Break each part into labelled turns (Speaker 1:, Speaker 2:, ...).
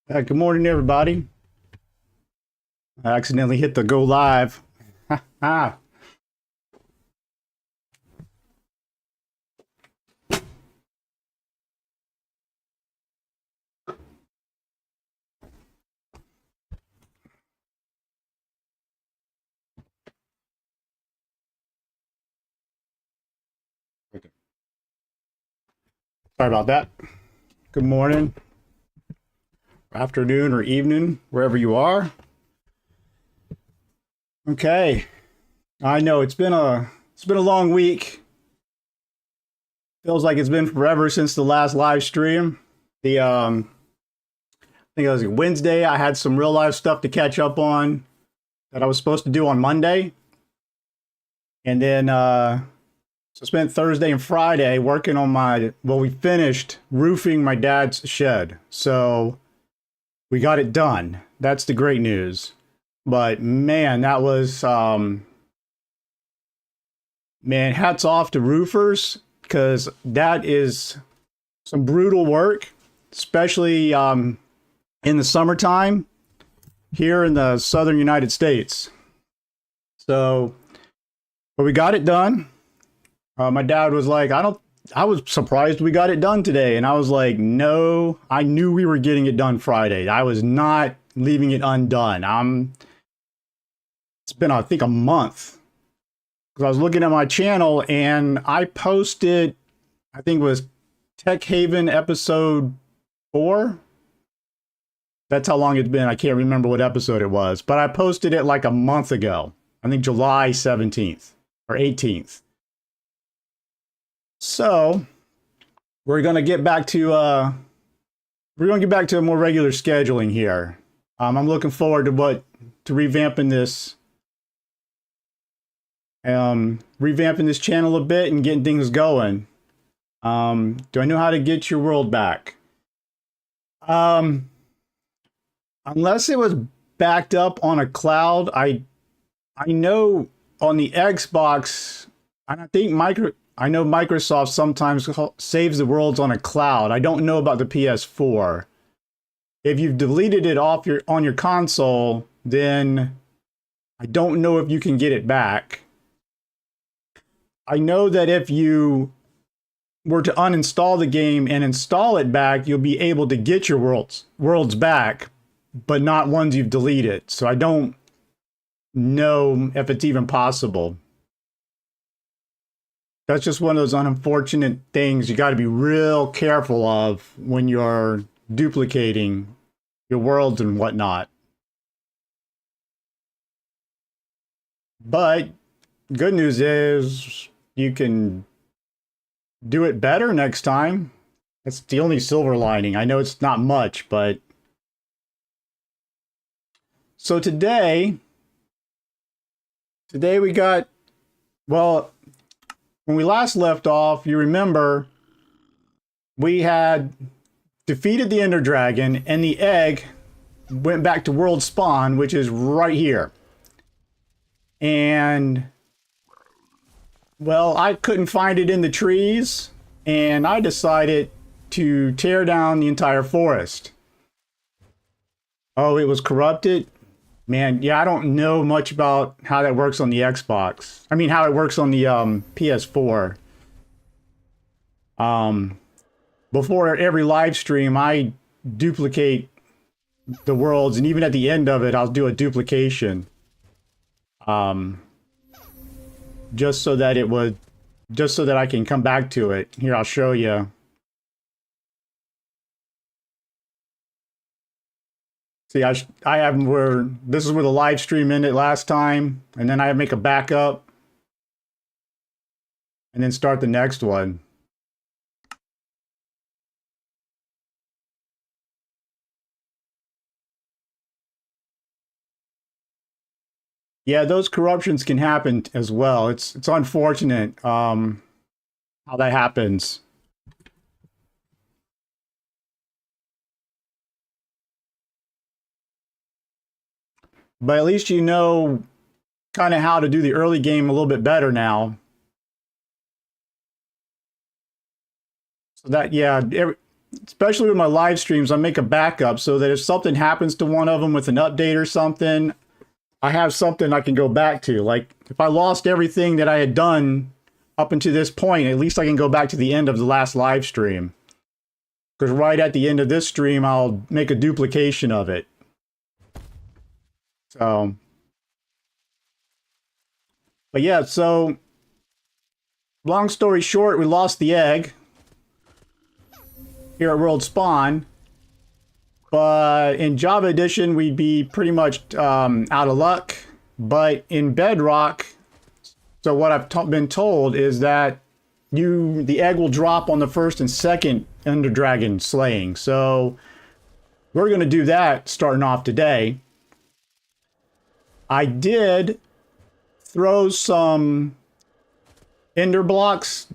Speaker 1: Good morning, everybody. I accidentally hit the go live. Ah, sorry about that. Good morning, afternoon, or evening, wherever you are. Okay, I know it's been a long week. Feels like it's been forever since the last live stream. I think it was Wednesday. I had some real life stuff to catch up on that I was supposed to do on Monday, and then so I spent Thursday and Friday working on we finished roofing my dad's shed. So we got it done. That's the great news. But man, that was, man, hats off to roofers because that is some brutal work, especially in the summertime here in the southern United States. So, but we got it done. My dad was like, I was surprised we got it done today. And I was like, no, I knew we were getting it done Friday. I was not leaving it undone. It's been, I think, a month. Because I was looking at my channel and I posted, I think it was Tech Haven episode 4. That's how long it's been. I can't remember what episode it was. But I posted it like a month ago. I think July 17th or 18th. So we're gonna get back to a more regular scheduling here. I'm looking forward to revamping this channel a bit and getting things going. Do I know how to get your world back? Unless it was backed up on a cloud, I know on the Xbox, and I know Microsoft sometimes saves the worlds on a cloud. I don't know about the PS4. If you've deleted it on your console, then I don't know if you can get it back. I know that if you were to uninstall the game and install it back, you'll be able to get your worlds back, but not ones you've deleted. So I don't know if it's even possible. That's just one of those unfortunate things you got to be real careful of when you're duplicating your worlds and whatnot. But good news is you can do it better next time. That's the only silver lining. I know it's not much, but so today we got, well, when we last left off, you remember we had defeated the Ender Dragon and the egg went back to World Spawn, which is right here. And, well, I couldn't find it in the trees and I decided to tear down the entire forest. Oh, it was corrupted? Man, yeah, I don't know much about how that works on the Xbox. I mean, how it works on the PS4. Before every live stream, I duplicate the worlds, and even at the end of it, I'll do a duplication. Just so that I can come back to it. Here, I'll show you. See, I have this is where the live stream ended last time, and then I make a backup, and then start the next one. Yeah, those corruptions can happen as well. It's unfortunate how that happens. But at least you know kind of how to do the early game a little bit better now. So that, yeah, especially with my live streams, I make a backup so that if something happens to one of them with an update or something, I have something I can go back to. Like if I lost everything that I had done up until this point, at least I can go back to the end of the last live stream. Because right at the end of this stream, I'll make a duplication of it. So, but yeah, so long story short, we lost the egg here at World Spawn. But in Java Edition, we'd be pretty much out of luck. But in Bedrock, so what I've been told is that the egg will drop on the first and second Ender Dragon slaying. So we're going to do that starting off today. I did throw some Ender blocks,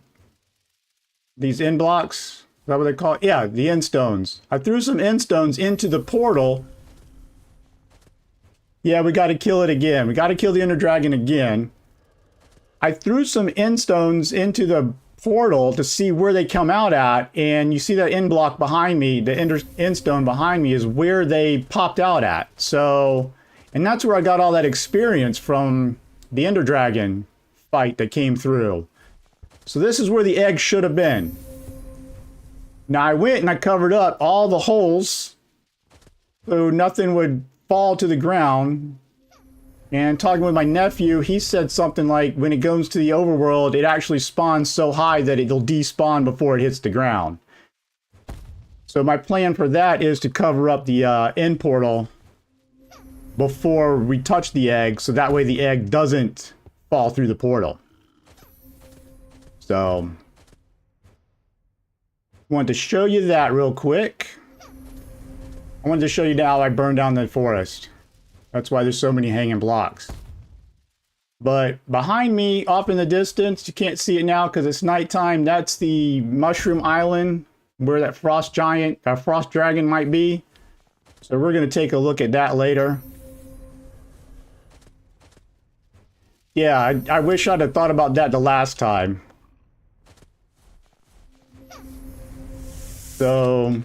Speaker 1: these end blocks. Is that what they call it? Yeah, the end stones. I threw some end stones into the portal. Yeah, we got to kill it again. We got to kill the Ender Dragon again. I threw some end stones into the portal to see where they come out at, and you see that end block behind me, the end stone behind me is where they popped out at. So, and that's where I got all that experience from the Ender Dragon fight that came through. So this is where the egg should have been. Now I went and I covered up all the holes so nothing would fall to the ground. And talking with my nephew, he said something like, when it goes to the overworld, it actually spawns so high that it'll despawn before it hits the ground. So my plan for that is to cover up the end portal before we touch the egg, so that way the egg doesn't fall through the portal. So, wanted to show you that real quick. I wanted to show you how I burned down the forest. That's why there's so many hanging blocks. But behind me, off in the distance, you can't see it now because it's nighttime. That's the Mushroom Island where that frost dragon might be. So we're going to take a look at that later. Yeah, I wish I'd have thought about that the last time. So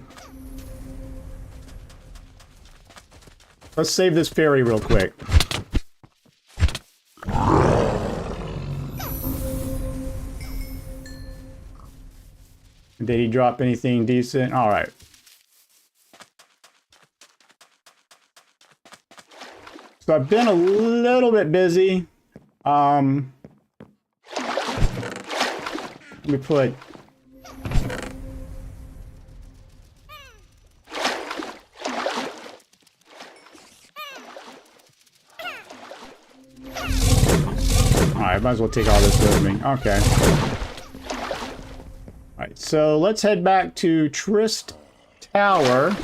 Speaker 1: let's save this fairy real quick. Did he drop anything decent? All right. So I've been a little bit busy. Let me put... Alright, might as well take all this with me. Okay. Alright, so let's head back to Trist Tower.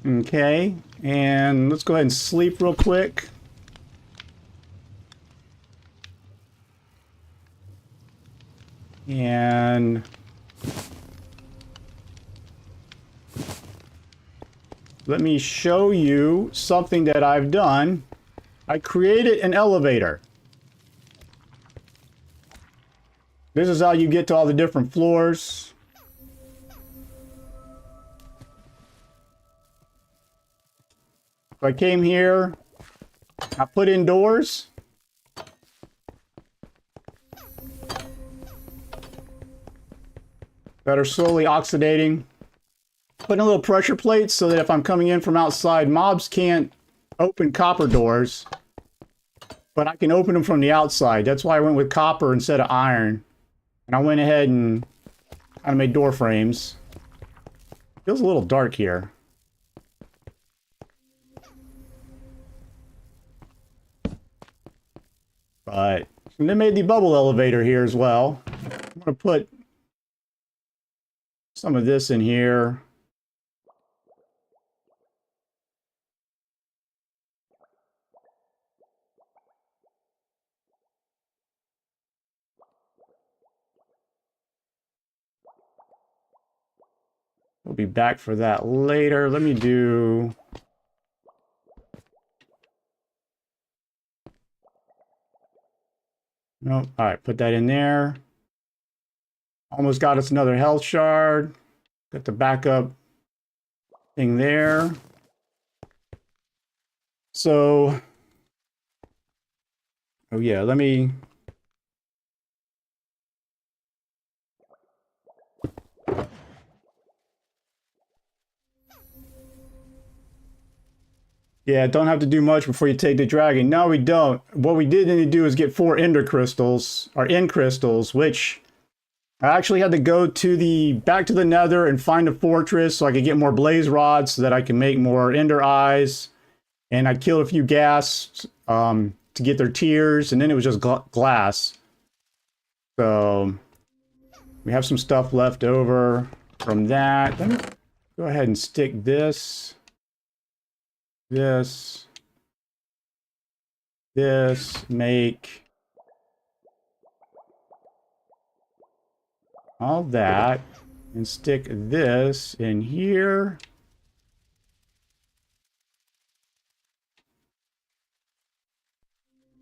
Speaker 1: Okay, and let's go ahead and sleep real quick. And let me show you something that I've done. I created an elevator. This is how you get to all the different floors. So I came here, I put in doors. That are slowly oxidating. Putting a little pressure plates so that if I'm coming in from outside, mobs can't open copper doors. But I can open them from the outside. That's why I went with copper instead of iron. And I went ahead and kind of made door frames. Feels a little dark here. But and they made the bubble elevator here as well. I'm going to put some of this in here. We'll be back for that later. Let me do... Nope. All right, put that in there. Almost got us another health shard. Got the backup thing there. So, oh yeah, let me... Yeah, don't have to do much before you take the dragon. No, we don't. What we did need to do is get 4 ender crystals, or end crystals, which I actually had to go to back to the nether and find a fortress so I could get more blaze rods so that I can make more ender eyes. And I killed a few ghasts to get their tears, and then it was just glass. So we have some stuff left over from that. Let me go ahead and stick this, make all that, and stick this in here.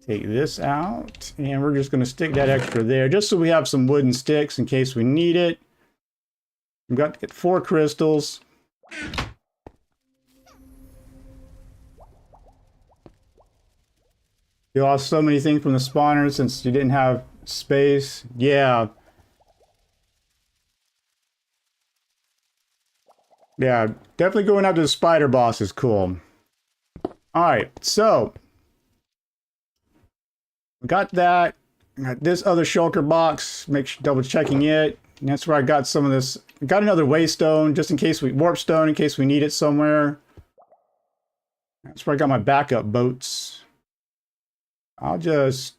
Speaker 1: Take this out, and we're just going to stick that extra there, just so we have some wooden sticks in case we need it. We've got to get 4 crystals. You lost so many things from the spawner since you didn't have space. Yeah. Yeah, definitely going after the spider boss is cool. Alright, so we got that. I got this other shulker box. Double checking it. And that's where I got some of this. I got another waystone just in case warp stone in case we need it somewhere. That's where I got my backup boats. I'll just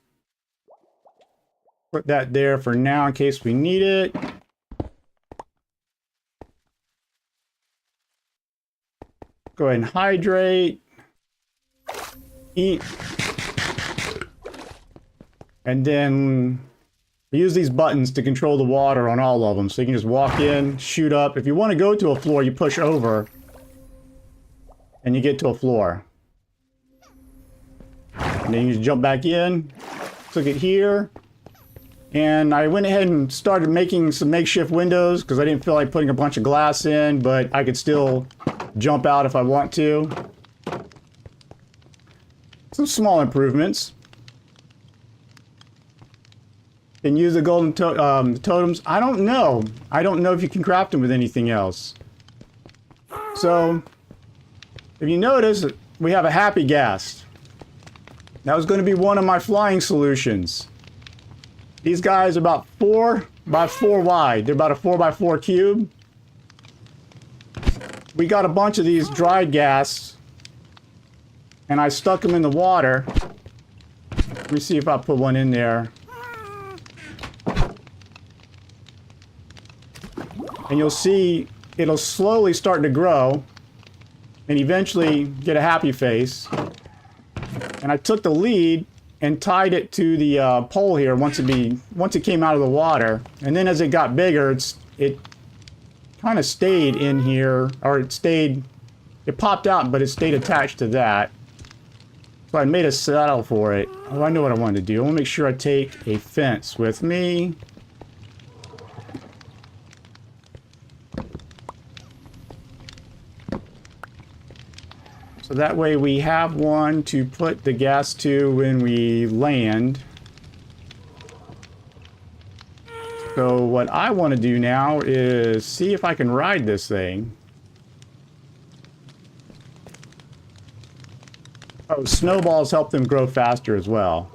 Speaker 1: put that there for now in case we need it. Go ahead and hydrate. Eat. And then we use these buttons to control the water on all of them. So you can just walk in, shoot up. If you want to go to a floor, you push over. And you get to a floor. And then you just jump back in. Took it here. And I went ahead and started making some makeshift windows because I didn't feel like putting a bunch of glass in, but I could still jump out if I want to. Some small improvements. And use the golden totems. I don't know. I don't know if you can craft them with anything else. So, if you notice, we have a happy ghast. That was going to be one of my flying solutions. These guys are about 4 by 4 wide. They're about a 4 by 4 cube. We got a bunch of these dried ghasts, and I stuck them in the water. Let me see if I put one in there. And you'll see it'll slowly start to grow and eventually get a happy face. And I took the lead and tied it to the pole here once it came out of the water. And then as it got bigger, it kind of stayed in here, or it popped out, but it stayed attached to that. So I made a saddle for it. Oh, I know what I wanted to do. I want to make sure I take a fence with me. So that way we have one to put the ghast to when we land. So what I want to do now is see if I can ride this thing. Oh, snowballs help them grow faster as well.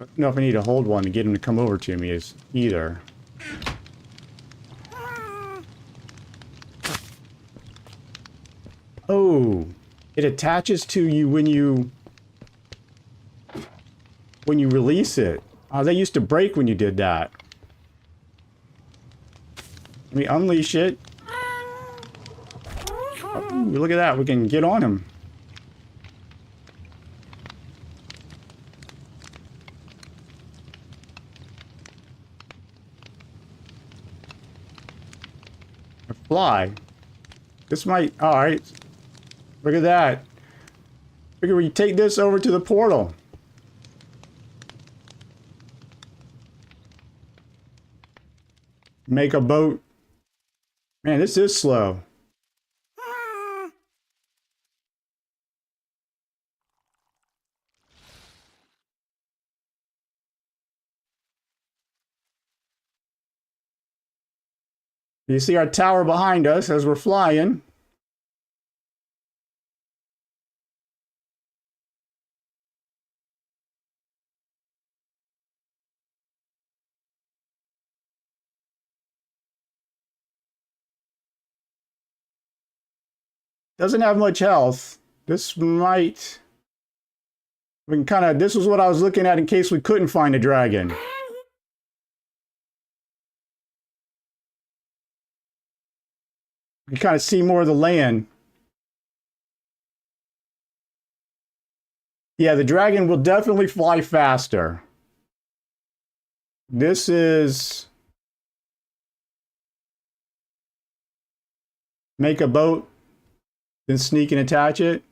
Speaker 1: I don't know if I need to hold one to get him to come over to me either. Oh, it attaches to you when you release it. Oh, they used to break when you did that. Let me unleash it. Oh, look at that. We can get on him. fly. This might... Alright. Look at that. Figure we take this over to the portal. Make a boat. Man, this is slow. You see our tower behind us as we're flying. Doesn't have much health. This might... We can kind of... This was what I was looking at in case we couldn't find a dragon. You kind of see more of the land. Yeah, the dragon will definitely fly faster. This is... Make a boat, then sneak and attach it.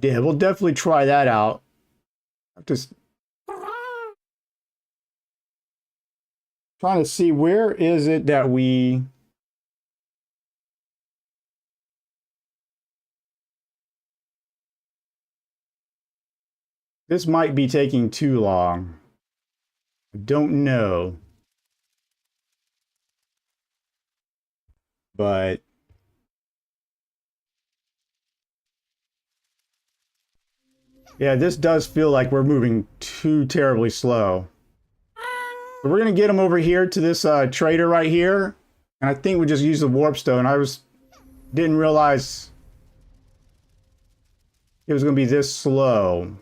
Speaker 1: Yeah, we'll definitely try that out. Just trying to see where is it that we... This might be taking too long. I don't know. But... Yeah, this does feel like we're moving too terribly slow. So we're going to get them over here to this trader right here. And I think we just use the warp stone. Didn't realize it was going to be this slow.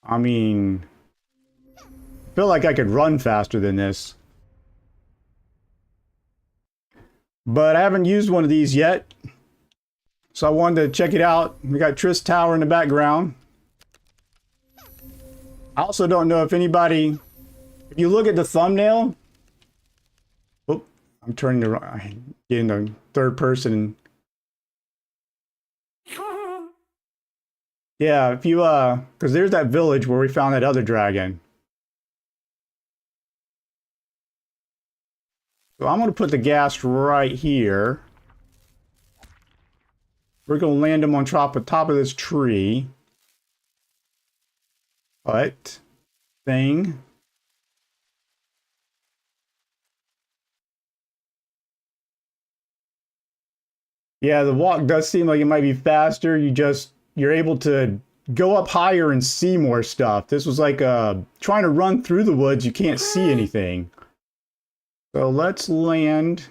Speaker 1: I mean, I feel like I could run faster than this. But I haven't used one of these yet. So I wanted to check it out. We got Triss Tower in the background. I also don't know if anybody... If you look at the thumbnail... Oh, I'm turning to... Getting the third person. Yeah, if you... Because there's that village where we found that other dragon. So I'm going to put the Ghast right here. We're going to land him on top of this tree. But... Thing... Yeah, the walk does seem like it might be faster. You're able to go up higher and see more stuff. This was like trying to run through the woods. You can't see anything. So let's land.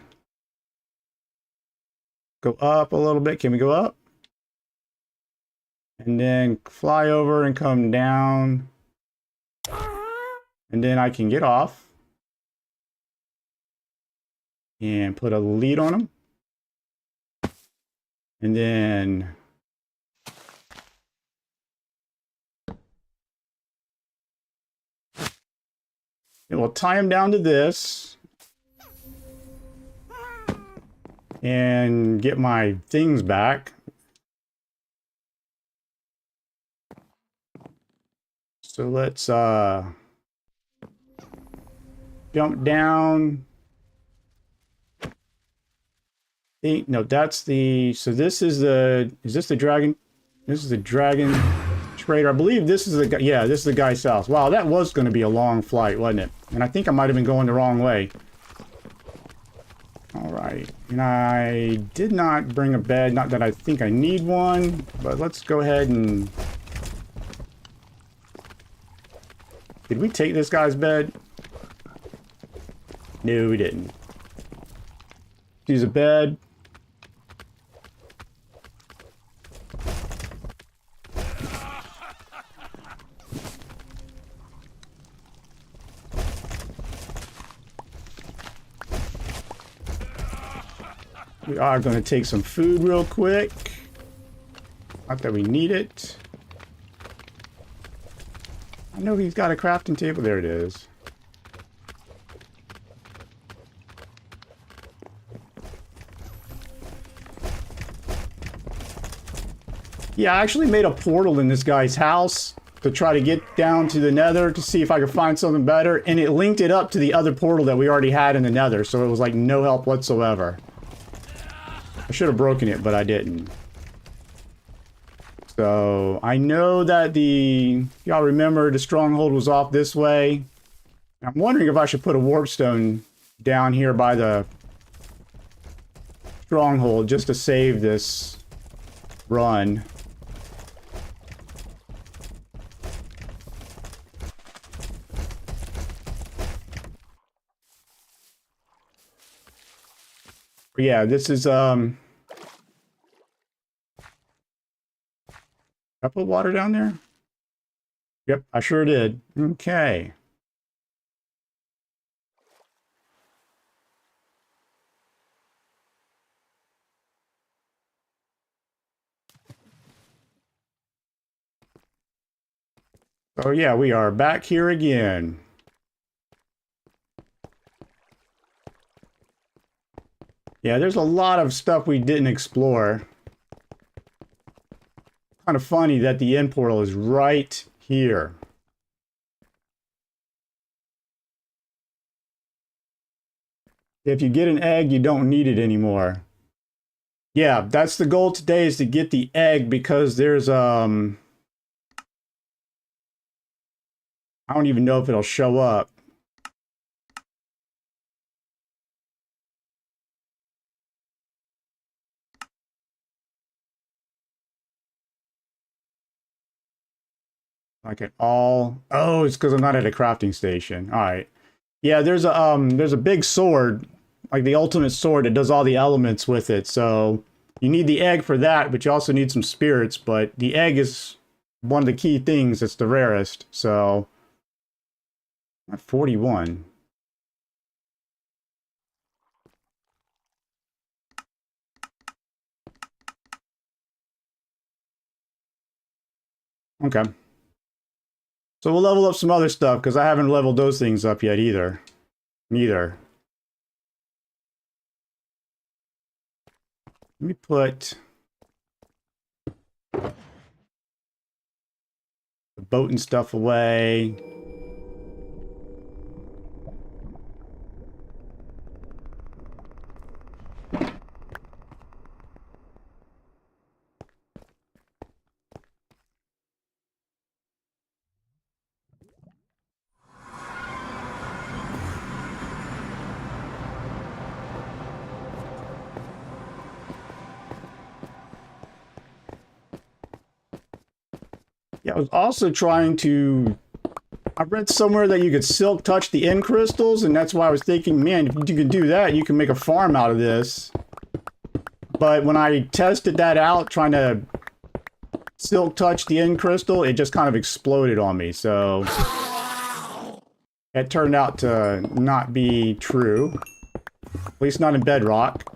Speaker 1: Go up a little bit. Can we go up? And then fly over and come down. And then I can get off. And put a lead on them. And then we'll tie him down to this and get my things back. So let's jump down. No, that's the... So this is the... Is this the dragon? This is the dragon trader. I believe this is the guy... Yeah, this is the guy south. Wow, that was going to be a long flight, wasn't it? And I think I might have been going the wrong way. Alright. And I did not bring a bed. Not that I think I need one. But let's go ahead and... Did we take this guy's bed? No, we didn't. Use a bed. We are going to take some food real quick. Not that we need it. I know he's got a crafting table. There it is. Yeah, I actually made a portal in this guy's house to try to get down to the nether to see if I could find something better. And it linked it up to the other portal that we already had in the nether. So it was like no help whatsoever. I should have broken it, but I didn't. So I know that y'all remember the stronghold was off this way. I'm wondering if I should put a warp stone down here by the stronghold just to save this run. Yeah, this is I put water down there? Yep, I sure did. Okay. Oh yeah, we are back here again. Yeah, there's a lot of stuff we didn't explore. Kind of funny that the end portal is right here. If you get an egg, you don't need it anymore. Yeah, that's the goal today, is to get the egg, because there's I don't even know if it'll show up. Like it all. Oh, it's because I'm not at a crafting station. All right. Yeah, there's a big sword, like the ultimate sword that does all the elements with it. So you need the egg for that, but you also need some spirits. But the egg is one of the key things. It's the rarest. So at 41. Okay. So we'll level up some other stuff, because I haven't leveled those things up yet either. Neither. Let me put the boat and stuff away. Yeah, I was also trying to... I read somewhere that you could silk touch the end crystals, and that's why I was thinking, man, if you can do that, you can make a farm out of this. But when I tested that out, trying to silk touch the end crystal, it just kind of exploded on me, so... It turned out to not be true. At least not in Bedrock.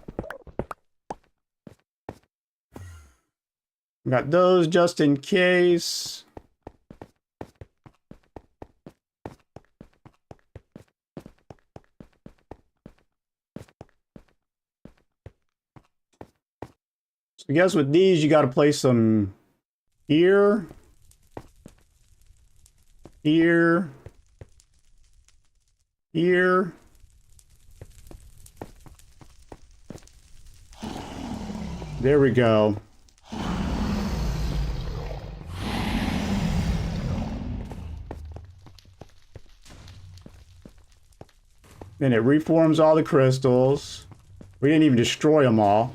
Speaker 1: Got those just in case. So I guess with these, you got to place them here, here, here. There we go. Then it reforms all the crystals. We didn't even destroy them all.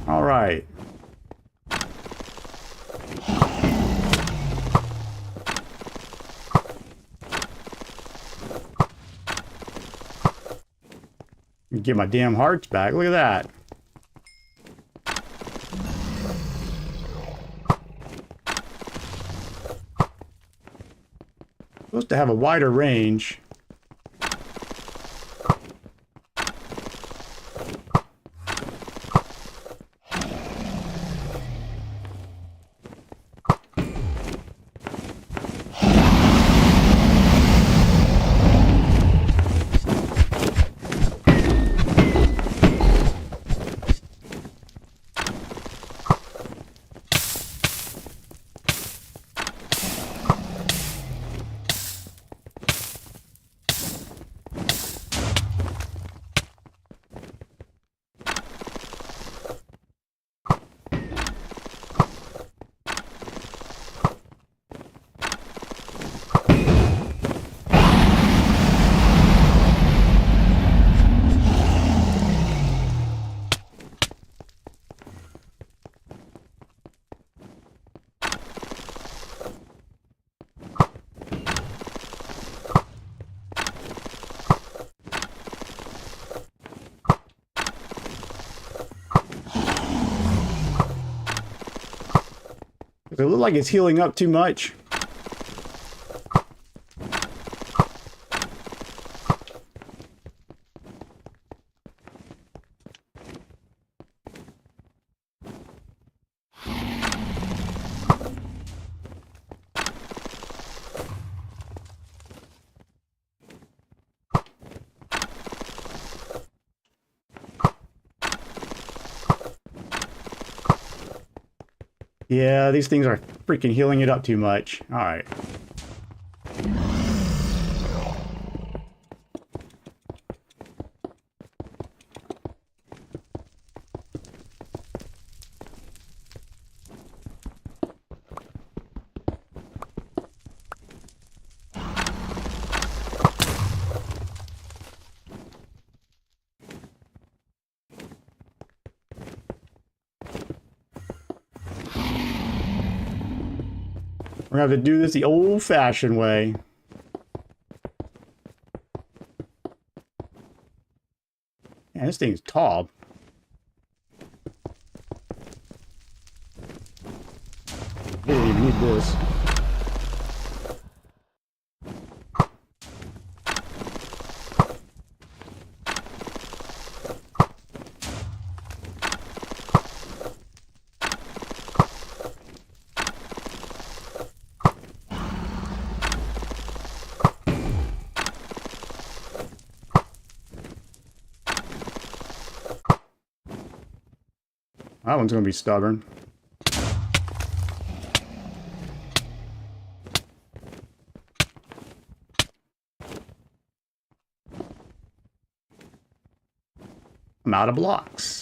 Speaker 1: All right. Get my damn hearts back. Look at that. Supposed to have a wider range. It looks like it's healing up too much. Yeah, these things are freaking healing it up too much. All right. We're gonna have to do this the old-fashioned way. Man, this thing's tall. We don't even need this. That one's gonna be stubborn. I'm out of blocks.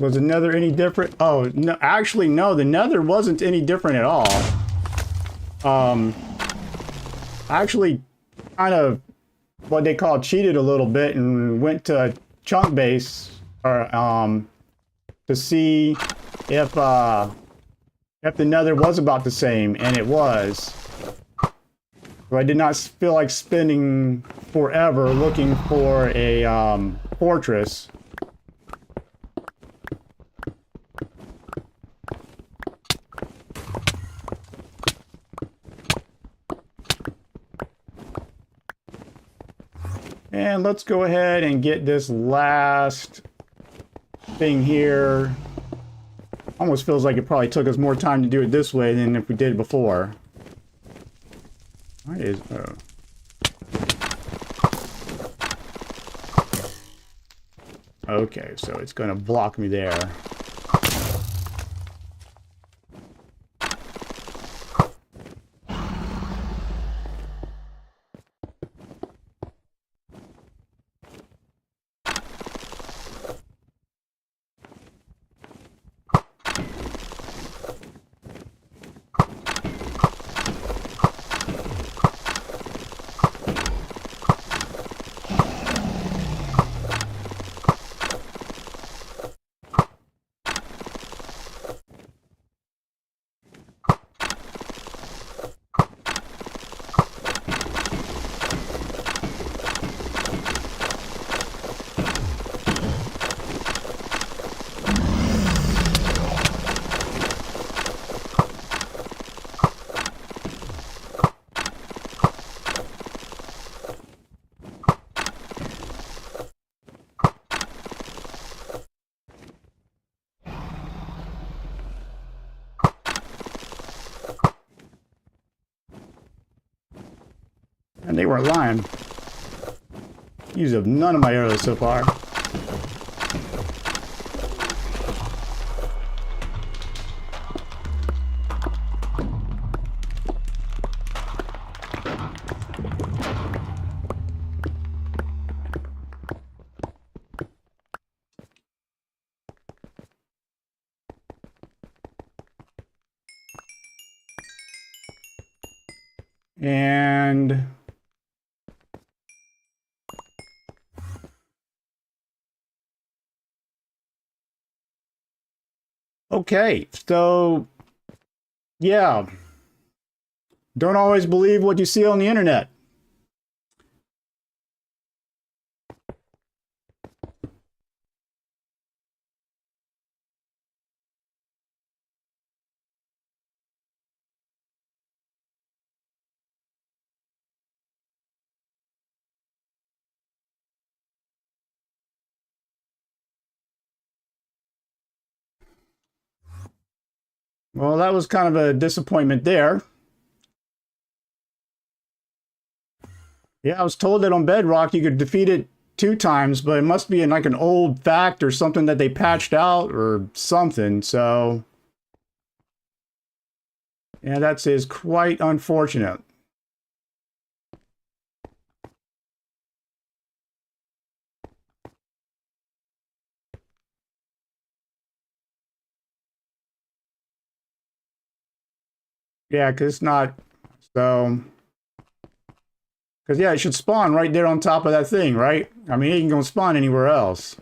Speaker 1: Was the nether any different? Oh, no, actually, no, the nether wasn't any different at all. I actually kind of what they call cheated a little bit and went to chunk base or to see if the nether was about the same, and it was. So I did not feel like spending forever looking for a fortress. And let's go ahead and get this last thing here. Almost feels like it probably took us more time to do it this way than if we did it before. Why is... oh. Okay, so it's going to block me there. they weren't lying. Used up none of my arrows so far. And okay, so yeah, don't always believe what you see on the internet. Well, that was kind of a disappointment there. Yeah, I was told that on Bedrock you could defeat it 2 times, but it must be in like an old fact or something that they patched out or something. So yeah, that is quite unfortunate. Yeah, because it's not so. Because, yeah, it should spawn right there on top of that thing, right? I mean, it ain't going to spawn anywhere else.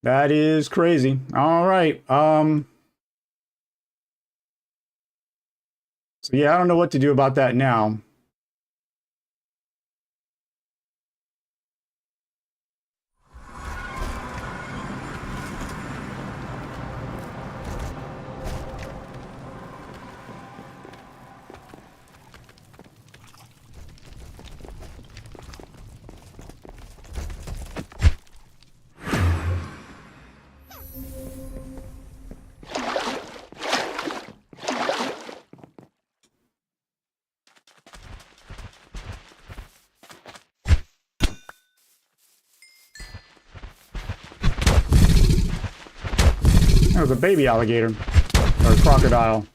Speaker 1: That is crazy. All right. So, yeah, I don't know what to do about that now. That was a baby alligator. Or crocodile.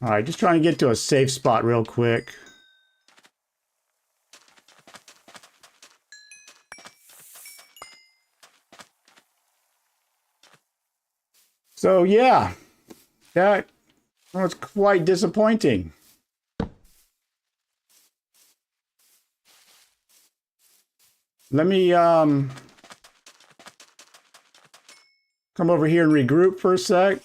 Speaker 1: Alright, just trying to get to a safe spot real quick. So yeah, that was quite disappointing. Let me come over here and regroup for a sec.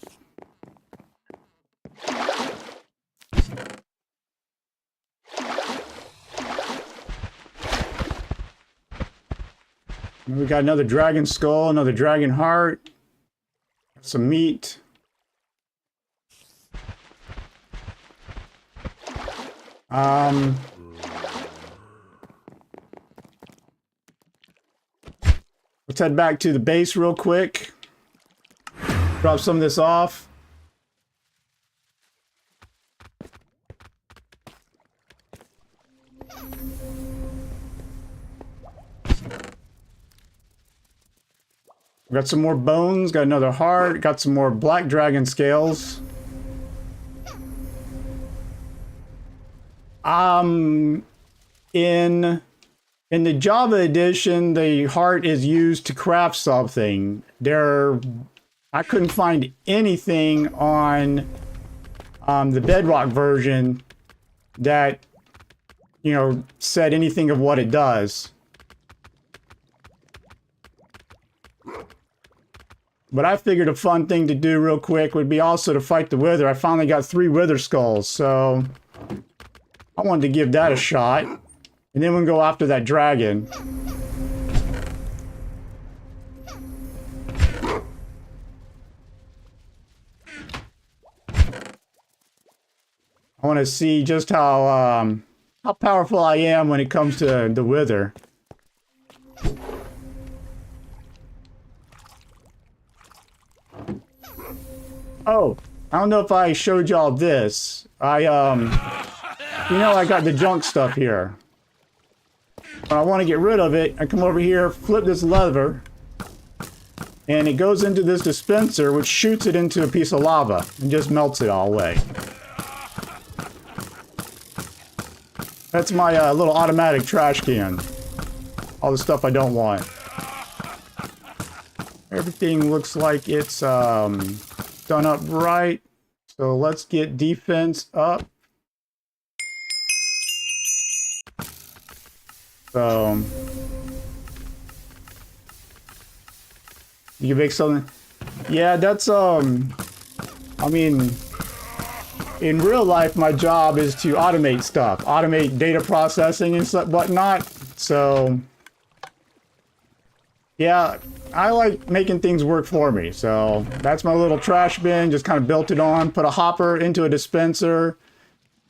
Speaker 1: We got another dragon skull, another dragon heart, some meat. Let's head back to the base real quick. Drop some of this off. Got some more bones, got another heart, got some more black dragon scales. In the Java edition, the heart is used to craft something. I couldn't find anything on the Bedrock version that, you know, said anything of what it does. But I figured a fun thing to do real quick would be also to fight the Wither. I finally got 3 Wither skulls, so I wanted to give that a shot. And then we can go after that dragon. I want to see just how powerful I am when it comes to the wither. Oh, I don't know if I showed y'all this. I got the junk stuff here. When I want to get rid of it, I come over here, flip this lever, and it goes into this dispenser, which shoots it into a piece of lava and just melts it all away. That's my little automatic trash can. All the stuff I don't want. Everything looks like it's done up right. So let's get defense up. So you can make something. Yeah, that's I mean, in real life, my job is to automate stuff, automate data processing and stuff, whatnot. So yeah, I like making things work for me. So that's my little trash bin. Just kind of built it on, put a hopper into a dispenser.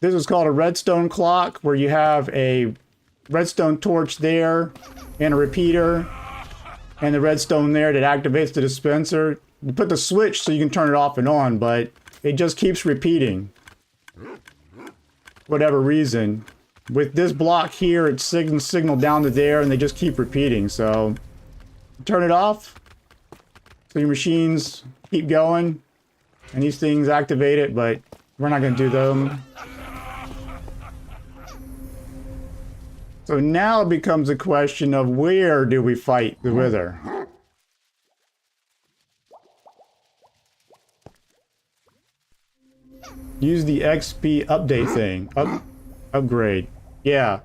Speaker 1: This is called a redstone clock, where you have a redstone torch there and a repeater and the redstone there that activates the dispenser. You put the switch so you can turn it off and on, but it just keeps repeating. Whatever reason. With this block here, it's signal down to there, and they just keep repeating. So turn it off so your machines keep going, and these things activate it, but we're not going to do them. So now it becomes a question of where do we fight the wither? Use the XP update thing. Upgrade. Yeah.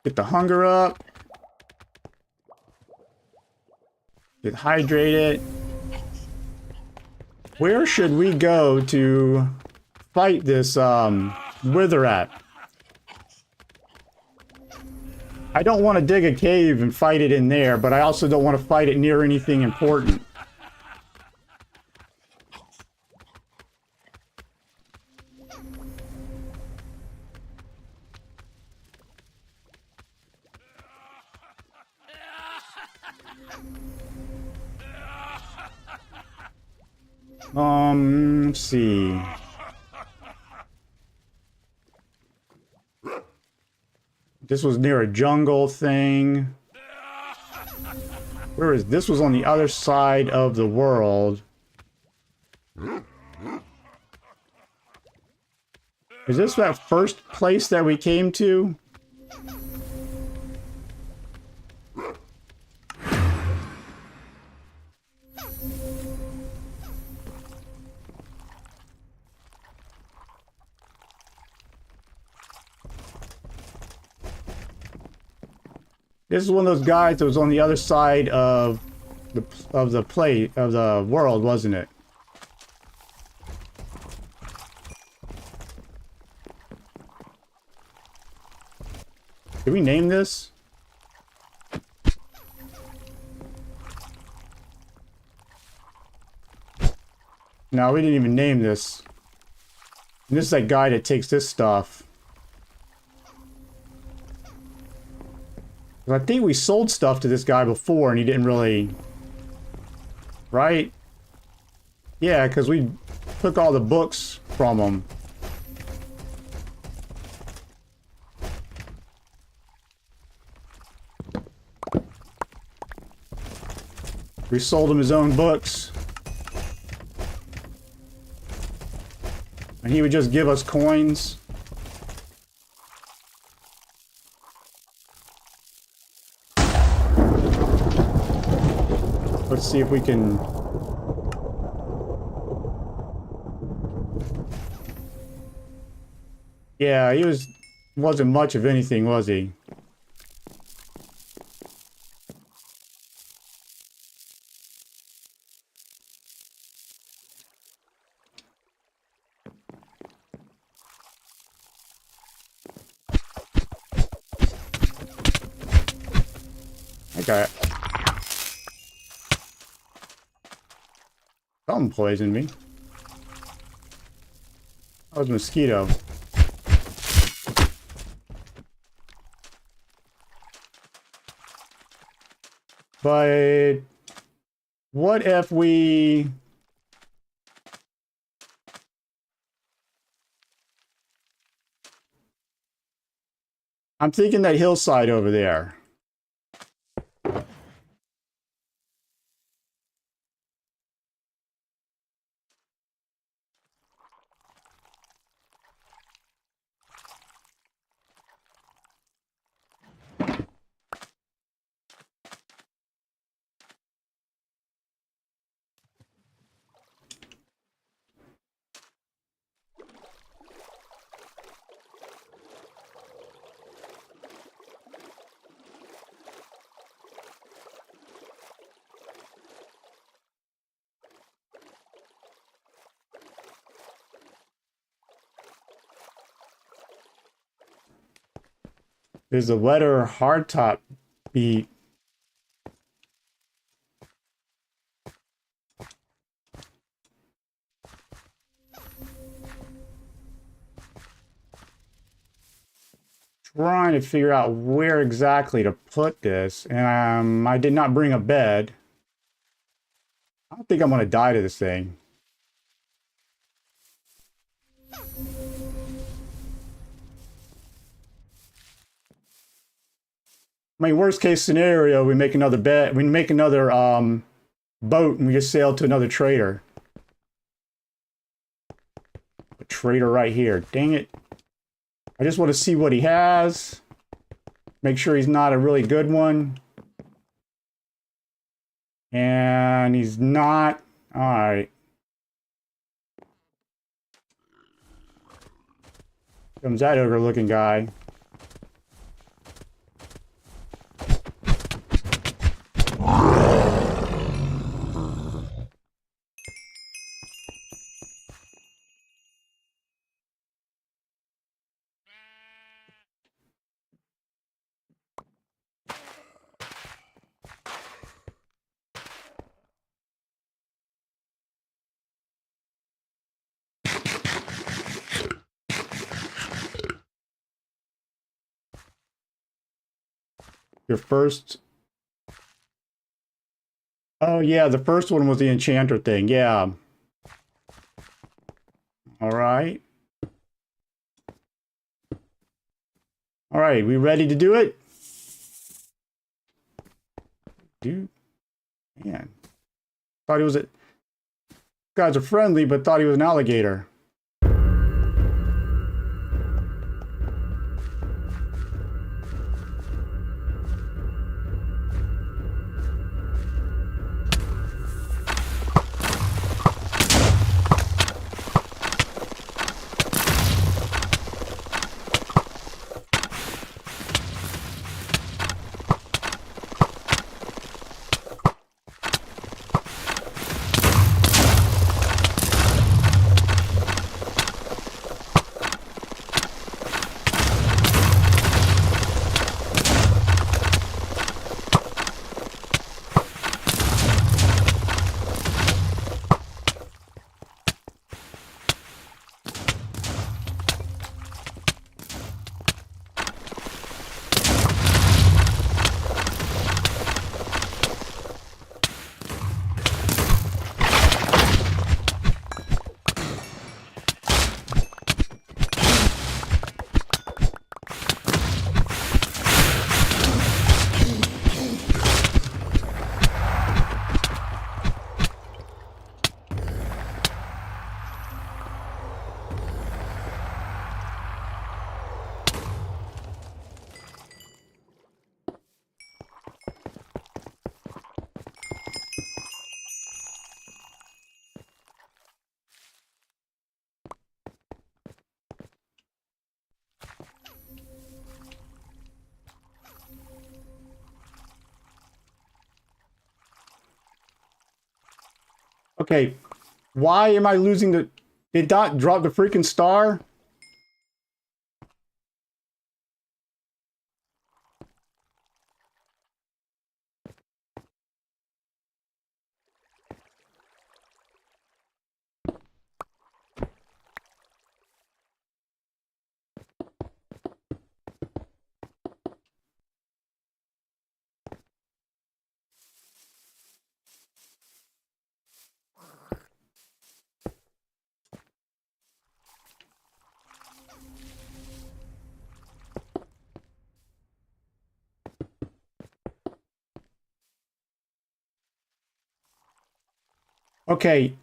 Speaker 1: Get the hunger up. Get hydrated. Where should we go to fight this wither at? I don't want to dig a cave and fight it in there, but I also don't want to fight it near anything important. Let's see. This was near a jungle thing. Where is this? Was on the other side of the world. Is this that first place that we came to? This is one of those guys that was on the other side of the world, wasn't it? Did we name this? No, we didn't even name this. And this is that guy that takes this stuff. I think we sold stuff to this guy before and he didn't really... Right? Yeah, because we took all the books from him. We sold him his own books. And he would just give us coins. Let's see if we can... Yeah, he wasn't much of anything, was he? Okay. Something poisoned me. That was a mosquito. But what if we... I'm thinking that hillside over there. There's a letter hardtop beat. Trying to figure out where exactly to put this. And I did not bring a bed. I don't think I'm going to die to this thing. I mean, worst case scenario, we make another bed. We make another boat and we just sail to another trader. A trader right here. Dang it. I just want to see what he has. Make sure he's not a really good one. And he's not. All right. Comes that ogre looking guy. Your first... Oh, yeah, the first one was the enchanter thing. Yeah. All right. All right, we ready to do it? Dude. Man. Thought he was a... Guys are friendly, but thought he was an alligator. Okay, why am I losing the... Did Dot drop the freaking star? Okay.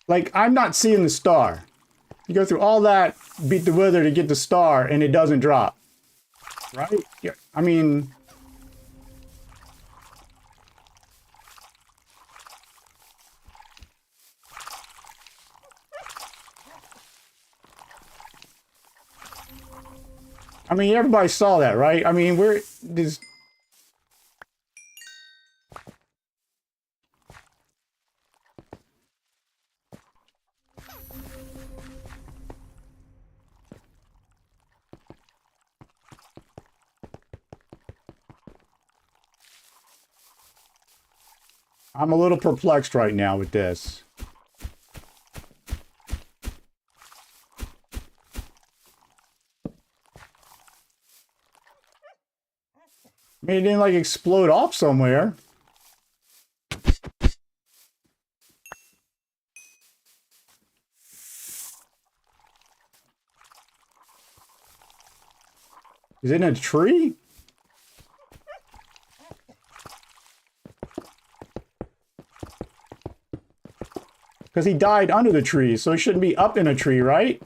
Speaker 1: Like, I'm not seeing the star. You go through all that, beat the wither to get the star, and it doesn't drop. Right? Yeah. I mean... everybody saw that, right? I mean, we're... This... I'm a little perplexed right now with this. I mean, it didn't, like, explode off somewhere. Is it in a tree? Because he died under the tree, so he shouldn't be up in a tree, right?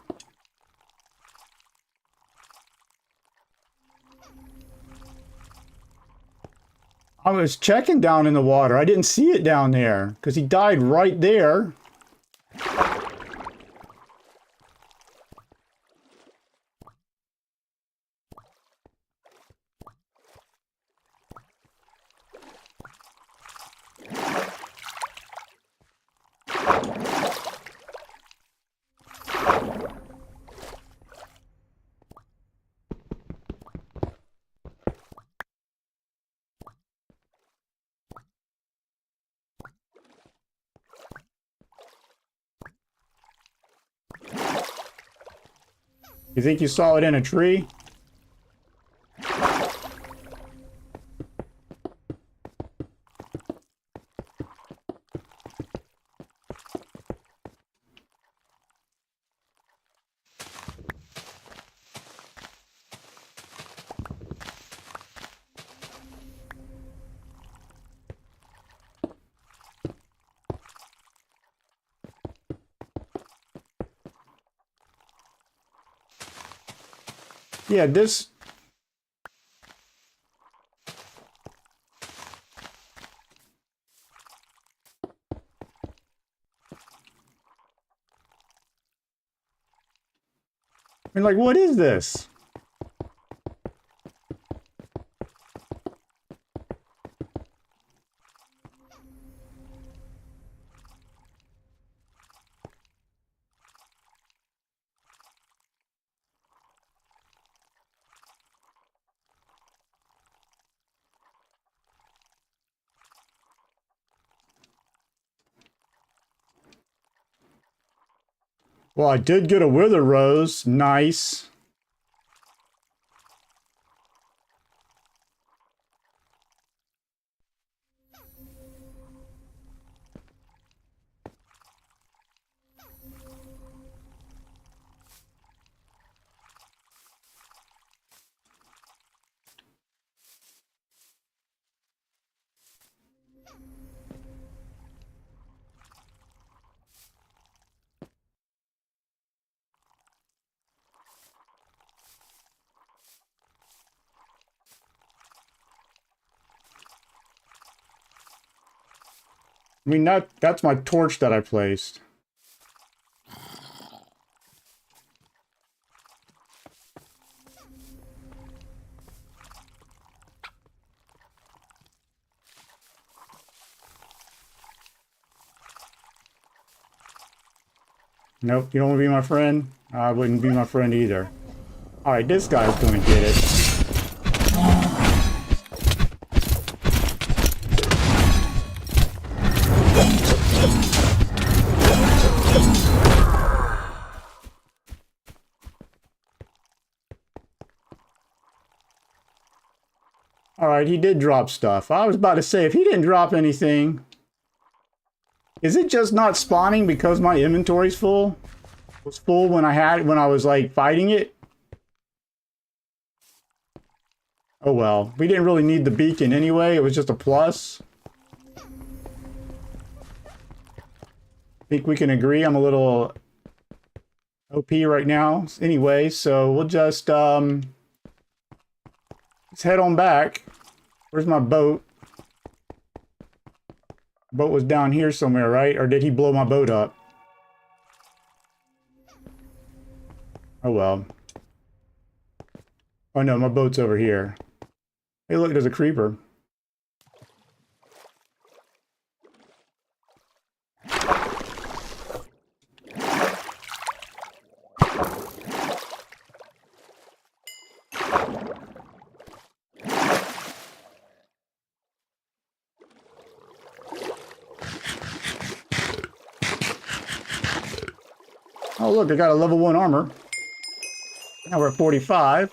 Speaker 1: I was checking down in the water. I didn't see it down there because he died right there. You think you saw it in a tree? Yeah, this... I mean, like, what is this? Well, I did get a wither rose. Nice. I mean, that's my torch that I placed. Nope, you don't want to be my friend? I wouldn't be my friend either. Alright, this guy's going to get it. All right, he did drop stuff. I was about to say, if he didn't drop anything, is it just not spawning because my inventory's full? It was full when I was like fighting it. Oh well, we didn't really need the beacon anyway. It was just a plus. I think we can agree. I'm a little OP right now. Anyway, so we'll just let's head on back. Where's my boat? Boat was down here somewhere, right? Or did he blow my boat up? Oh well. Oh no, my boat's over here. Hey look, there's a creeper. Oh look, I got a level 1 armor. Now we're at 45.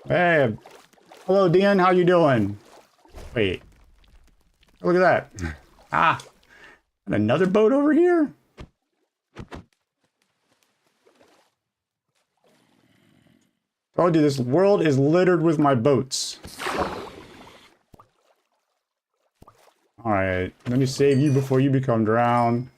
Speaker 1: Hey, hello Dan, how you doing? Wait, look at that. Ah, and another boat over here? Oh dude, this world is littered with my boats. Alright, let me save you before you become drowned.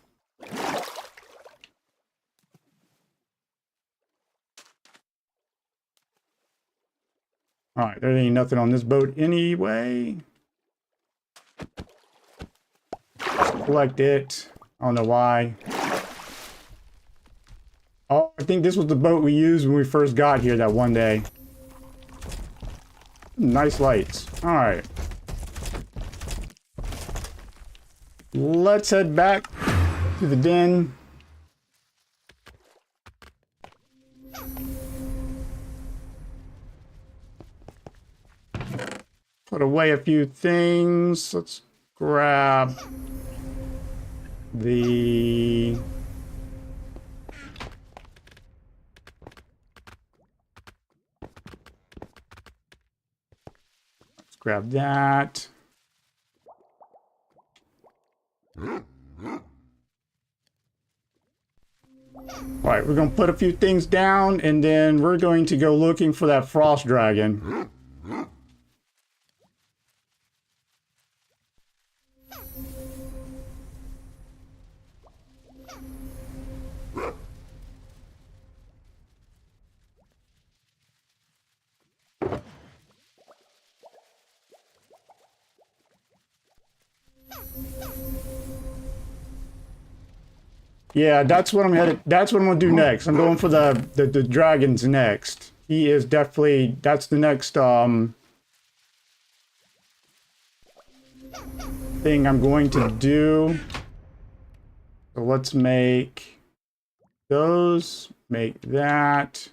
Speaker 1: Alright, there ain't nothing on this boat anyway. Collect it. I don't know why. Oh, I think this was the boat we used when we first got here that one day. Nice lights. Alright. Let's head back to the den. Put away a few things. Let's grab the... Let's grab that. Alright, we're going to put a few things down, and then we're going to go looking for that frost dragon. Yeah, that's what I'm headed. That's what I'm gonna do next. I'm going for the dragons next. He is definitely, that's the next thing I'm going to do. So let's make those, make that.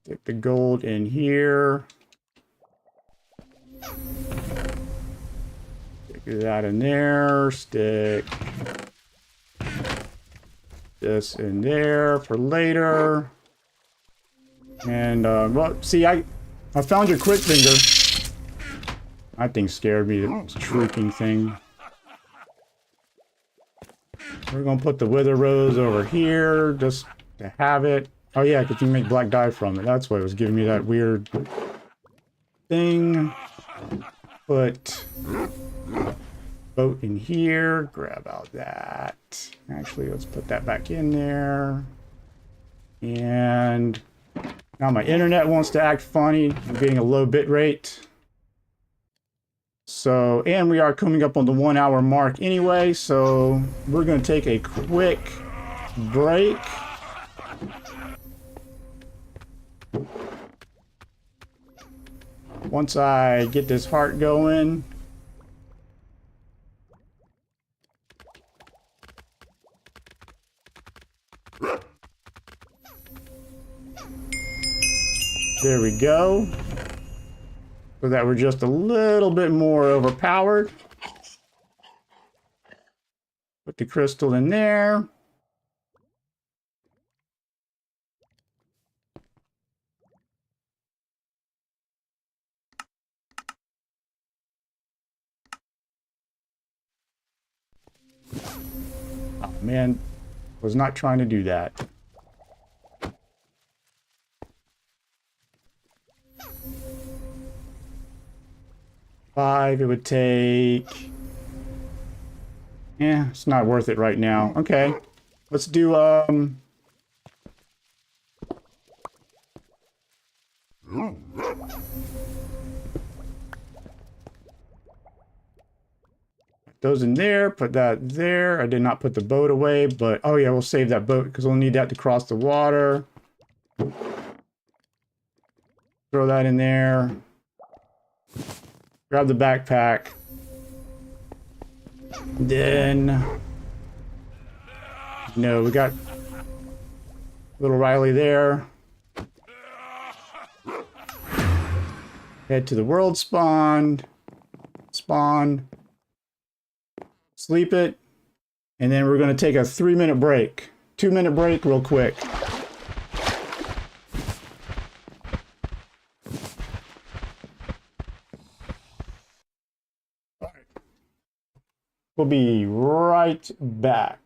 Speaker 1: Stick the gold in here. Stick that in there. Stick this in there for later. And well, see, I found your quick finger. That thing scared me, this shrieking thing. We're gonna put the wither rose over here just to have it. Oh yeah, because you make black dye from it. That's why it was giving me that weird thing. Put boat in here, grab out that. Actually, let's put that back in there. And now my internet wants to act funny. I'm getting a low bit rate. So, and we are coming up on the 1 hour mark anyway, so we're going to take a quick break. Once I get this heart going. There we go. So that we're just a little bit more overpowered. Put the crystal in there. Oh, man, was not trying to do that. Five, it would take... Yeah, it's not worth it right now. Okay, let's do, those in there, put that there. I did not put the boat away, but oh yeah, we'll save that boat because we'll need that to cross the water. Throw that in there. Grab the backpack. Then, no, we got little Riley there. Head to the world spawn. Sleep it. And then we're going to take a 3-minute break. 2-minute break real quick. All right. We'll be right back.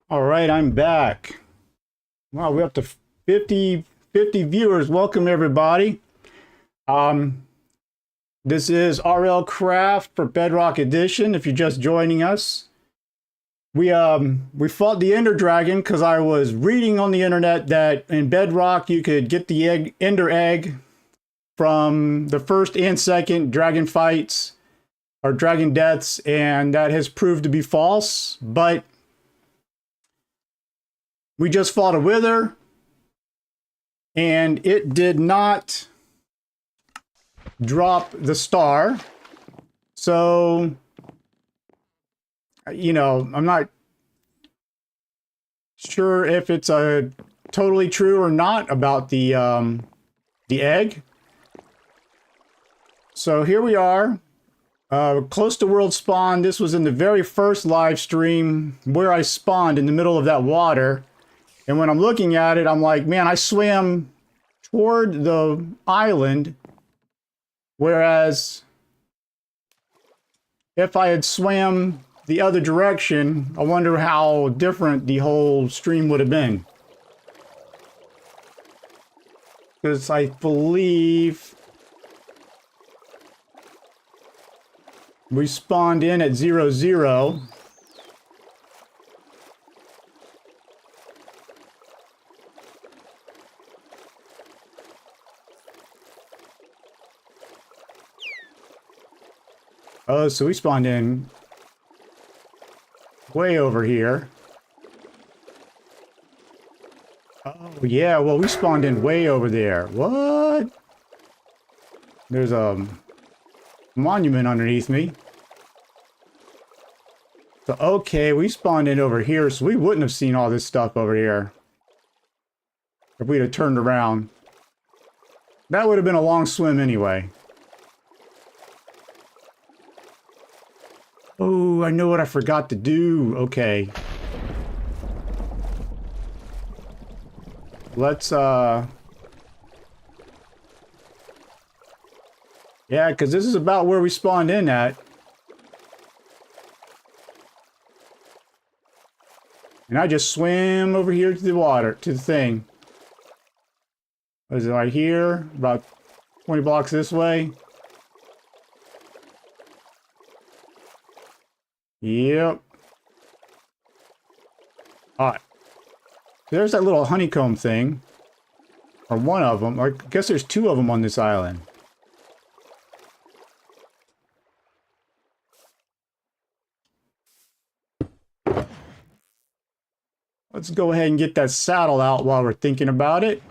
Speaker 1: All right, I'm back. Wow, we're up to 50 viewers. Welcome, everybody. This is RLCraft for Bedrock Edition, if you're just joining us. We fought the Ender Dragon because I was reading on the internet that in Bedrock you could get the Ender Egg from the first and second dragon fights or dragon deaths, and that has proved to be false. But we just fought a Wither, and it did not drop the star. So, you know, I'm not sure if it's totally true or not about the egg. So here we are, close to world spawn. This was in the very first live stream where I spawned in the middle of that water. And when I'm looking at it, I'm like, man, I swam toward the island. Whereas if I had swam the other direction, I wonder how different the whole stream would have been. Because I believe we spawned in at 00. Oh, so we spawned in way over here. Oh, yeah, well, we spawned in way over there. What? There's a monument underneath me. So, okay, we spawned in over here, so we wouldn't have seen all this stuff over here if we'd have turned around. That would have been a long swim anyway. Oh, I know what I forgot to do. Okay. Let's, yeah, because this is about where we spawned in at. And I just swam over here to the water, to the thing. What is it, right here? About 20 blocks this way. Yep. Alright. There's that little honeycomb thing. Or one of them. Or I guess there's two of them on this island. Let's go ahead and get that saddle out while we're thinking about it.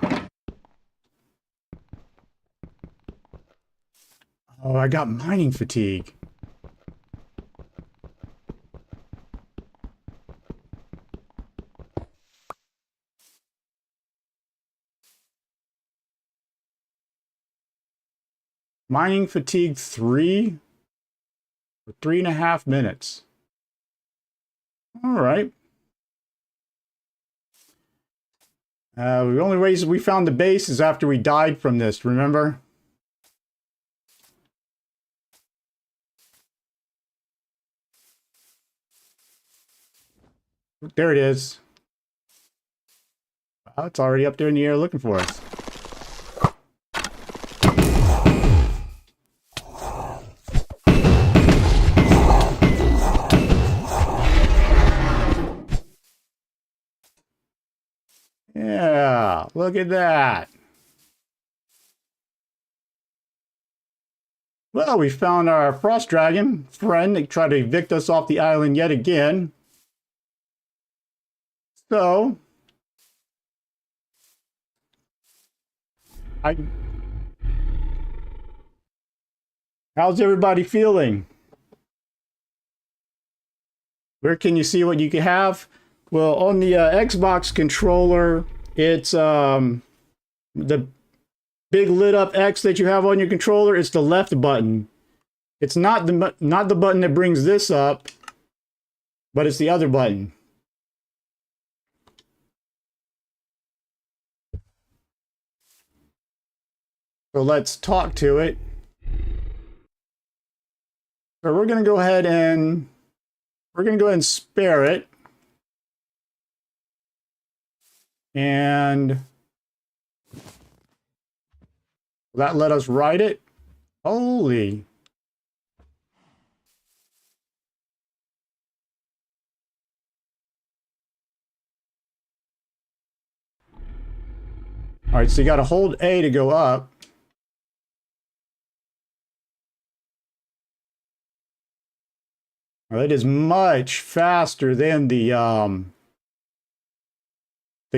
Speaker 1: Oh, I got mining fatigue. Mining fatigue 3 for 3.5 minutes. All right. The only reason we found the base is after we died from this, remember? There it is. Oh, it's already up there in the air looking for us. Yeah, look at that. Well, we found our frost dragon friend that tried to evict us off the island yet again. So, how's everybody feeling? Where can you see what you can have? Well, on the Xbox controller, it's the big lit up X that you have on your controller. It's the left button. It's not the button that brings this up, but it's the other button. So let's talk to it. So we're going to go ahead and spare it. And will that let us write it? Holy. All right, so you got to hold A to go up. Well, it is much faster than the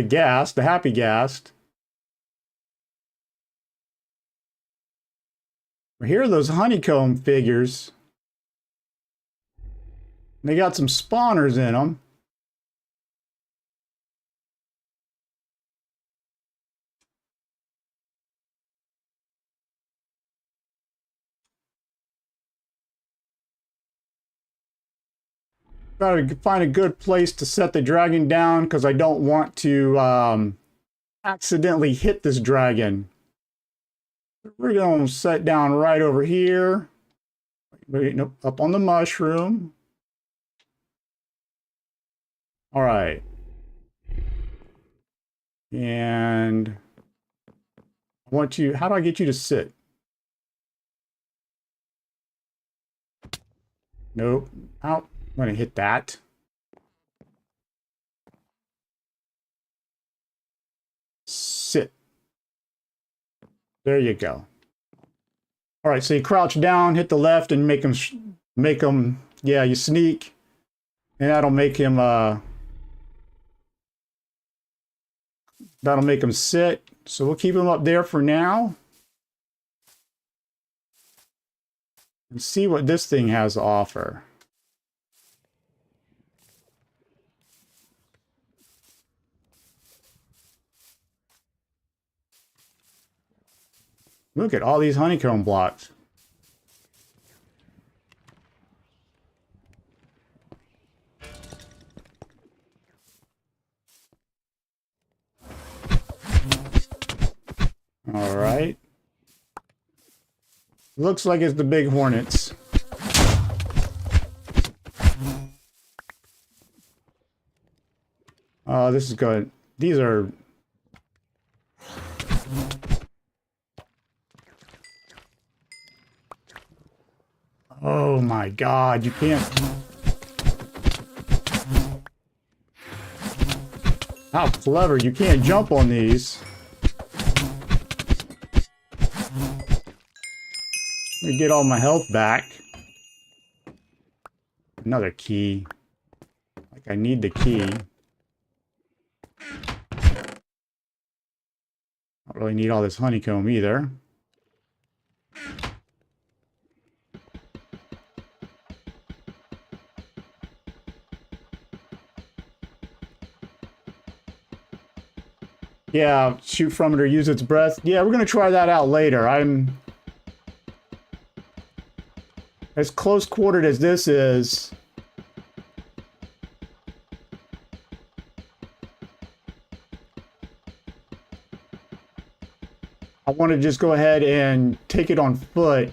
Speaker 1: Ghast, the Happy Ghast. Here are those honeycomb figures. They got some spawners in them. Gotta find a good place to set the dragon down because I don't want to accidentally hit this dragon. We're gonna set down right over here. Wait, nope, up on the mushroom. All right. And I want you, how do I get you to sit? Nope. Out. I'm gonna hit that. Sit. There you go. All right, so you crouch down, hit the left, and make him. Yeah, you sneak, and that'll make him. That'll make him sit. So we'll keep him up there for now, and see what this thing has to offer. Look at all these honeycomb blocks. All right. Looks like it's the big hornets. Oh, this is good. These are... Oh my God, you can't... How clever, you can't jump on these. Let me get all my health back. Another key. Like I need the key. Don't really need all this honeycomb either. Yeah, shoot from it or use its breath. Yeah, we're gonna try that out later. I'm as close quartered as this is. I want to just go ahead and take it on foot.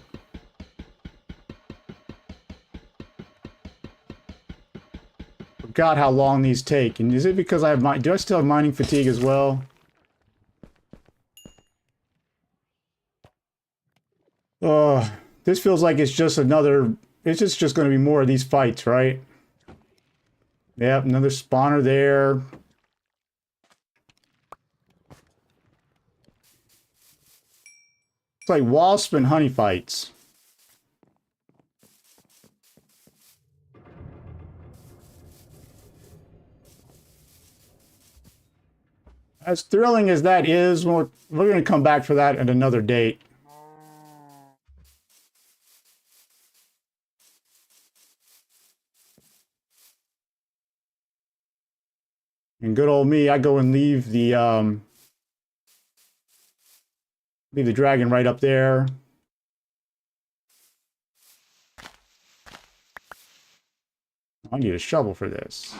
Speaker 1: Forgot how long these take. And is it because I have do I still have mining fatigue as well? Oh, this feels like it's just another... It's just going to be more of these fights, right? Yep, another spawner there. It's like wasp and honey fights. As thrilling as that is, we're going to come back for that at another date. And good old me, I go and leave the dragon right up there. I need a shovel for this.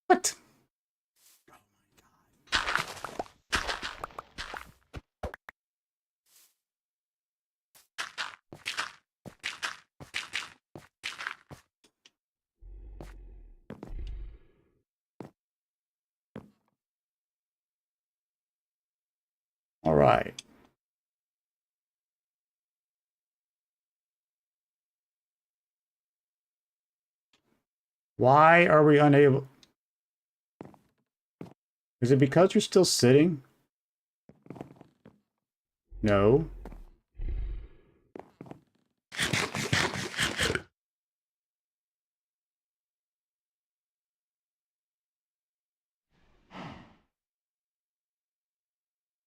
Speaker 1: What? All right. Why are we unable? Is it because you're still sitting? No.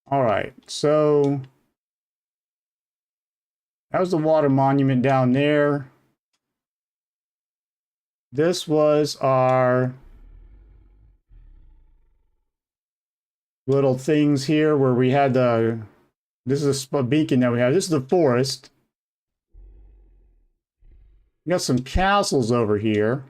Speaker 1: All right, so That was the water monument down there. This was our little things here where we had the... This is a beacon that we have. This is the forest. We got some castles over here.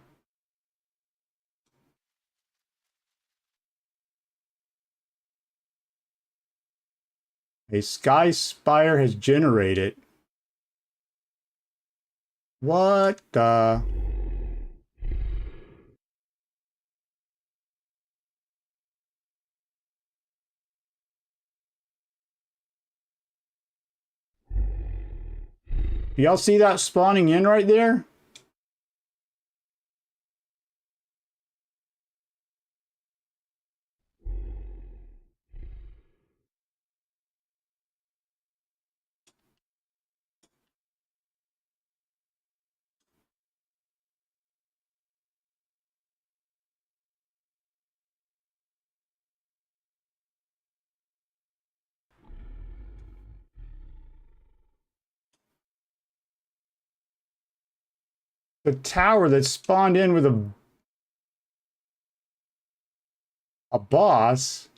Speaker 1: A sky spire has generated. What the... Y'all see that spawning in right there? The tower that spawned in with a boss.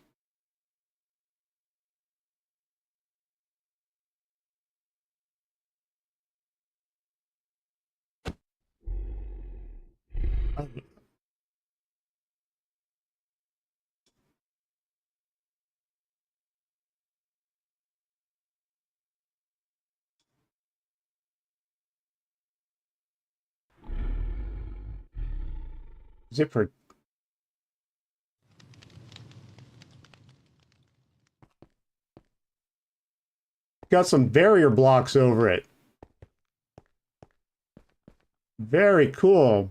Speaker 1: Zipper. Got some barrier blocks over it. Very cool.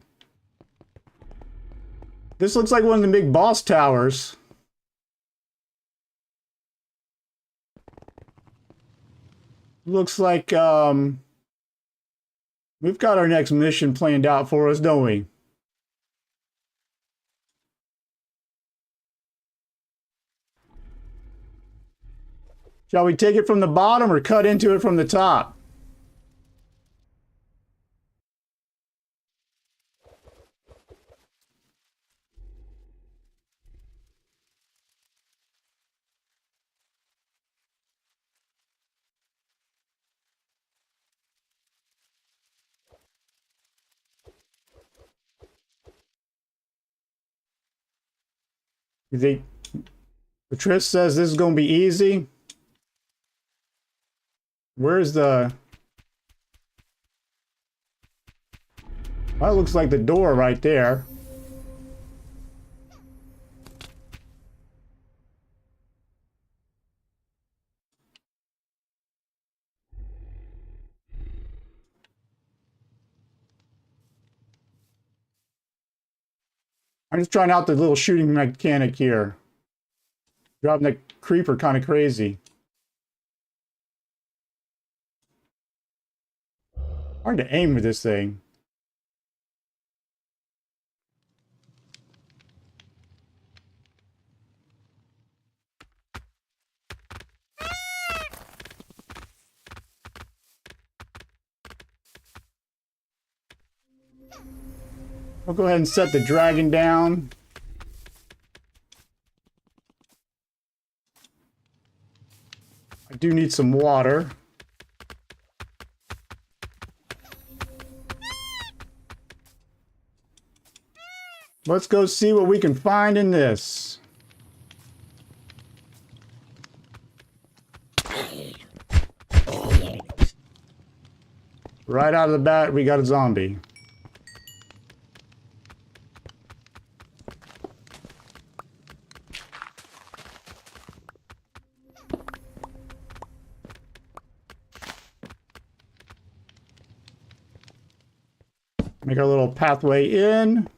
Speaker 1: This looks like one of the big boss towers. Looks like we've got our next mission planned out for us, don't we? Shall we take it from the bottom or cut into it from the top? You think Patrice says this is going to be easy? Where's the... That looks like the door right there. I'm just trying out the little shooting mechanic here. Driving the creeper kind of crazy. Hard to aim with this thing. I'll go ahead and set the dragon down. I do need some water. Let's go see what we can find in this. Right out of the bat, we got a zombie. Make our little pathway in.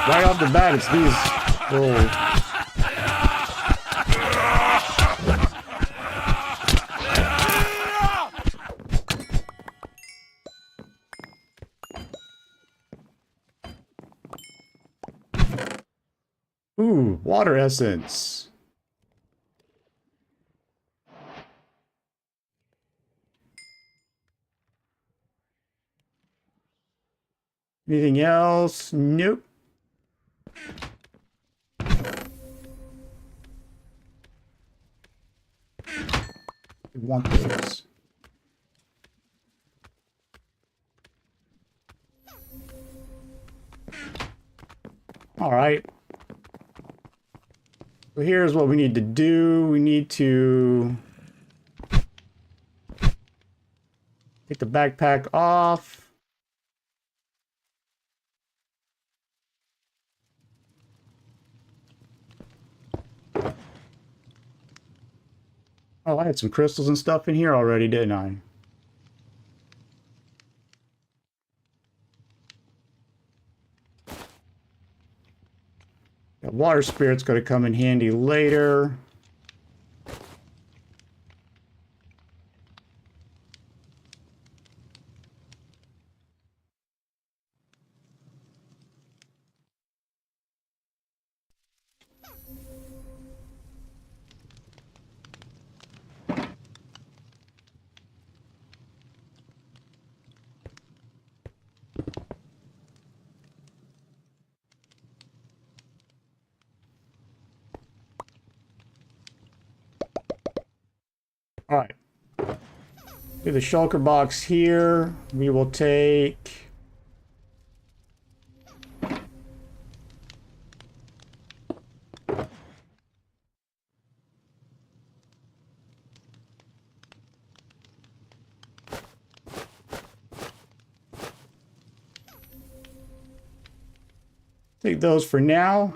Speaker 1: Right off the bat, it's these little... Ooh, water essence. Anything else? Nope. We want those. All right. So here's what we need to do. We need to take the backpack off. Oh, I had some crystals and stuff in here already, didn't I? That water spirit's going to come in handy later. All right. Do the shulker box here. We will take... Take those for now.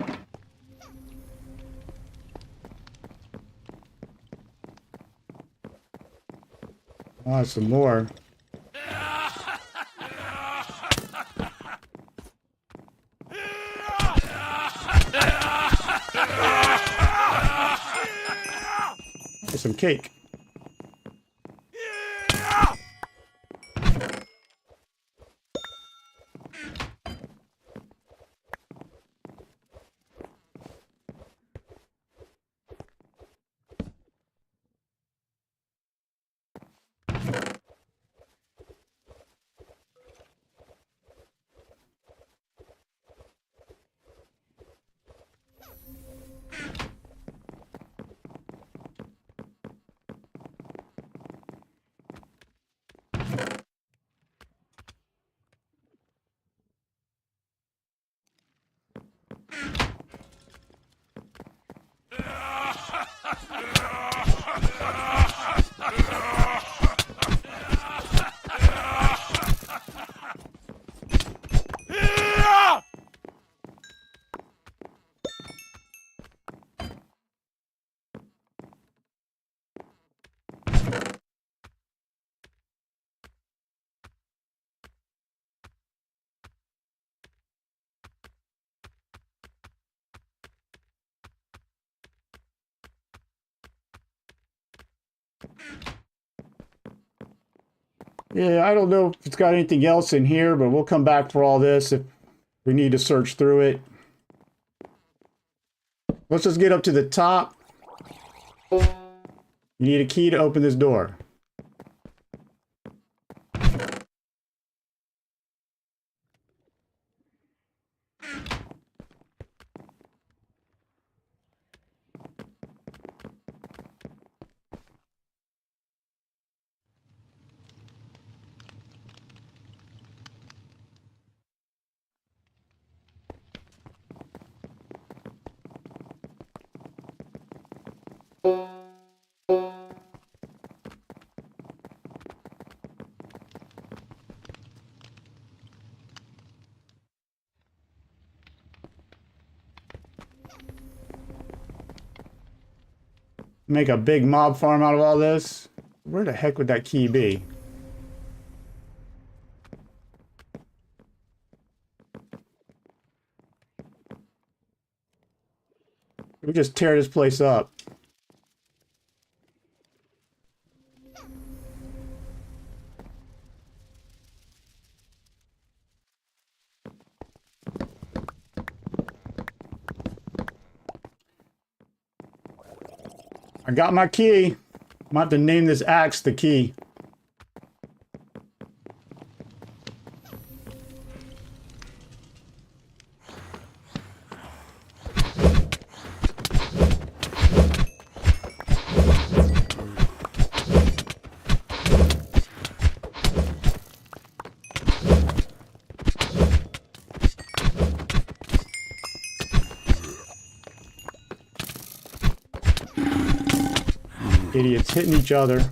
Speaker 1: Oh, some more. There's some cake. Yeah, I don't know if it's got anything else in here, but we'll come back for all this if we need to search through it. Let's just get up to the top. You need a key to open this door. Make a big mob farm out of all this. Where the heck would that key be? just tear this place up. I got my key. I'm about to name this axe the key. Idiots hitting each other.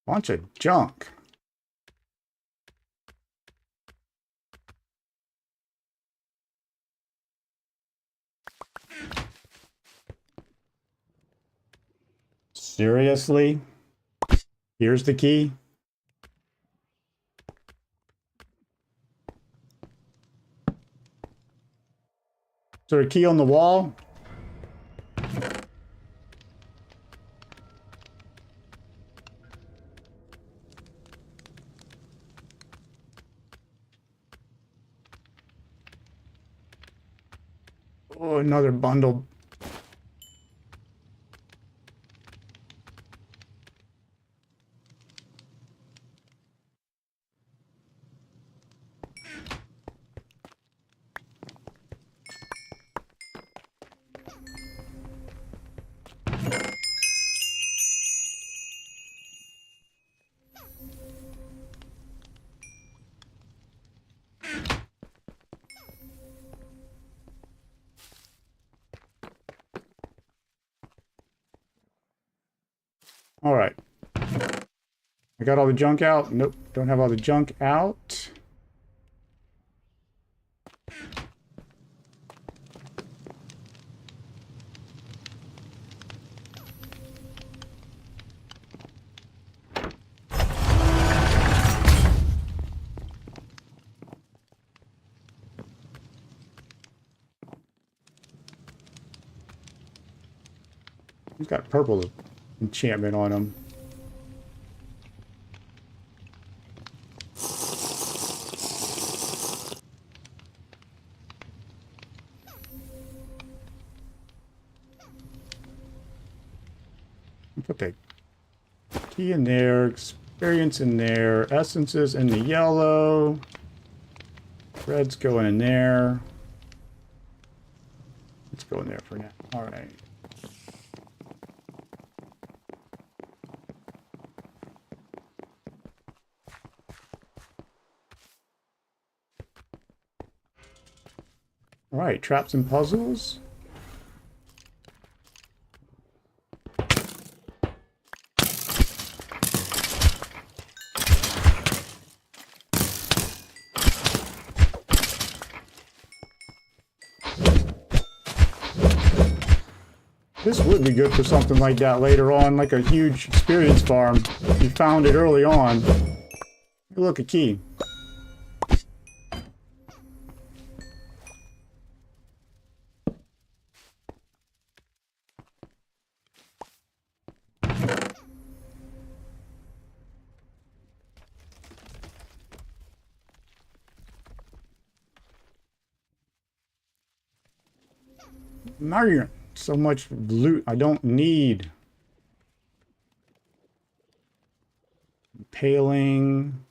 Speaker 1: Bunch of junk. Seriously? Here's the key. Is there a key on the wall? Oh, another bundle. All right. I got all the junk out. Nope, don't have all the junk out. He's got purple enchantment on him. Put the key in there, experience in there, essences in the yellow, red's going in there. Let's go in there for now. All right. All right, traps and puzzles. This would be good for something like that later on, like a huge experience farm. You found it early on. Look, a key. Marion. So much loot I don't need. Paling.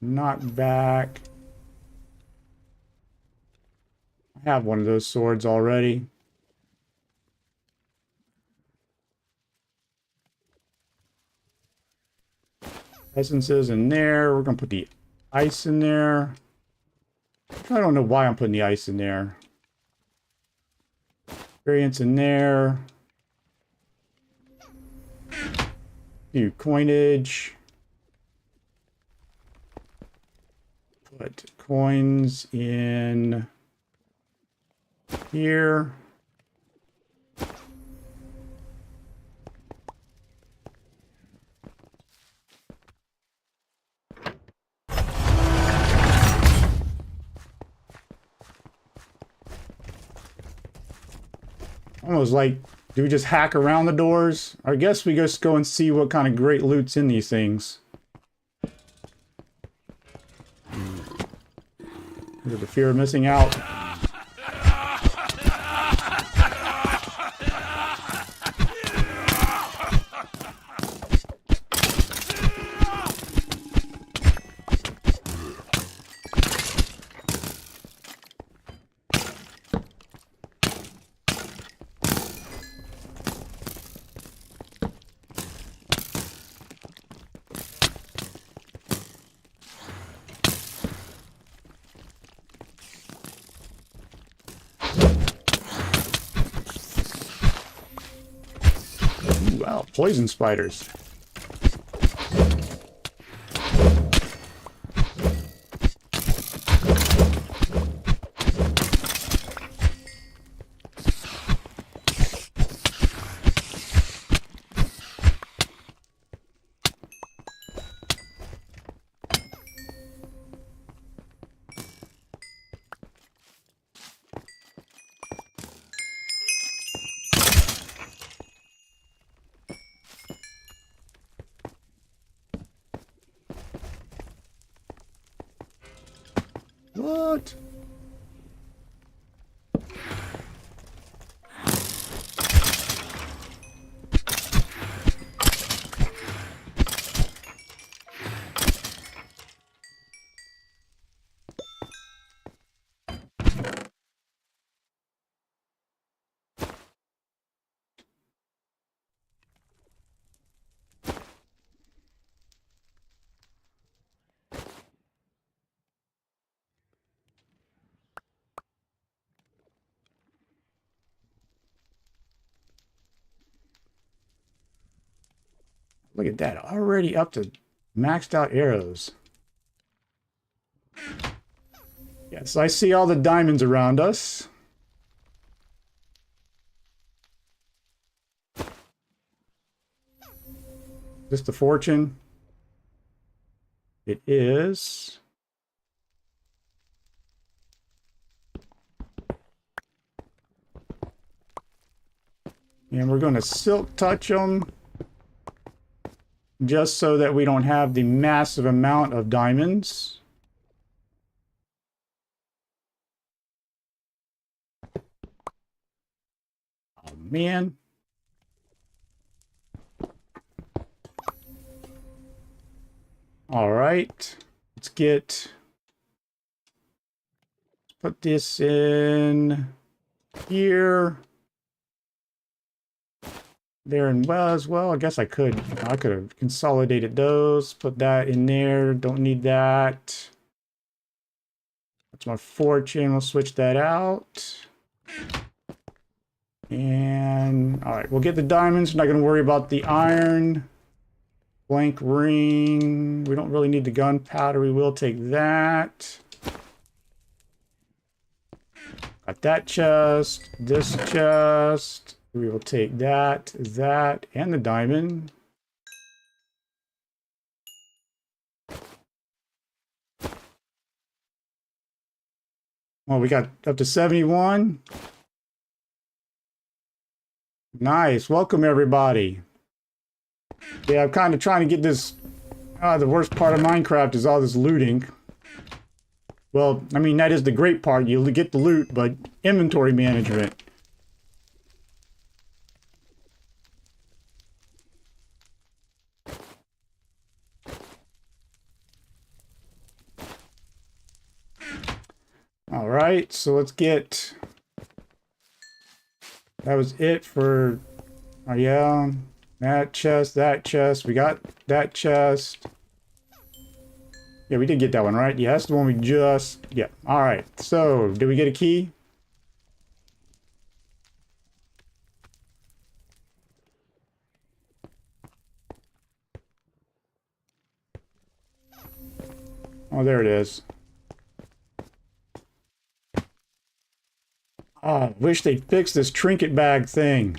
Speaker 1: Not back. I have one of those swords already. Essences in there. We're going to put the ice in there. I don't know why I'm putting the ice in there. Experience in there. Do coinage. Put coins in here. Almost like, do we just hack around the doors? I guess we just go and see what kind of great loot's in these things. There's the fear of missing out. Wow, poison spiders. What? Look at that, already up to maxed out arrows. Yes, I see all the diamonds around us. Is this the fortune? It is. And we're going to silk touch them just so that we don't have the massive amount of diamonds. Oh, man. All right. Let's put this in here. There and well as well. I guess I could have consolidated those, put that in there. Don't need that. That's my fortune. We'll switch that out. And all right, we'll get the diamonds. We're not going to worry about the iron. Blank ring. We don't really need the gunpowder. We will take that. Got that chest. This chest. We will take that, and the diamond. Well, we got up to 71. Nice. Welcome, everybody. Yeah, I'm kind of trying to get this... the worst part of Minecraft is all this looting. Well, I mean, that is the great part. You get the loot, but inventory management. All right, so let's get... That was it for... Oh, yeah. That chest, that chest. We got that chest. Yeah, we did get that one, right? Yeah, that's the one we just... Yeah. All right. So, did we get a key? Oh, there it is. Oh, wish they'd fix this trinket bag thing.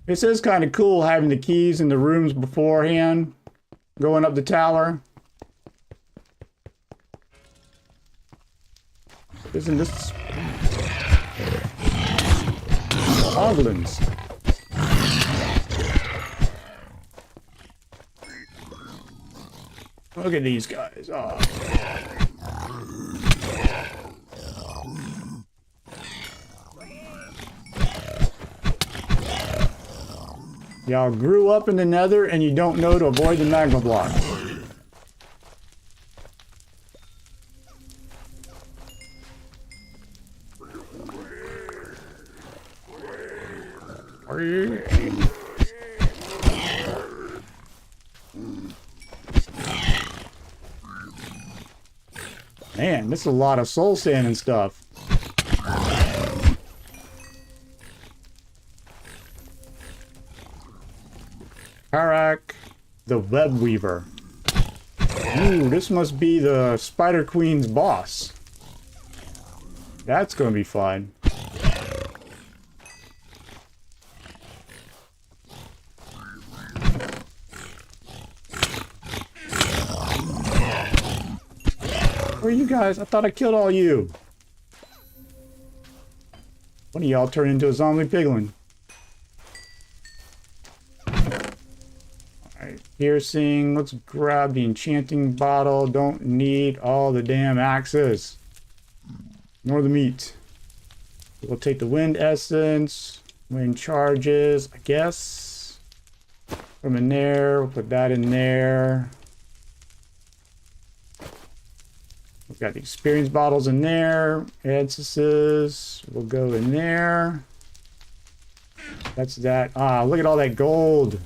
Speaker 1: This is kind of cool having the keys in the rooms beforehand, going up the tower. Isn't this... Hoglins. Look at these guys. Oh. Y'all grew up in the Nether and you don't know to avoid the magma blocks. Man, this is a lot of soul sand and stuff. Harak, the Web Weaver. Ooh, this must be the Spider Queen's boss. That's gonna be fun. Where are you guys? I thought I killed all you. One of y'all turned into a zombie piglin. Alright, piercing. Let's grab the enchanting bottle. Don't need all the damn axes. Nor the meat. We'll take the wind essence. Wind charges, I guess. From in there. We'll put that in there. We've got the experience bottles in there. Essences will go in there. That's that. Ah, look at all that gold.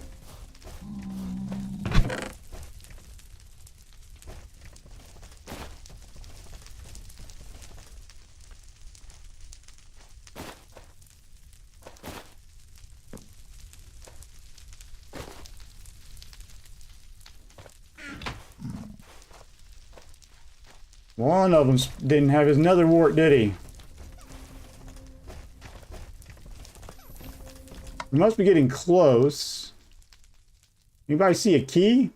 Speaker 1: One of them didn't have his nether wart, did he? We must be getting close. Anybody see a key?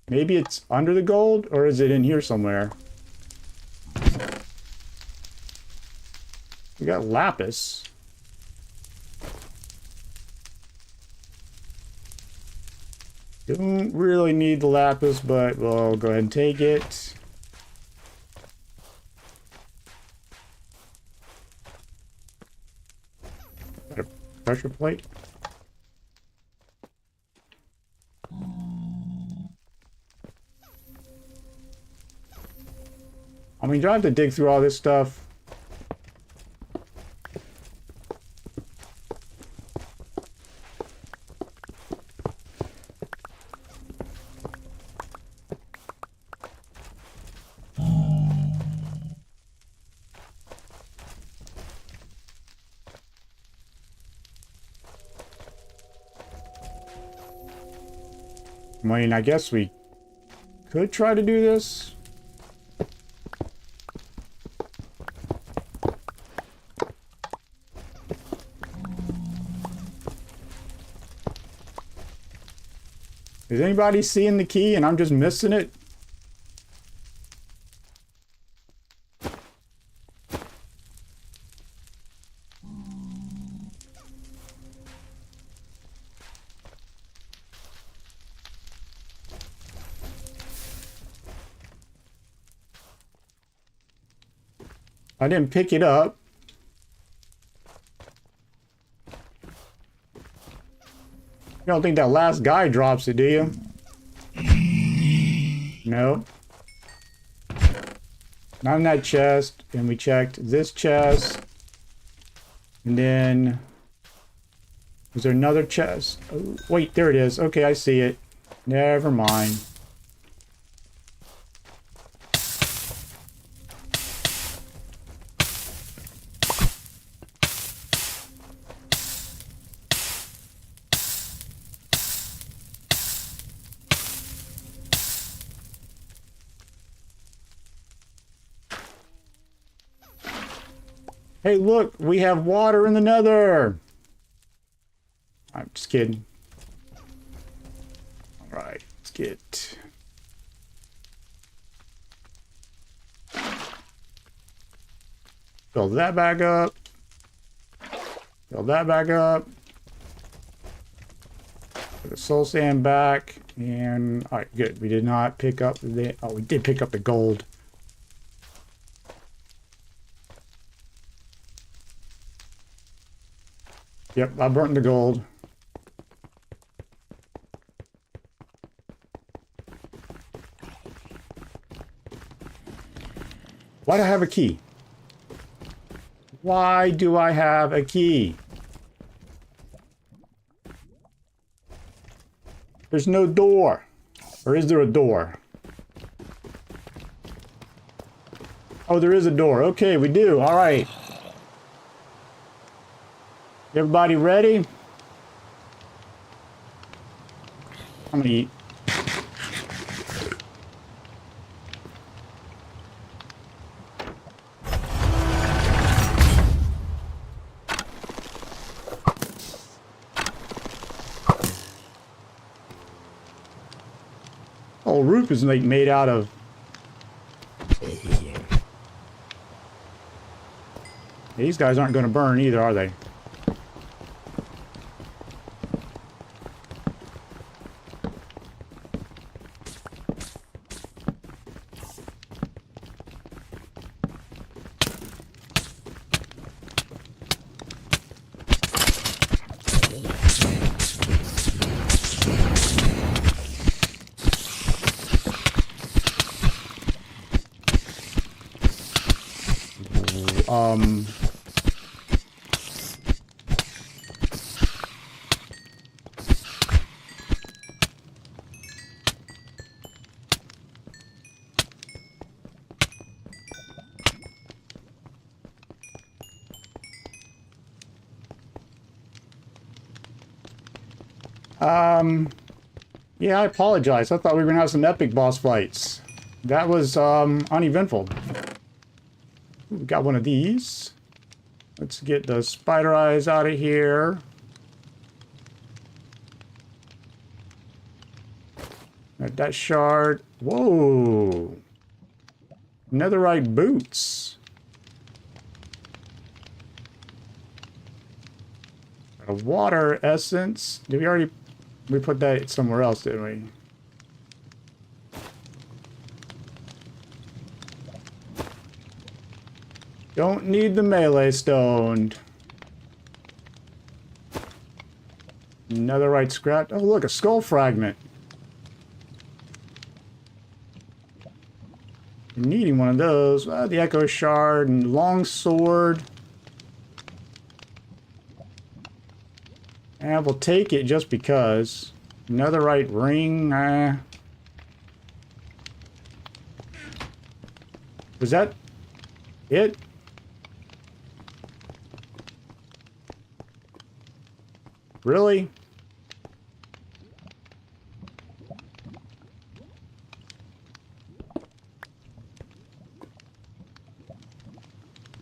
Speaker 1: Maybe it's under the gold, or is it in here somewhere? We got lapis. Don't really need the lapis, but we'll go ahead and take it. Pressure plate. I mean, do I have to dig through all this stuff? I mean, I guess we could try to do this. Is anybody seeing the key and I'm just missing it? I didn't pick it up. You don't think that last guy drops it, do you? No. Not in that chest. And we checked this chest. And then... was there another chest? Oh, wait, there it is. Okay, I see it. Never mind. Hey, look, we have water in the nether. I'm just kidding. All right, let's get... Fill that back up. Fill that back up. Put the soul sand back. And, all right, good. We did not pick up the... Oh, we did pick up the gold. Yep, I burnt the gold. Why do I have a key? Why do I have a key? There's no door. Or is there a door? Oh, there is a door. Okay, we do. All right. Everybody ready? I'm gonna eat. Oh, roof is like made out of... These guys aren't going to burn either, are they? Yeah, I apologize. I thought we were gonna have some epic boss fights. That was, uneventful. We got one of these. Let's get the spider eyes out of here. Got that shard. Whoa! Netherite boots. Got a water essence. Did we already... We put that somewhere else, didn't we? Don't need the melee stone. Netherite scrap. Oh, look, a skull fragment. You're needing one of those. The echo shard and long sword. And we'll take it just because. Netherite ring. Was that it? Really?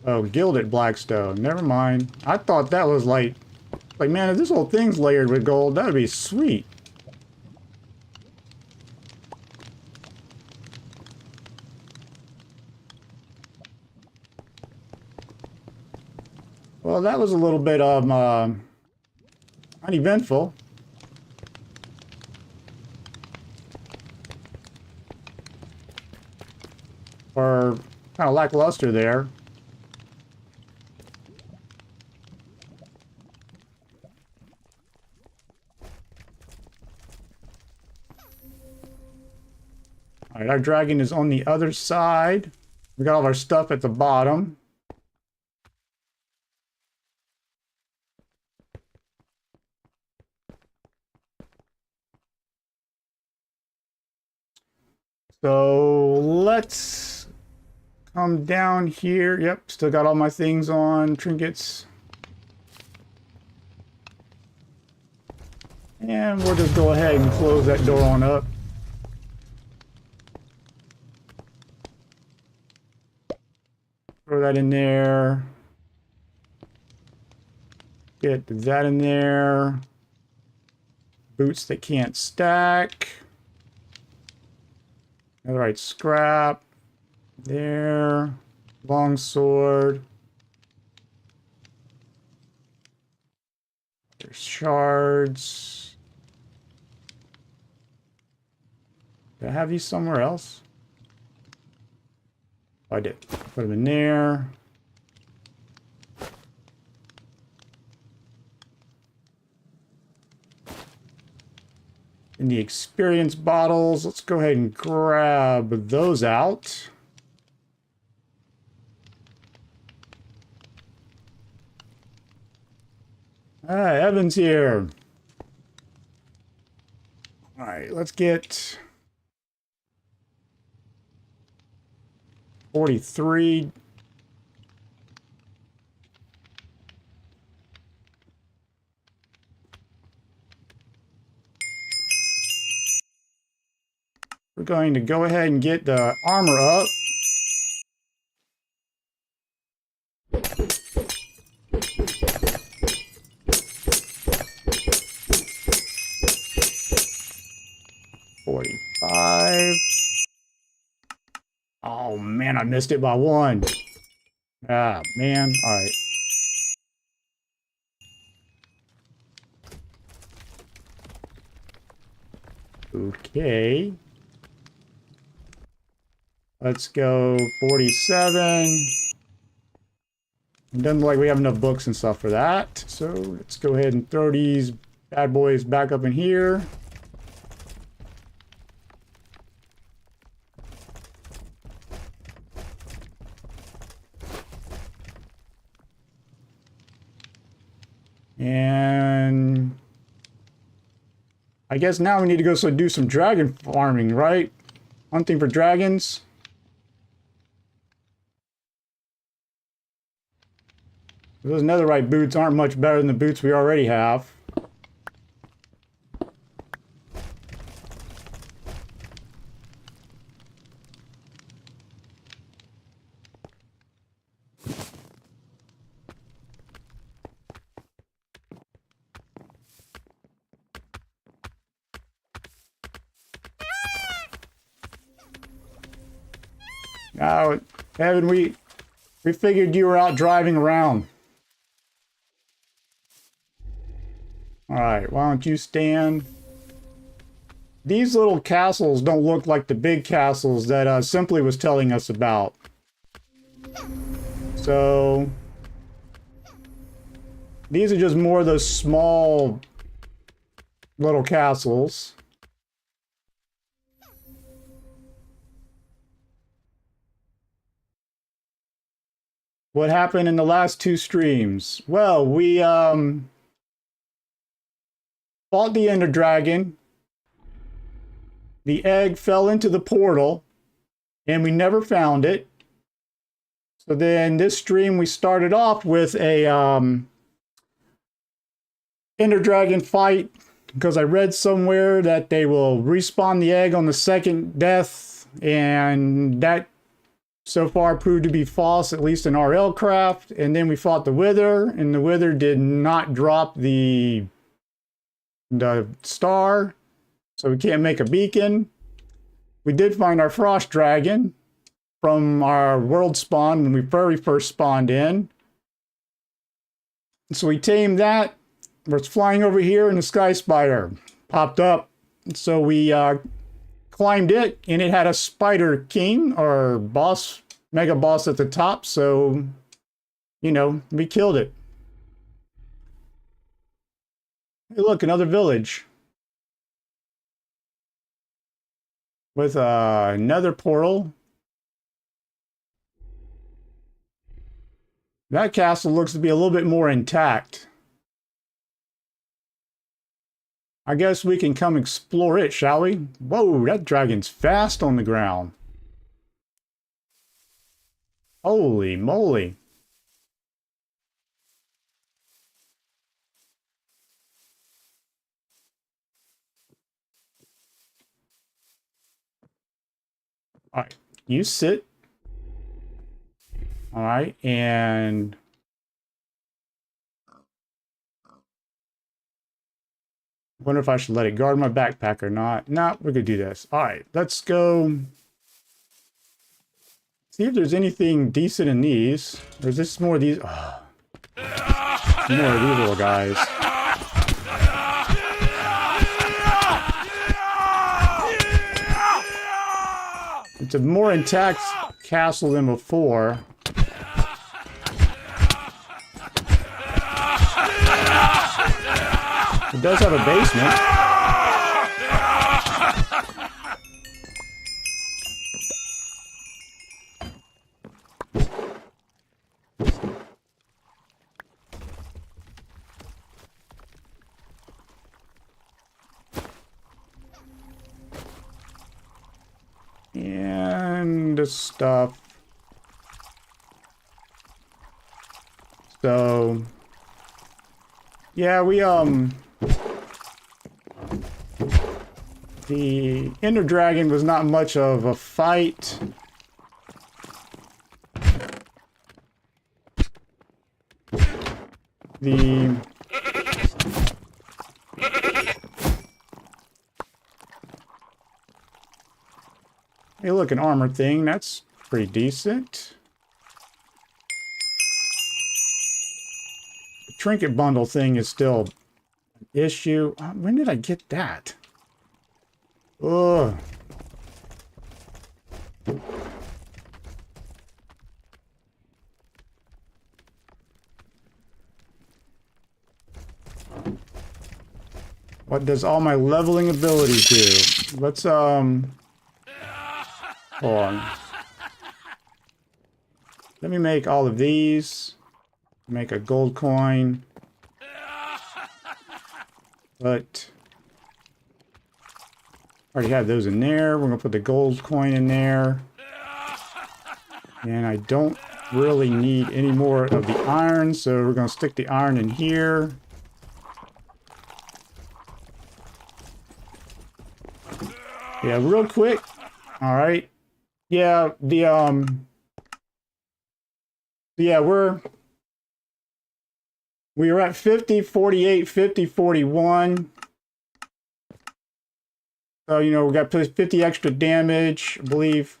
Speaker 1: Oh, gilded blackstone. Never mind. I thought that was like, man, if this whole thing's layered with gold, that'd be sweet. Well, that was a little bit uneventful. Or kind of lackluster there. Alright, our dragon is on the other side. We got all of our stuff at the bottom. So let's come down here. Yep, still got all my things on, trinkets. And we'll just go ahead and close that door on up. Throw that in there. Get that in there. Boots that can't stack. All right, scrap. There. Long sword. There's shards. Do I have these somewhere else? Oh, I did. Put them in there. In the experience bottles, let's go ahead and grab those out. Ah, Evan's here. All right, let's get 43. We're going to go ahead and get the armor up. Oh man, I missed it by one. Ah man, all right. Okay. Let's go 47. It doesn't look like we have enough books and stuff for that. So let's go ahead and throw these bad boys back up in here. And I guess now we need to go do some dragon farming, right? Hunting for dragons. Those netherite boots aren't much better than the boots we already have. Now, Evan, we figured you were out driving around. All right, why don't you stand? These little castles don't look like the big castles that Simply was telling us about. So, these are just more of those small little castles. What happened in the last two streams? Well, we fought the Ender Dragon. The egg fell into the portal, and we never found it. So then this stream we started off with a Ender Dragon fight, because I read somewhere that they will respawn the egg on the second death, and that so far proved to be false, at least in RLCraft. And then we fought the Wither, and the Wither did not drop the star, so we can't make a beacon. We did find our Frost Dragon from our world spawn when we very first spawned in. So we tamed that. It's flying over here, and the Sky Spider popped up. So we climbed it, and it had a Spider King, or boss, mega boss at the top. So, you know, we killed it. Hey, look, another village. With another portal. That castle looks to be a little bit more intact. I guess we can come explore it, shall we? Whoa, that dragon's fast on the ground. Holy moly. All right, you sit. All right, and Wonder if I should let it guard my backpack or not. Nah, we're gonna do this. All right, let's go see if there's anything decent in these. Or is this more of these? Oh, more of these little guys. It's a more intact castle than before. It does have a basement. And the stuff. So yeah, the Ender Dragon was not much of a fight. Hey, look, an armor thing. That's pretty decent. The trinket bundle thing is still an issue. When did I get that? Ugh. What does all my leveling abilities do? Let's, hold on. Let me make all of these. Make a gold coin. But already have those in there. We're gonna put the gold coin in there. And I don't really need any more of the iron, so we're gonna stick the iron in here. Yeah, real quick. All right. Yeah, yeah, we were at 50, 48, 50, 41. So, you know, we got 50 extra damage, I believe.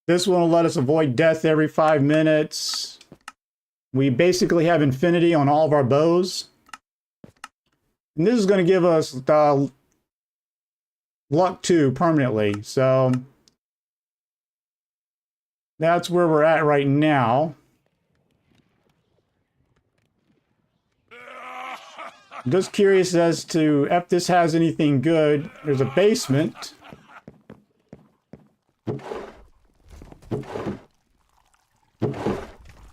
Speaker 1: This one will let us avoid death every 5 minutes. We basically have infinity on all of our bows. And this is going to give us luck 2 permanently. So that's where we're at right now. I'm just curious as to if this has anything good. There's a basement. I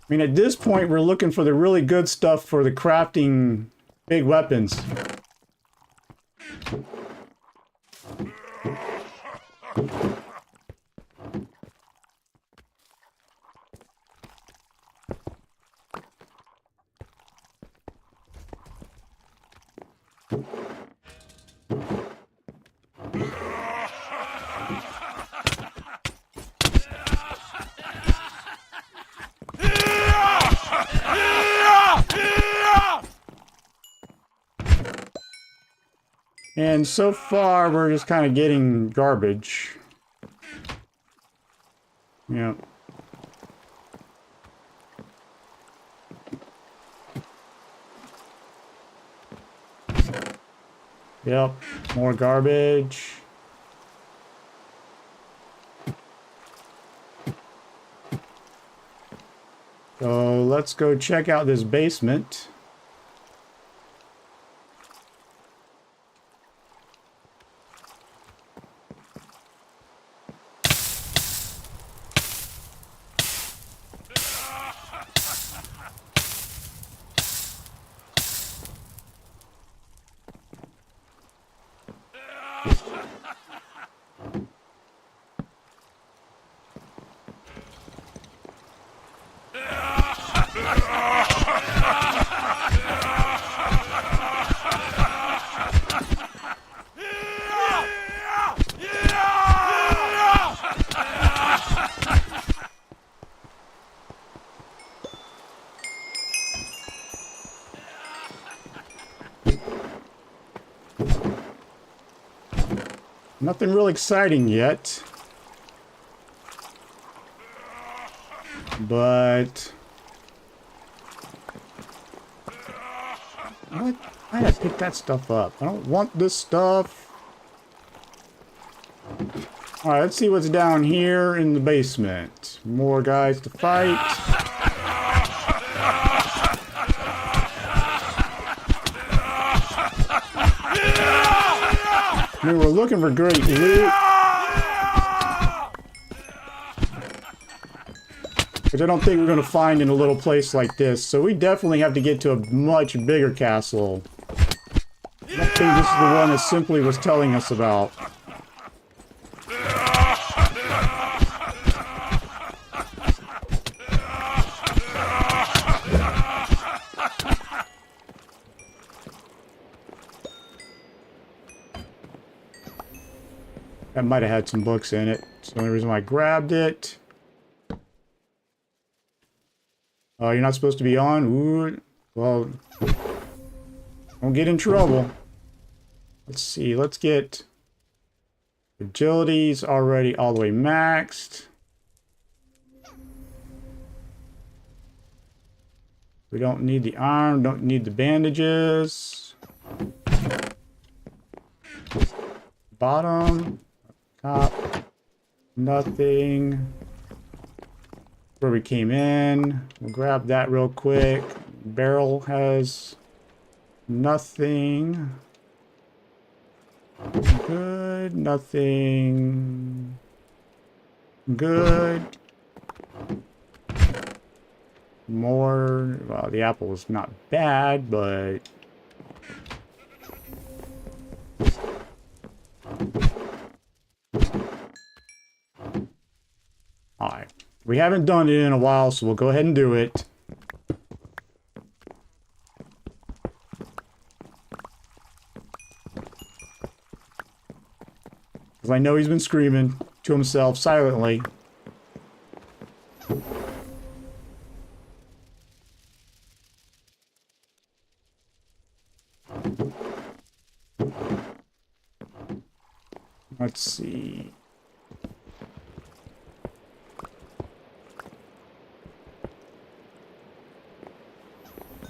Speaker 1: mean, at this point, we're looking for the really good stuff for the crafting big weapons. And so far, we're just kind of getting garbage. Yeah. Yep, more garbage. So let's go check out this basement. Nothing real exciting yet. But... what? I gotta pick that stuff up. I don't want this stuff. Alright, let's see what's down here in the basement. More guys to fight. I mean, we're looking for great loot. Which I don't think we're going to find in a little place like this. So we definitely have to get to a much bigger castle. I think this is the one that Simply was telling us about. That might have had some books in it. That's the only reason why I grabbed it. Oh, you're not supposed to be on? Ooh. Well, don't get in trouble. Let's see. Let's get... agility's already all the way maxed. We don't need the arm. Don't need the bandages. Bottom. Top. Nothing. Where we came in. We'll grab that real quick. Barrel has nothing. Good. Nothing. Good. More. Well, the apple was not bad, but... alright. We haven't done it in a while, so we'll go ahead and do it. Because I know he's been screaming to himself silently. Let's see.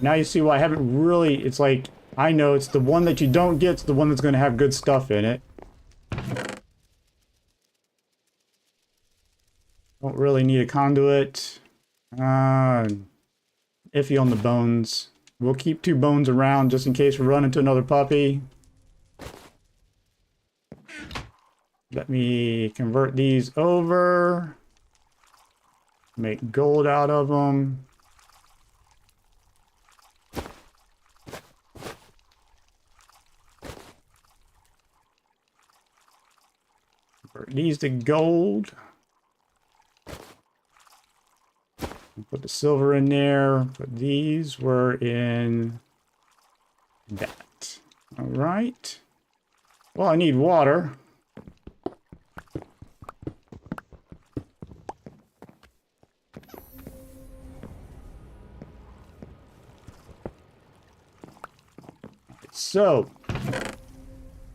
Speaker 1: Now you see why I haven't really... it's like, I know it's the one that you don't get, it's the one that's going to have good stuff in it. Don't really need a conduit. Iffy on the bones. We'll keep 2 bones around just in case we run into another puppy. Let me convert these over. Make gold out of them. Convert these to gold. Put the silver in there. But these were in that. All right. Well, I need water. So,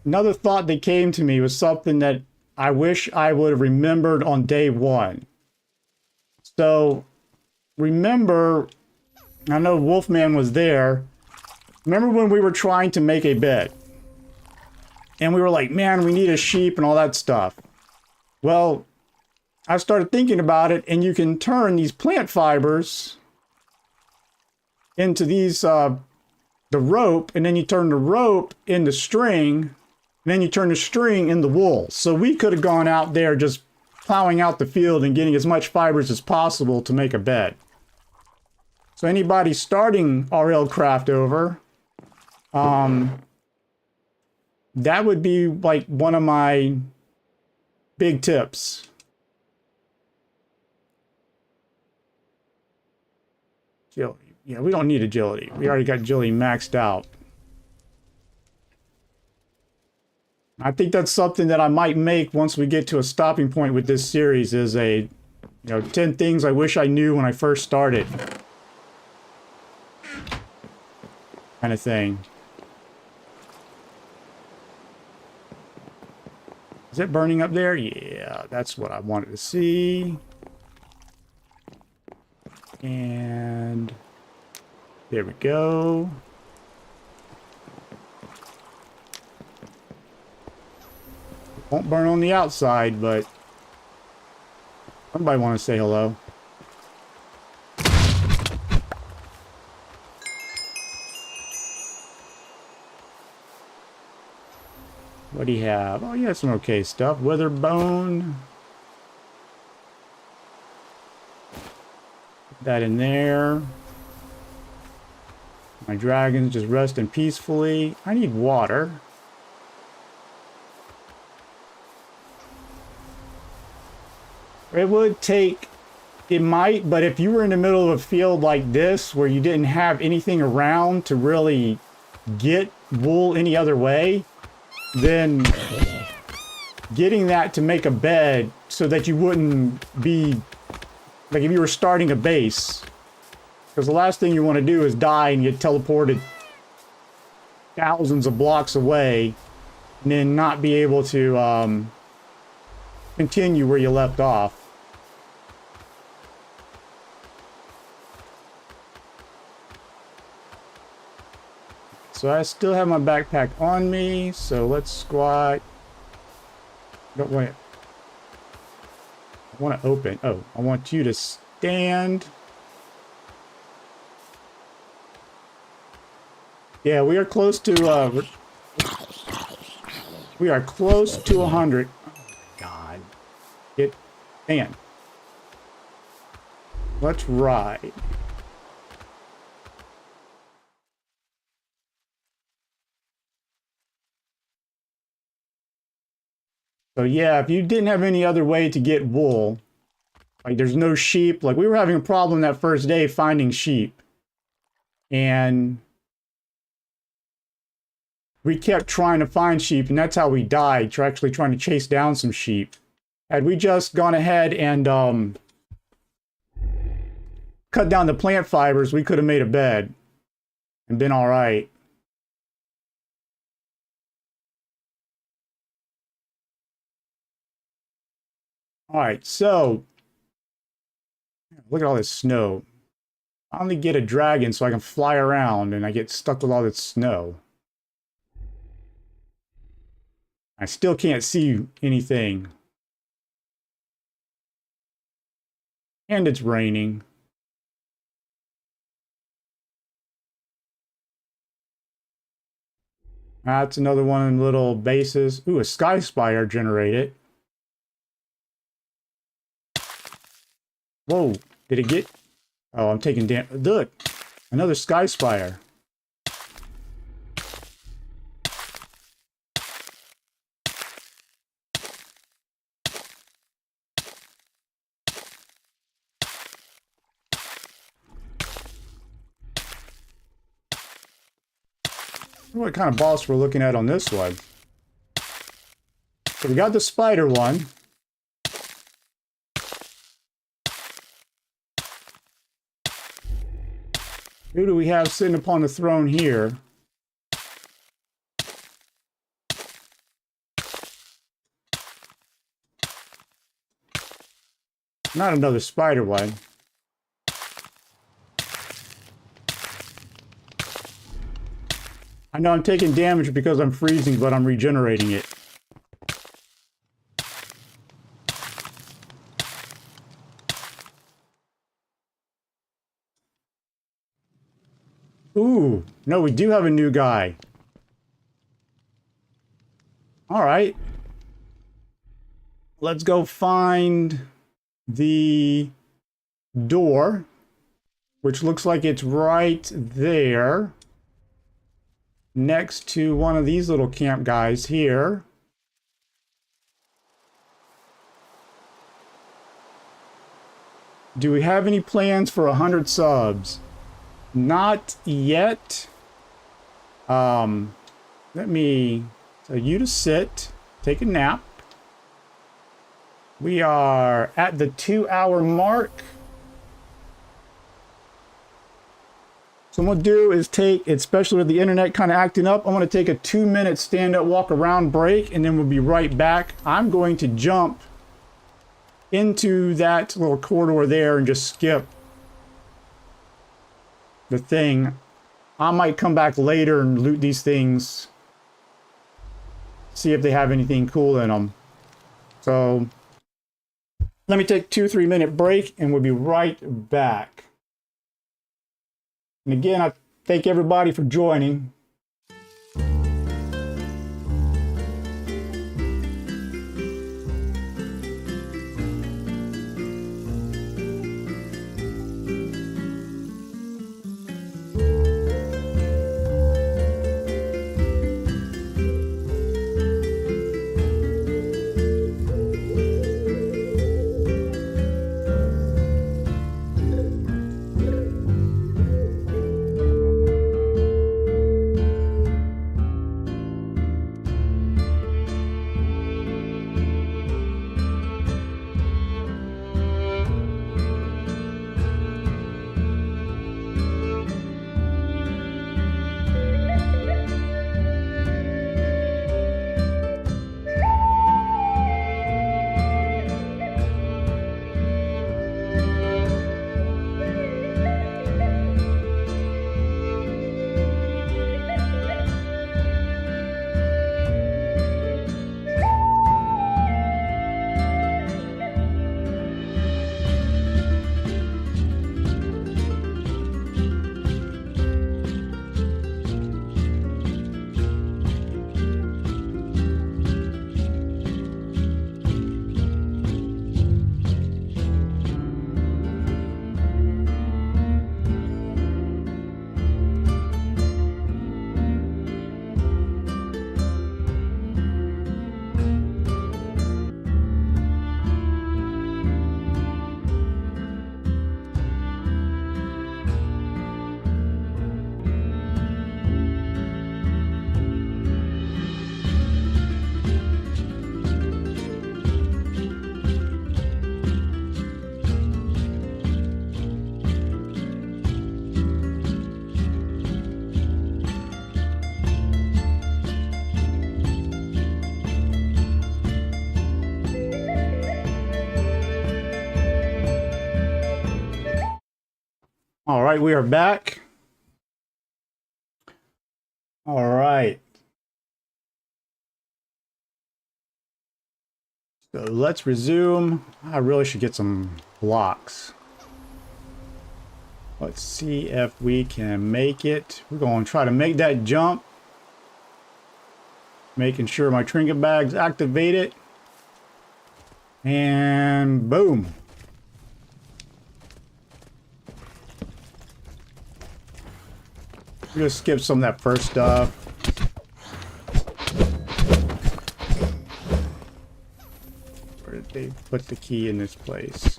Speaker 1: another thought that came to me was something that I wish I would have remembered on day 1. So, remember, I know Wolfman was there. Remember when we were trying to make a bed? And we were like, man, we need a sheep and all that stuff. Well, I started thinking about it, and you can turn these plant fibers into these, the rope, and then you turn the rope into string, and then you turn the string into wool. So we could have gone out there just plowing out the field and getting as much fibers as possible to make a bed. So anybody starting RLCraft over, that would be like one of my big tips. Agility. Yeah, we don't need agility. We already got agility maxed out. I think that's something that I might make once we get to a stopping point with this series, is a, 10 things I wish I knew when I first started. Kind of thing. Is it burning up there? Yeah, that's what I wanted to see. And there we go. Won't burn on the outside, but somebody want to say hello. What do you have? Oh, you have some okay stuff. Wither bone. Put that in there. My dragon's just resting peacefully. I need water. It would take, it might, but if you were in the middle of a field like this where you didn't have anything around to really get wool any other way, then getting that to make a bed so that you wouldn't be, like if you were starting a base, because the last thing you want to do is die and get teleported thousands of blocks away and then not be able to continue where you left off. So I still have my backpack on me, so let's squat. Don't want it. I want to open. Oh, I want you to stand. Yeah, we are close to we are close to 100. Oh my God. Man. Let's ride. So yeah, if you didn't have any other way to get wool, like there's no sheep, like we were having a problem that first day finding sheep. And we kept trying to find sheep, and that's how we died, actually trying to chase down some sheep. Had we just gone ahead and cut down the plant fibers, we could have made a bed and been all right. All right, so look at all this snow. I only get a dragon so I can fly around, and I get stuck with all this snow. I still can't see anything. And it's raining. That's another one of the little bases. Ooh, a sky spire generated. Whoa, did it get... Oh, I'm taking damage. Look, another sky spire. What kind of boss we're looking at on this one. So we got the spider one. Who do we have sitting upon the throne here? Not another spider one. I know I'm taking damage because I'm freezing, but I'm regenerating it. Ooh, no, we do have a new guy. All right. Let's go find the door, which looks like it's right there, next to one of these little camp guys here. Do we have any plans for 100 subs? Not yet. Let me tell you to sit, take a nap. We are at the 2-hour mark. So what I'm going to do is take, especially with the internet kind of acting up, I'm going to take a 2-minute stand up, walk around break, and then we'll be right back. I'm going to jump into that little corridor there and just skip the thing. I might come back later and loot these things, see if they have anything cool in them. So let me take a 2-3 minute break and we'll be right back. And again, I thank everybody for joining. All right, we are back. All right. So let's resume. I really should get some blocks. Let's see if we can make it. We're going to try to make that jump. Making sure my trinket bag's activated. And boom. We're gonna skip some of that first stuff. Where did they put the key in this place?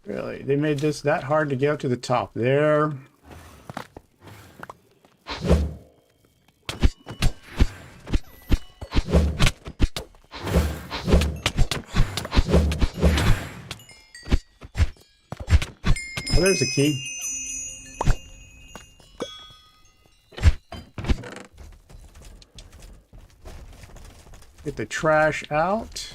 Speaker 1: Really? They made this that hard to get up to the top there. Oh, there's a key. Get the trash out.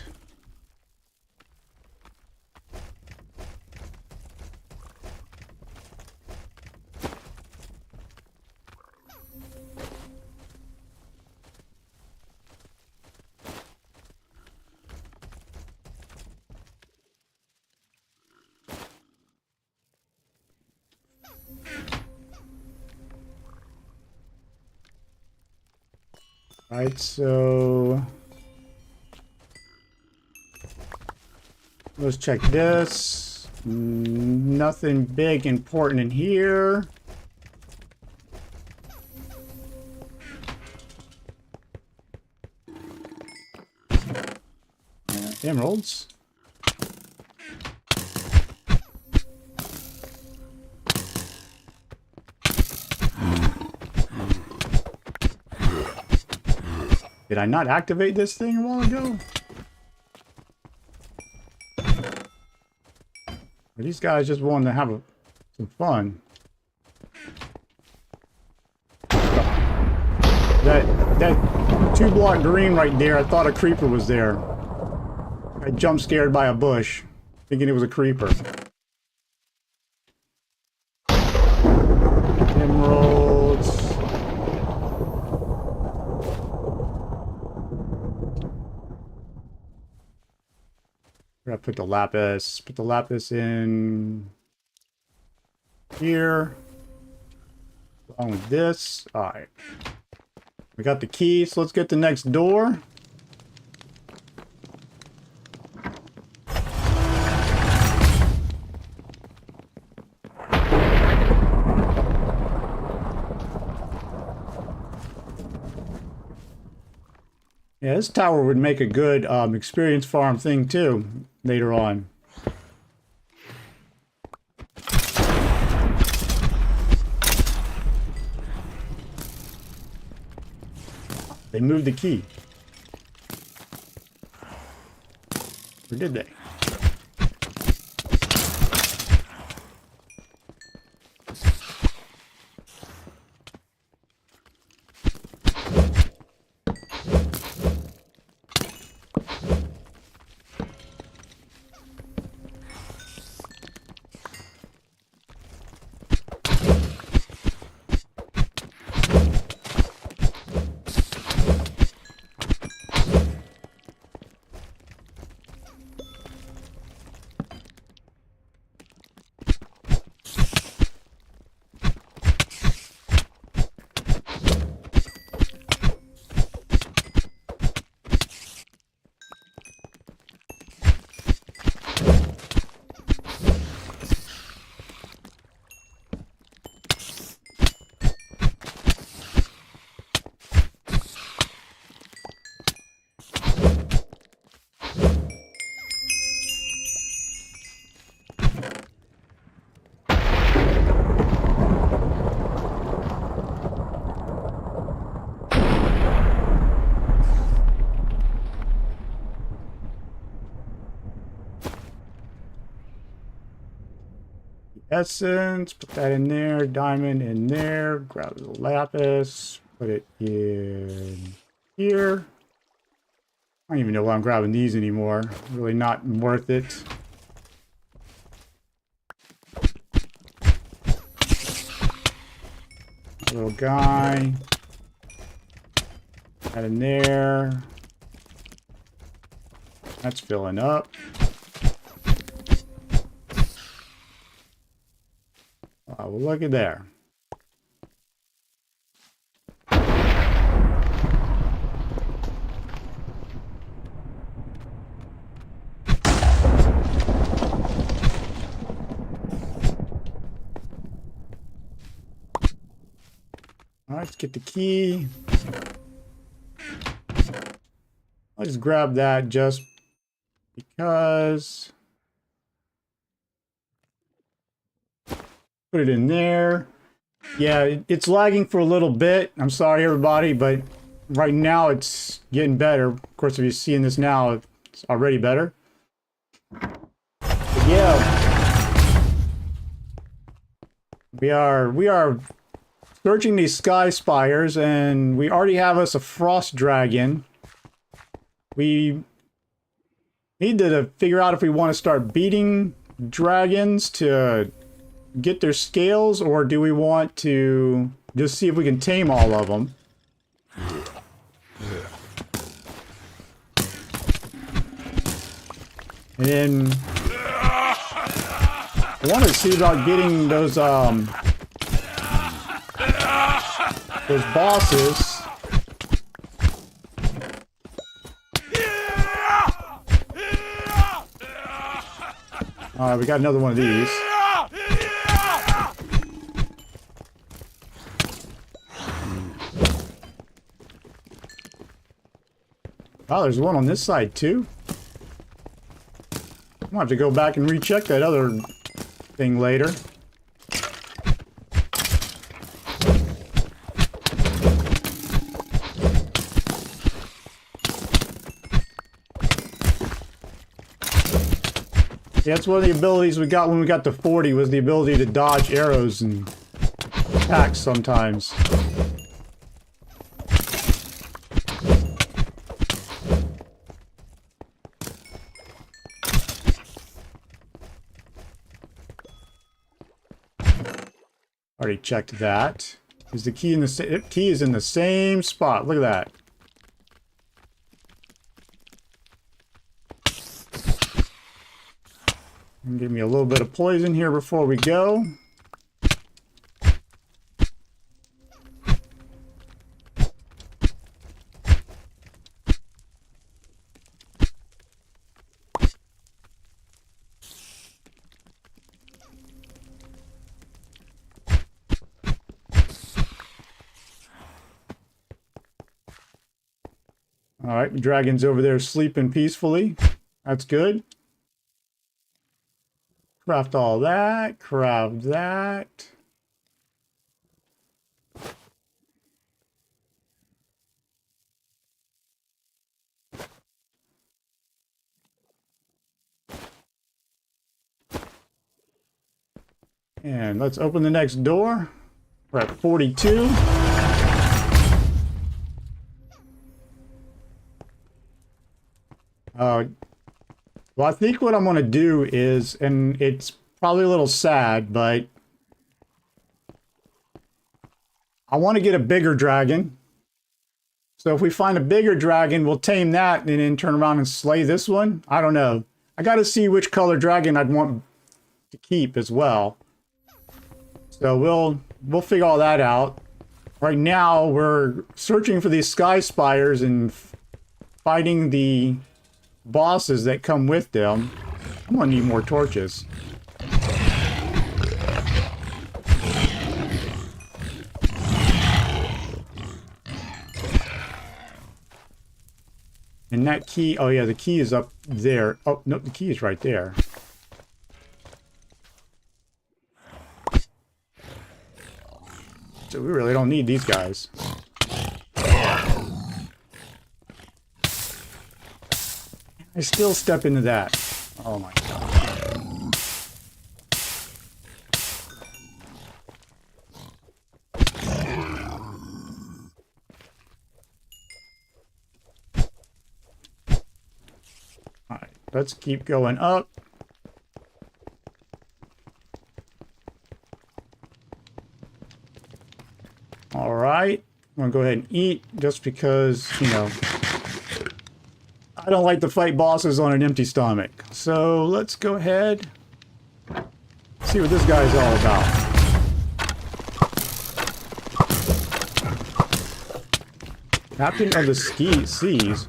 Speaker 1: Right, so let's check this. Nothing big important in here. emeralds. Did I not activate this thing a while ago? Or these guys just wanting to have some fun. That 2-block green right there, I thought a creeper was there. I jump scared by a bush, thinking it was a creeper. Emeralds. We're gonna put the lapis. Put the lapis in here. Along with this. Alright. We got the key, so let's get the next door. Yeah, this tower would make a good experience farm thing too, later on. They moved the key. Or did they? Essence, put that in there, diamond in there, grab the lapis, put it in here. I don't even know why I'm grabbing these anymore. Really not worth it. Little guy. That in there. That's filling up. Well, look at there. All right, let's get the key. I'll just grab that just because. Put it in there. Yeah, it's lagging for a little bit. I'm sorry, everybody, but right now it's getting better. Of course, if you're seeing this now, it's already better. But yeah, we are searching these sky spires, and we already have us a frost dragon. We need to figure out if we want to start beating dragons to get their scales, or do we want to just see if we can tame all of them? And then I want to see about getting those bosses. All right, we got another one of these. Oh, there's one on this side too. I'll have to go back and recheck that other thing later. Yeah, that's one of the abilities we got when we got to 40 was the ability to dodge arrows and attacks sometimes. Already checked that. Is the key in the key is in the same spot? Look at that. And give me a little bit of poison here before we go. All right, the dragon's over there sleeping peacefully. That's good. Craft all that. Craft that. And let's open the next door. We're at 42. Well, I think what I'm going to do is, and it's probably a little sad, but I want to get a bigger dragon. So if we find a bigger dragon, we'll tame that and then turn around and slay this one. I don't know. I got to see which color dragon I'd want to keep as well. So we'll figure all that out. Right now, we're searching for these sky spires and fighting the bosses that come with them. I'm gonna need more torches. And that key, oh yeah, the key is up there. Oh, no, the key is right there. So we really don't need these guys. I still step into that. Oh my god. Alright, let's keep going up. Alright, I'm gonna go ahead and eat just because, you know, I don't like to fight bosses on an empty stomach. So let's go ahead, see what this guy's all about. Captain of the Seas.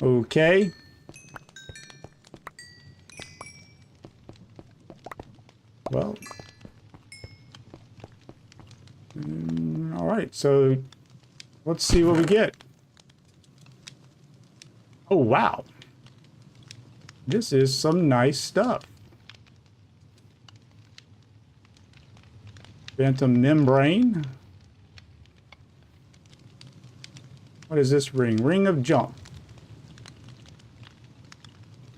Speaker 1: Okay. Well. All right, so let's see what we get. Oh, wow. This is some nice stuff. Phantom membrane. What is this ring? Ring of jump.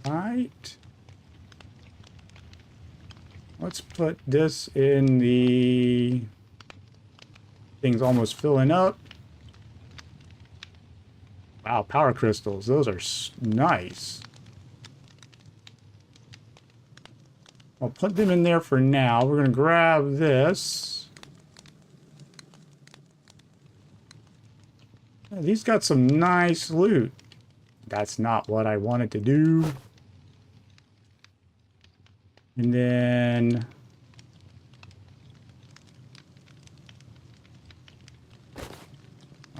Speaker 1: Right. Let's put this in the... Thing's almost filling up. Wow, power crystals. Those are nice. I'll put them in there for now. We're going to grab this. Yeah, these got some nice loot. That's not what I wanted to do. And then...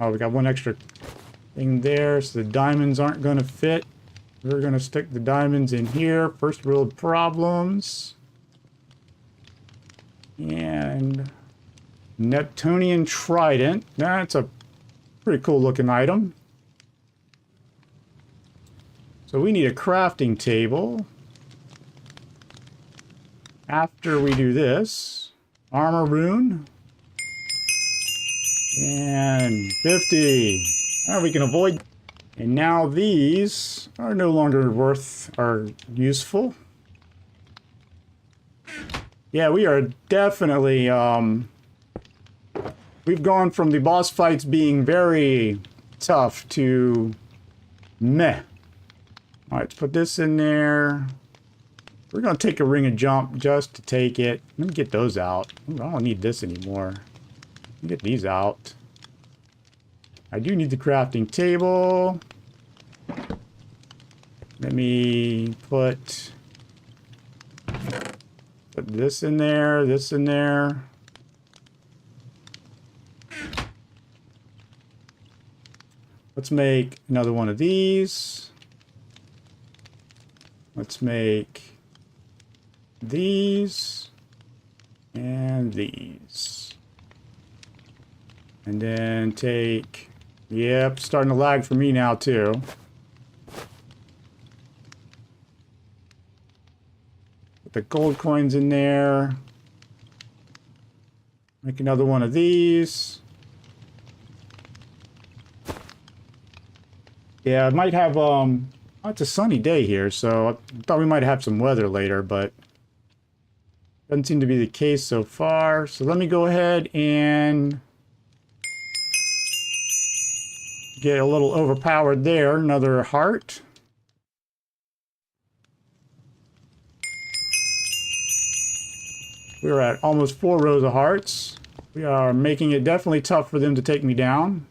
Speaker 1: Oh, we got one extra thing there, so the diamonds aren't going to fit. We're going to stick the diamonds in here. First world problems. Neptunian trident. That's a pretty cool looking item. So we need a crafting table. After we do this, armor rune. And 50. We can avoid. And now these are no longer are useful. Yeah, we are definitely, we've gone from the boss fights being very tough to meh. All right, let's put this in there. We're going to take a ring of jump just to take it. Let me get those out. Ooh, I don't need this anymore. Let me get these out. I do need the crafting table. Let me put this in there, this in there. Let's make another one of these. Let's make these and these. And then take, yep, starting to lag for me now too. Put the gold coins in there. Make another one of these. Yeah, it might have, it's a sunny day here, so I thought we might have some weather later, but doesn't seem to be the case so far. So let me go ahead and get a little overpowered there. Another heart. We're at almost 4 rows of hearts. We are making it definitely tough for them to take me down.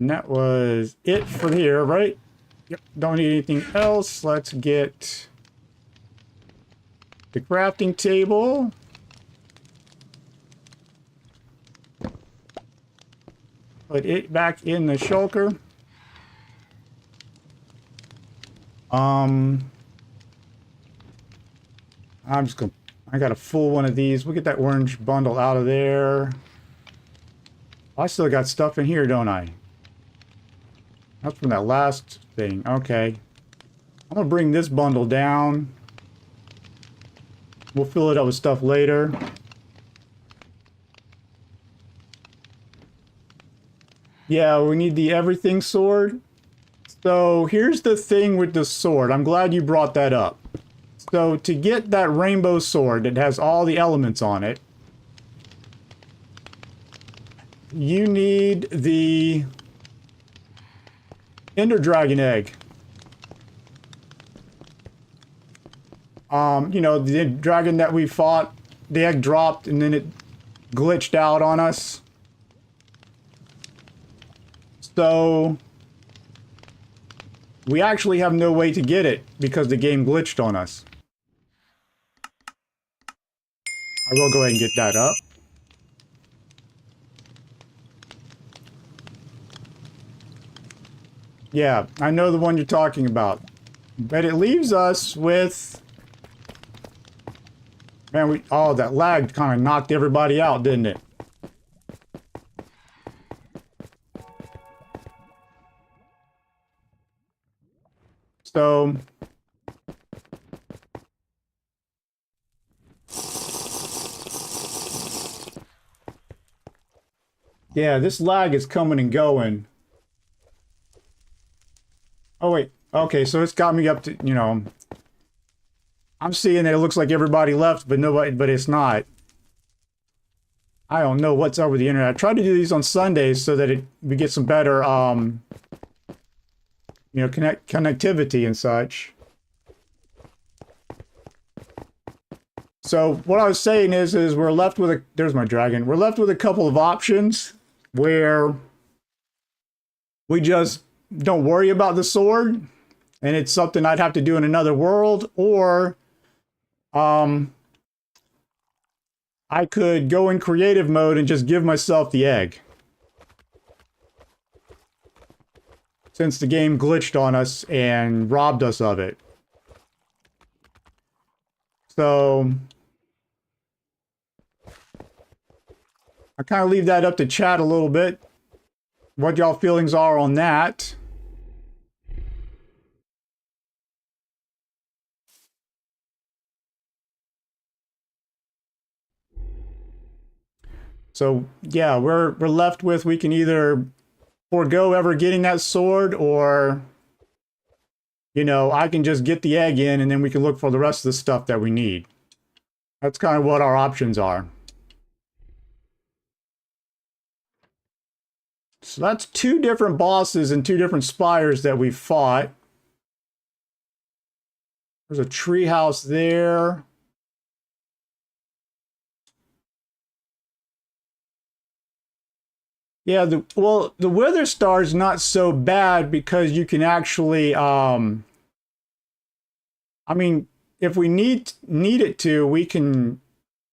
Speaker 1: And that was it for here, right? Yep, don't need anything else. Let's get the crafting table. Put it back in the shulker. I'm just gonna, I got a full one of these. We'll get that orange bundle out of there. I still got stuff in here, don't I? That's from that last thing. Okay. I'm gonna bring this bundle down. We'll fill it up with stuff later. Yeah, we need the everything sword. So here's the thing with the sword. I'm glad you brought that up. So to get that rainbow sword that has all the elements on it, you need the Ender Dragon egg. You know, the dragon that we fought, the egg dropped and then it glitched out on us. So we actually have no way to get it because the game glitched on us. I will go ahead and get that up. Yeah, I know the one you're talking about. But it leaves us with... Man, oh, that lag kind of knocked everybody out, didn't it? So... Yeah, this lag is coming and going. Oh, wait. Okay, so it's got me up to, you know... I'm seeing that it looks like everybody left, but nobody, but it's not. I don't know what's up with the internet. I try to do these on Sundays so that we get some better, you know, connectivity and such. So what I was saying is we're left with a, there's my dragon. We're left with a couple of options where we just don't worry about the sword and it's something I'd have to do in another world, or I could go in creative mode and just give myself the egg. Since the game glitched on us and robbed us of it. So I kind of leave that up to chat a little bit. What y'all feelings are on that. So yeah, we're left with, we can either forego ever getting that sword, or you know, I can just get the egg in and then we can look for the rest of the stuff that we need. That's kind of what our options are. So that's 2 different bosses and 2 different spires that we fought. There's a tree house there. Yeah, the Wither Star is not so bad because you can actually I mean, if we need it to, we can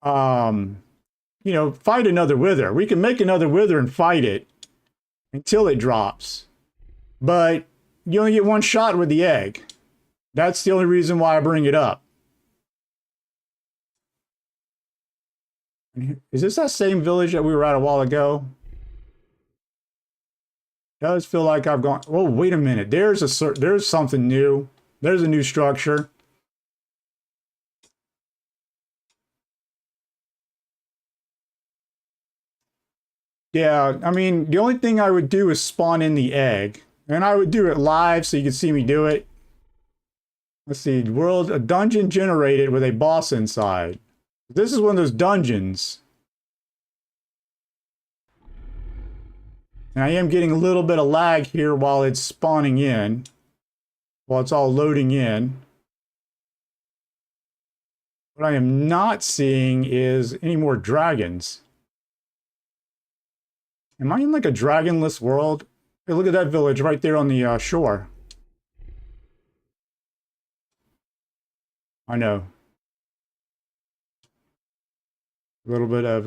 Speaker 1: you know, fight another Wither. We can make another Wither and fight it until it drops. But you only get 1 shot with the egg. That's the only reason why I bring it up. Is this that same village that we were at a while ago? Does feel like I've gone. Oh, wait a minute. There's something new. There's a new structure. Yeah, I mean, the only thing I would do is spawn in the egg. And I would do it live so you can see me do it. Let's see. A dungeon generated with a boss inside. This is one of those dungeons. And I am getting a little bit of lag here while it's spawning in. While it's all loading in. What I am not seeing is any more dragons. Am I in like a dragonless world? Hey, look at that village right there on the shore. I know. A little bit of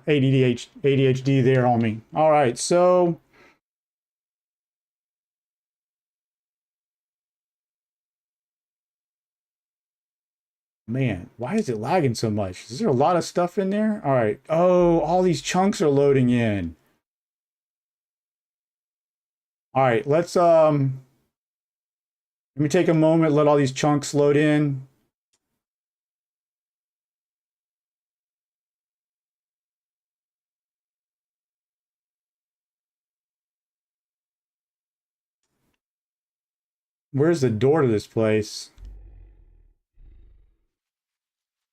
Speaker 1: ADHD there on me. All right, so man, why is it lagging so much? Is there a lot of stuff in there? All right. Oh, all these chunks are loading in. All right, let me take a moment, let all these chunks load in. Where's the door to this place?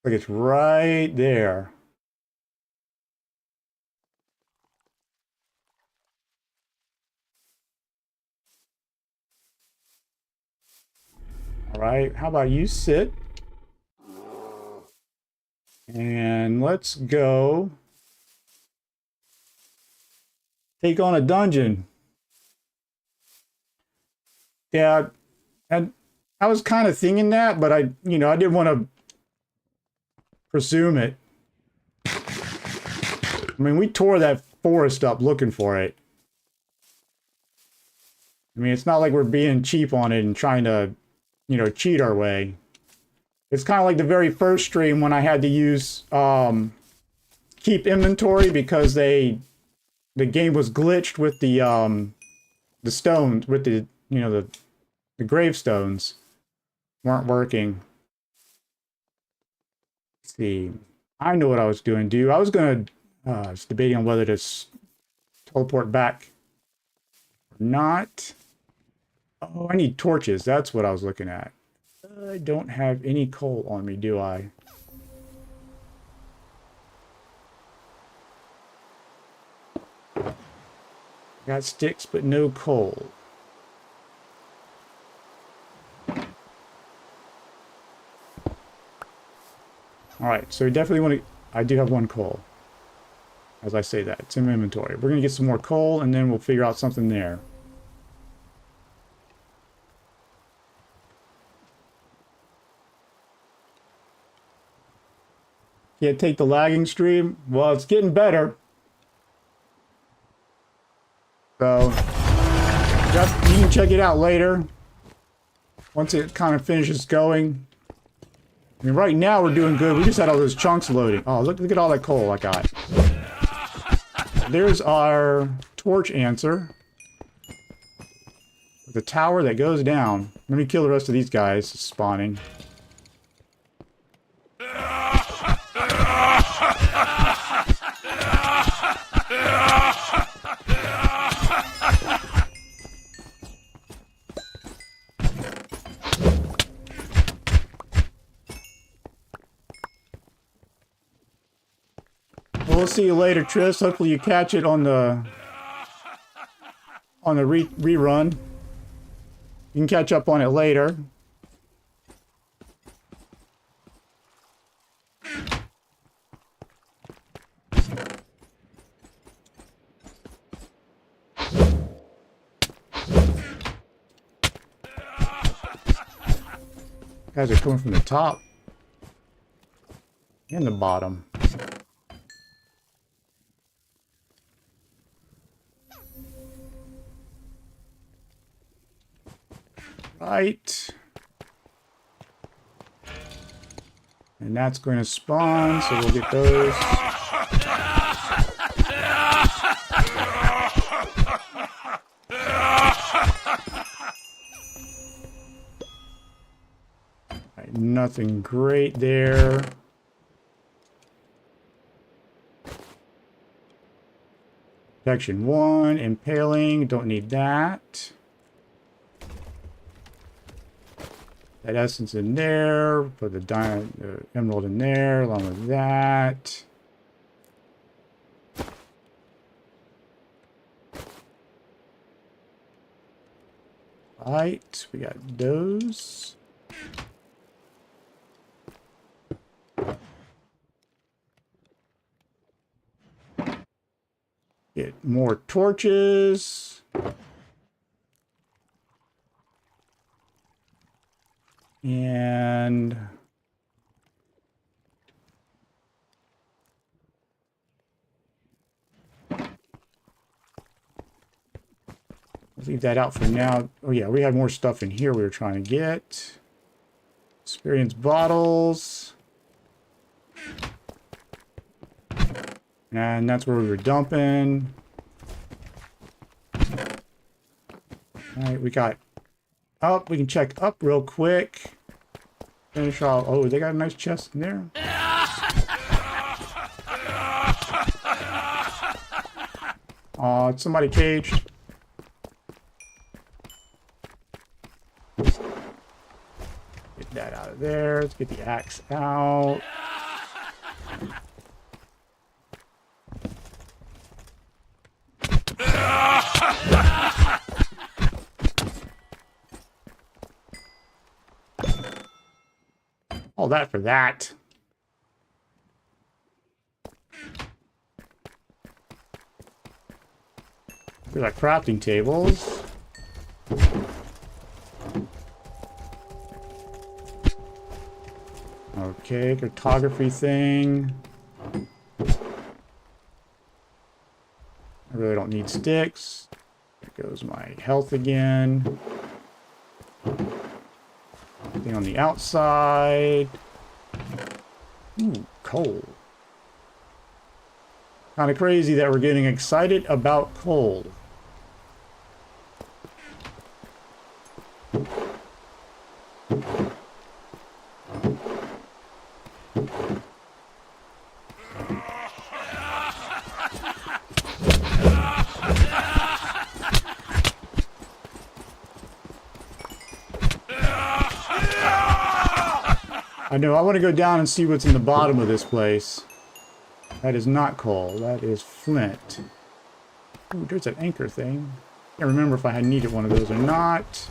Speaker 1: Like it's right there. All right, how about you sit? And let's go take on a dungeon. Yeah, and I was kind of thinking that, but I didn't want to presume it. I mean, we tore that forest up looking for it. I mean, it's not like we're being cheap on it and trying to, cheat our way. It's kind of like the very first stream when I had to use keep inventory because the game was glitched with the stones, with the gravestones weren't working. Let's see. I know what I was doing, dude. I was debating on whether to teleport back or not. Oh, I need torches. That's what I was looking at. I don't have any coal on me, do I? Got sticks, but no coal. Alright, so we definitely want to... I do have 1 coal. As I say that. It's in my inventory. We're going to get some more coal, and then we'll figure out something there. Can't take the lagging stream? Well, it's getting better. So, you can check it out later. Once it kind of finishes going. I mean, right now we're doing good. We just had all those chunks loading. Oh, look at all that coal I got. There's our torch answer. The tower that goes down. Let me kill the rest of these guys spawning. We'll see you later, Tris. Hopefully you catch it on the rerun. You can catch up on it later. Guys are coming from the top and the bottom. Right. And that's going to spawn, so we'll get those. Right, nothing great there. Section 1, impaling, don't need that. That essence in there, put the emerald in there, along with that. Right, we got those. Get more torches. And leave that out for now. Oh yeah, we had more stuff in here we were trying to get. Experience bottles. And that's where we were dumping. Alright, we got up. We can check up real quick. Finish off. Oh, they got a nice chest in there. Oh, it's somebody caged. Get that out of there. Let's get the axe out. All that for that. We got crafting tables. Okay, cartography thing. I really don't need sticks. There goes my health again. Thing on the outside. Ooh, coal. Kind of crazy that we're getting excited about coal. I know, I want to go down and see what's in the bottom of this place. That is not coal, that is flint. Ooh, there's an anchor thing. Can't remember if I had needed one of those or not.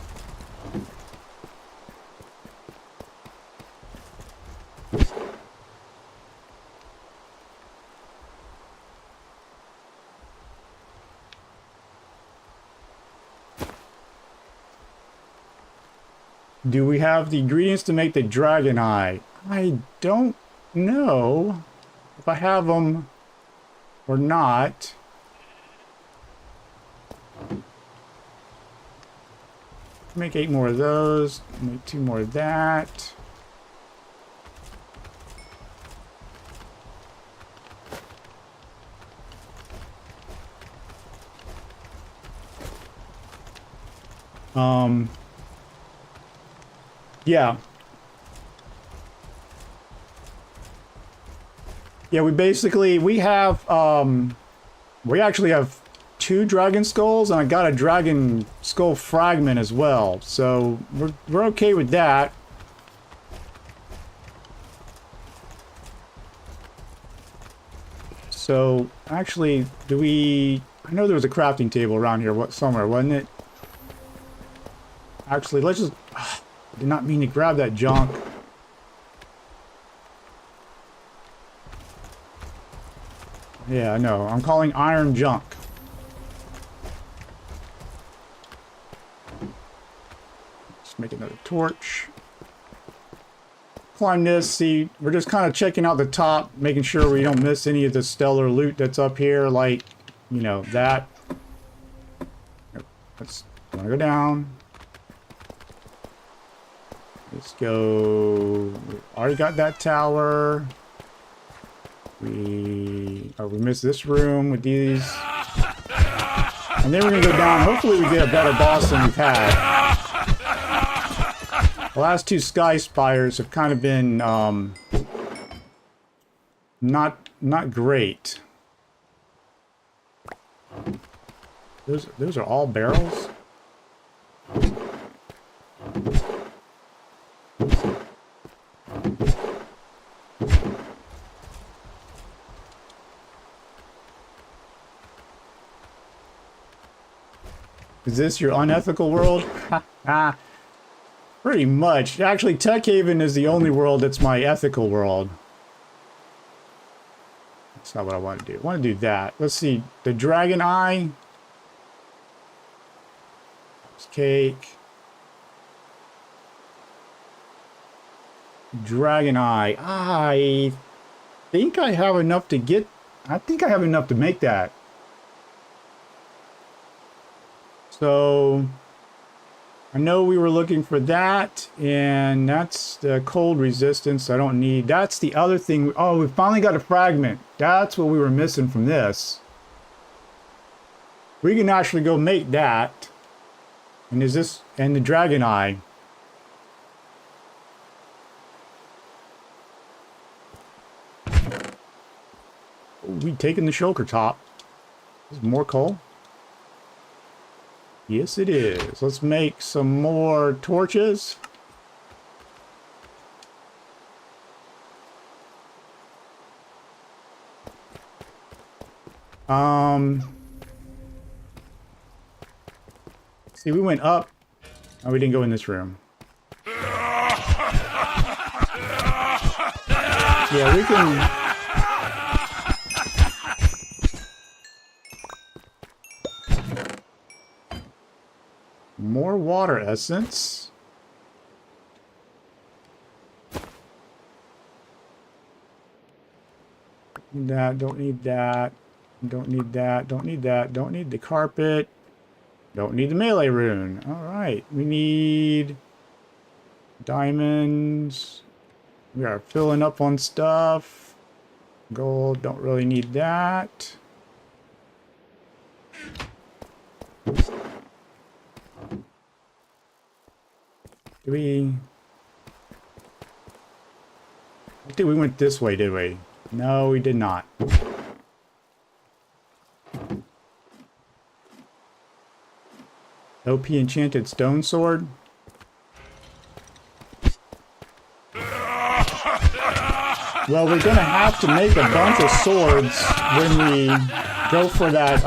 Speaker 1: Do we have the ingredients to make the dragon eye? I don't know if I have them or not. Make 8 more of those. Make 2 more of that. Yeah. Yeah, we actually have 2 dragon skulls, and I got a dragon skull fragment as well. So we're okay with that. So actually, I know there was a crafting table around here somewhere, wasn't it? Actually, let's just... I did not mean to grab that junk. Yeah, I know. I'm calling iron junk. Let's make another torch. Climb this. See, we're just kind of checking out the top, making sure we don't miss any of the stellar loot that's up here, like, you know, that. Let's go down. Let's go. We already got that tower. We missed this room with these. And then we're gonna go down. Hopefully we get a better boss than we've had. The last 2 sky spires have kind of been not great. Those are all barrels. Is this your unethical world? Pretty much. Actually, Tech Haven is the only world that's my ethical world. That's not what I want to do. I want to do that. Let's see. The Dragon Eye. Cake. Dragon Eye. I think I have enough to get... I think I have enough to make that. So... I know we were looking for that, and that's the cold resistance. I don't need... That's the other thing. Oh, we finally got a fragment. That's what we were missing from this. We can actually go make that. And is this... And the Dragon Eye. Oh, we taking the shulker top. There's more coal. Yes, it is. Let's make some more torches. See, we went up. Oh, we didn't go in this room. Yeah, we can... More water essence. That, don't need that. Don't need that. Don't need that. Don't need the carpet. Don't need the melee rune. Alright. We need diamonds. We are filling up on stuff. Gold. Don't really need that. I think we went this way, did we? No, we did not. OP enchanted stone sword. Well, we're gonna have to make a bunch of swords when we go for that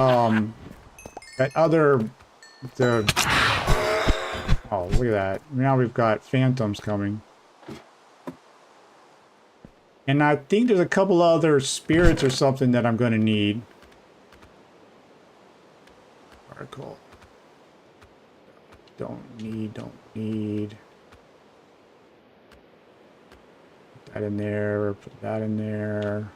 Speaker 1: oh, look at that. Now we've got phantoms coming. And I think there's a couple other spirits or something that I'm going to need. Article. Don't need. Put that in there. Put that in there.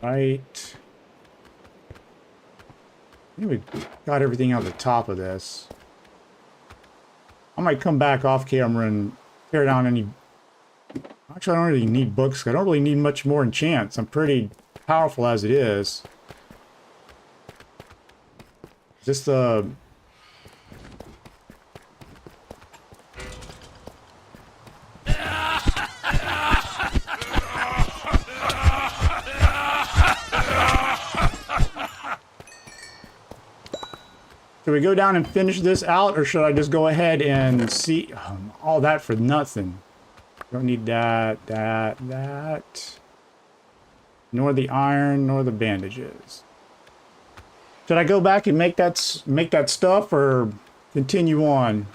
Speaker 1: Right. I think we got everything on the top of this. I might come back off camera and tear down any... Actually, I don't really need books. I don't really need much more enchants. I'm pretty powerful as it is. Is this the... Should we go down and finish this out, or should I just go ahead and see all that for nothing? Don't need that. Nor the iron, nor the bandages. Should I go back and make that stuff, or continue on?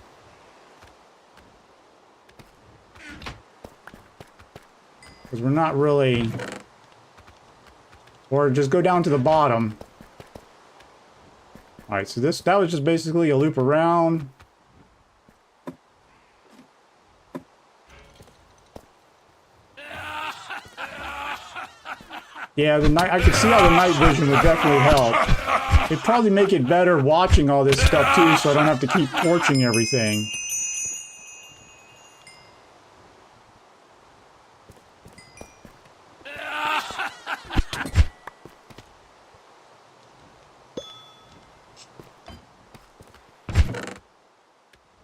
Speaker 1: Because we're not really... Or just go down to the bottom. Alright, so that was just basically a loop around. Yeah, I could see how the night vision would definitely help. It'd probably make it better watching all this stuff too, so I don't have to keep torching everything.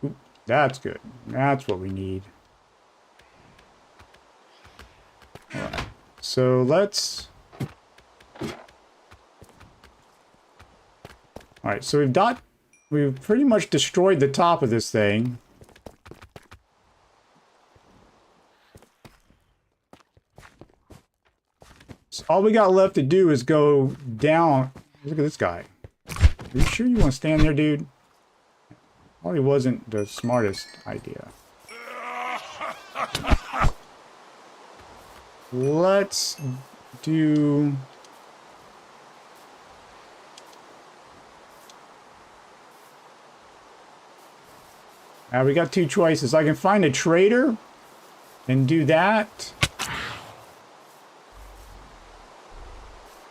Speaker 1: Ooh, that's good. That's what we need. Alright, so let's... Alright, so we've pretty much destroyed the top of this thing. So all we got left to do is go down. Look at this guy. Are you sure you want to stand there, dude? Probably wasn't the smartest idea. Let's do... we got two choices. I can find a trader and do that.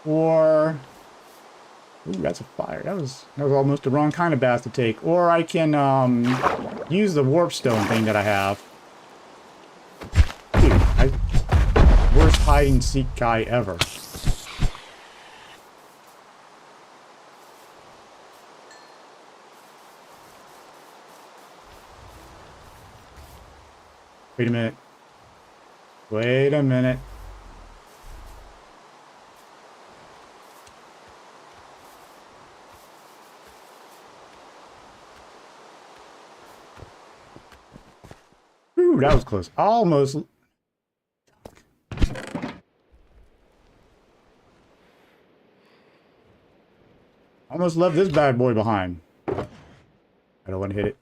Speaker 1: Or... Ooh, that's a fire. That was almost the wrong kind of bath to take. Or I can use the warp stone thing that I have. Dude, worst hide and seek guy ever. Wait a minute. Wait a minute. Ooh, that was close. Almost. Almost left this bad boy behind. I don't want to hit it.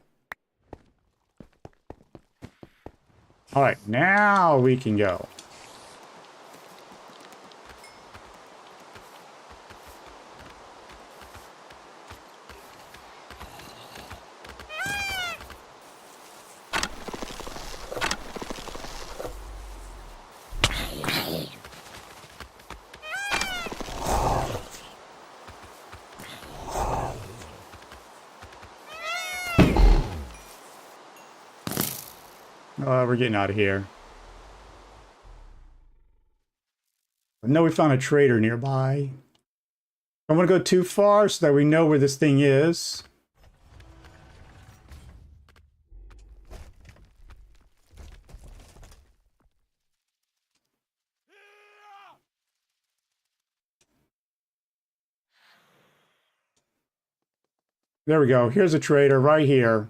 Speaker 1: Alright, now we can go. We're getting out of here. I know we found a trader nearby. I don't want to go too far so that we know where this thing is. There we go. Here's a trader right here.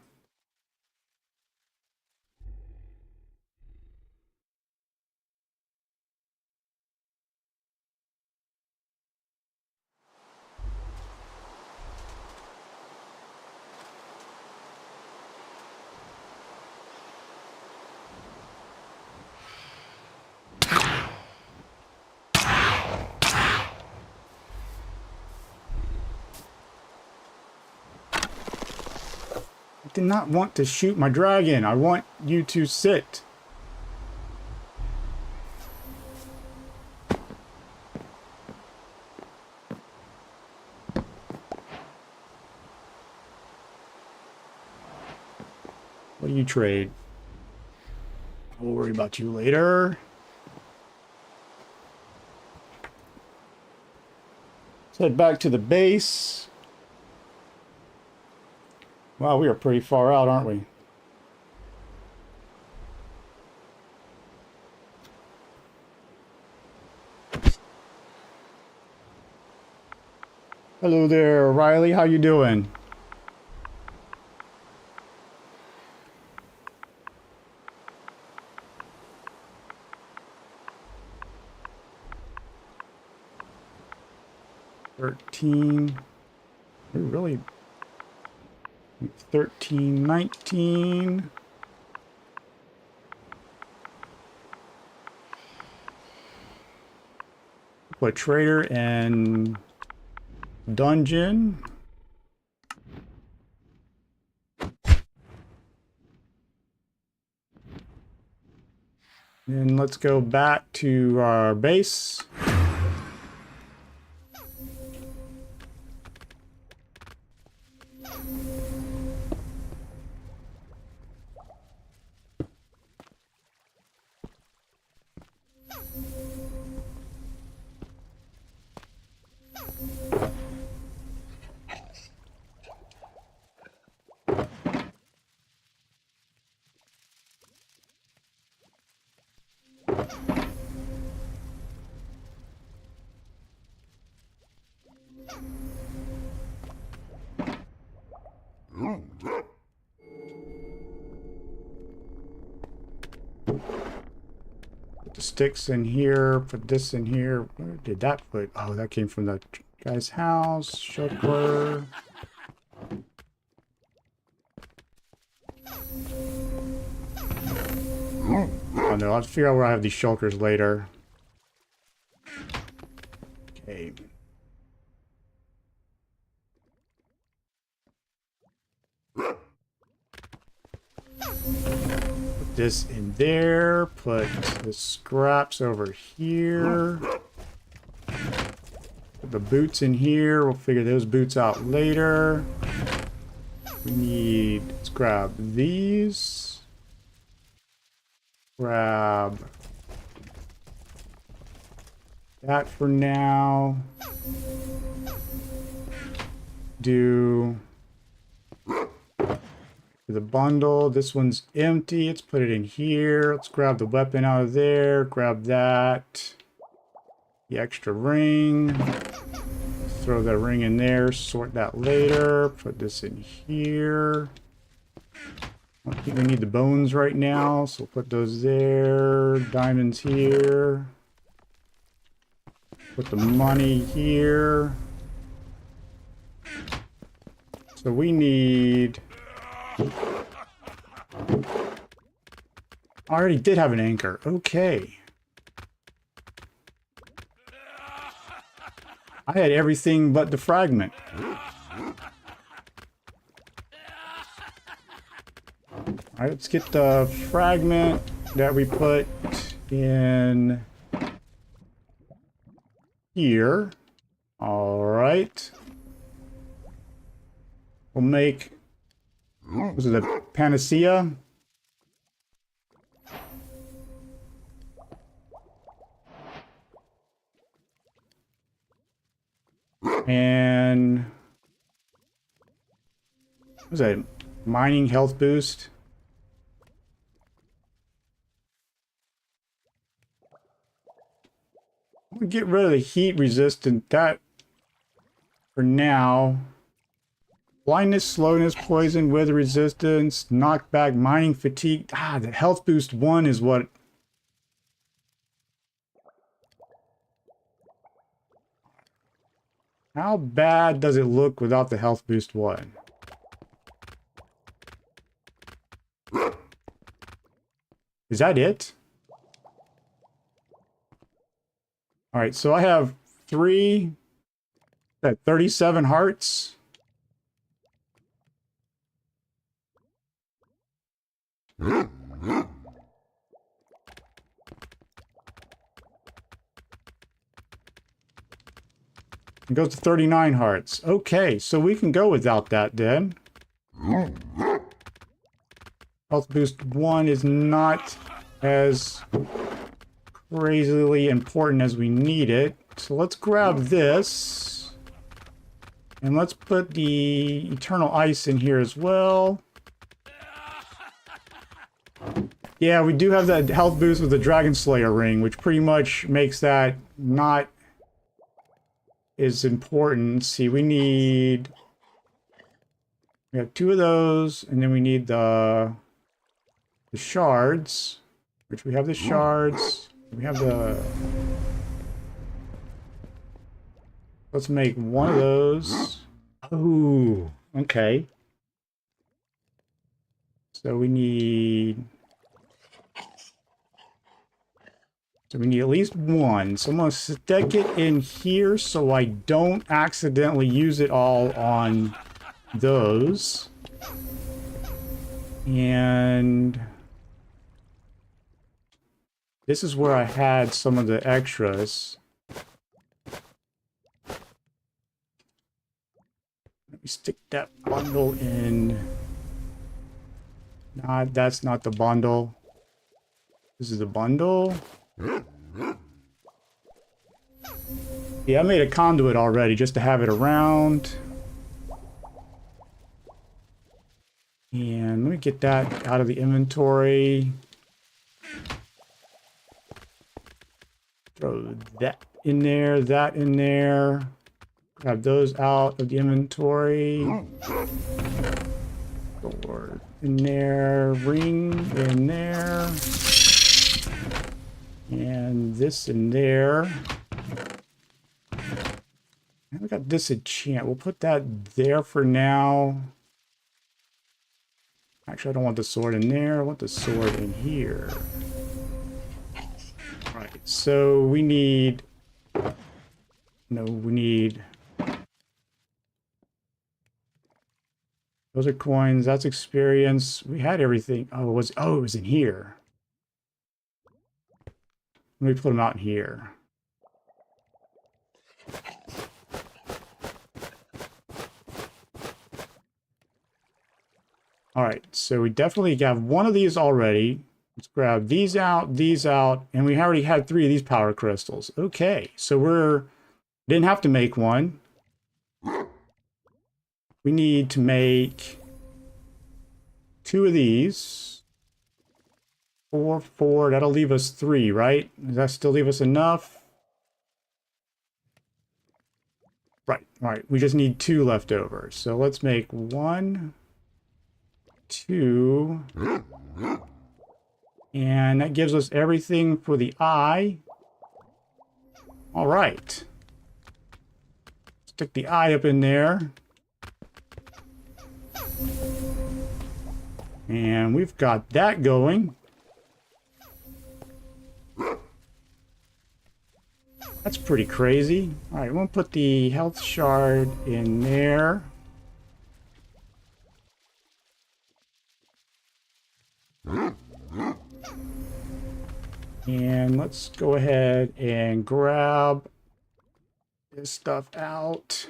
Speaker 1: I did not want to shoot my dragon. I want you to sit. What do you trade? We'll worry about you later. Let's head back to the base. Wow, we are pretty far out, aren't we? Hello there, Riley. How you doing? $13. We're really 13, 19. Put trader and dungeon. And let's go back to our base. Put the sticks in here, put this in here. Where did that put? Oh, that came from the guy's house. Shulker. Oh no, I'll have to figure out where I have these shulkers later. Okay. Put this in there. Put the scraps over here. Put the boots in here. We'll figure those boots out later. We need, let's grab these. Grab that for now. Do the bundle. This one's empty. Let's put it in here. Let's grab the weapon out of there. Grab that. The extra ring. Throw that ring in there. Sort that later. Put this in here. I don't think we need the bones right now, so we'll put those there. Diamonds here. Put the money here. So we need... I already did have an anchor. Okay. I had everything but the fragment. Alright, let's get the fragment that we put in here. Alright. We'll make... Was it a panacea? And... what was that? Mining health boost? We'll get rid of the heat resistant, that for now. Blindness, slowness, poison, weather resistance, knockback, mining fatigue. Ah, the health boost 1 is what... How bad does it look without the health boost 1? Is that it? Alright, so I have 37 hearts. It goes to 39 hearts. Okay, so we can go without that then. Health boost 1 is not as crazily important as we need it. So let's grab this. And let's put the Eternal Ice in here as well. Yeah, we do have that health boost with the Dragon Slayer ring, which pretty much makes that not as important. Let's see, we have 2 of those, and then we need the shards, which we have the shards. We have the... Let's make 1 of those. Oh, okay. So we need at least 1. So I'm going to stick it in here so I don't accidentally use it all on those. And this is where I had some of the extras. Let me stick that bundle in. Nah, that's not the bundle. This is the bundle. Yeah, I made a conduit already just to have it around. And let me get that out of the inventory. Throw that in there, that in there. Grab those out of the inventory. Sword in there, ring in there. And this in there. And we got disenchant. We'll put that there for now. Actually, I don't want the sword in there. I want the sword in here. Right. So we need... No, we need... Those are coins. That's experience. We had everything. Oh, it was in here. Let me put them out in here. All right, so we definitely have 1 of these already. Let's grab these out, and we already had 3 of these power crystals. Okay, so didn't have to make 1. We need to make 2 of these. 4, that'll leave us 3, right? Does that still leave us enough? Right, all right, we just need 2 left over. So let's make 1, 2, and that gives us everything for the eye. All right. Stick the eye up in there. And we've got that going. That's pretty crazy. All right, we'll put the health shard in there. And let's go ahead and grab this stuff out.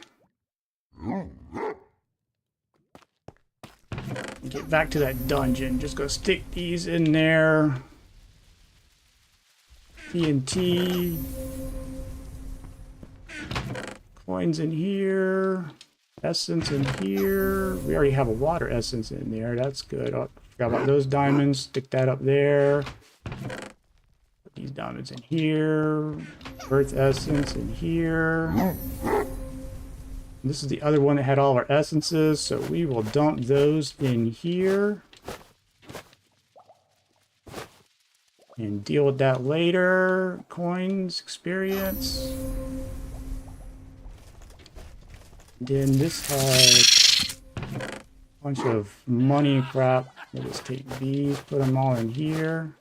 Speaker 1: Get back to that dungeon. Just go stick these in there. TNT. Coins in here. Essence in here. We already have a water essence in there. That's good. Oh, forgot about those diamonds. Stick that up there. Put these diamonds in here. Earth essence in here. This is the other one that had all of our essences, so we will dump those in here. And deal with that later. Coins, experience. Then this has a bunch of money crap. We'll just take these, put them all in here.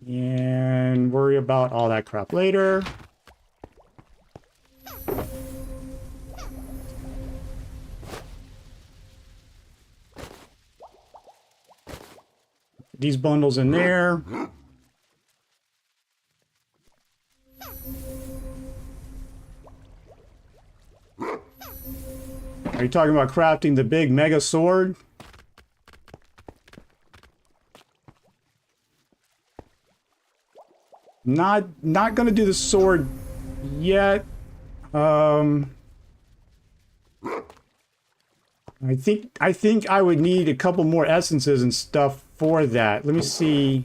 Speaker 1: And worry about all that crap later. These bundles in there. Are you talking about crafting the big mega sword? Not gonna do the sword yet. I think I would need a couple more essences and stuff for that. Let me see.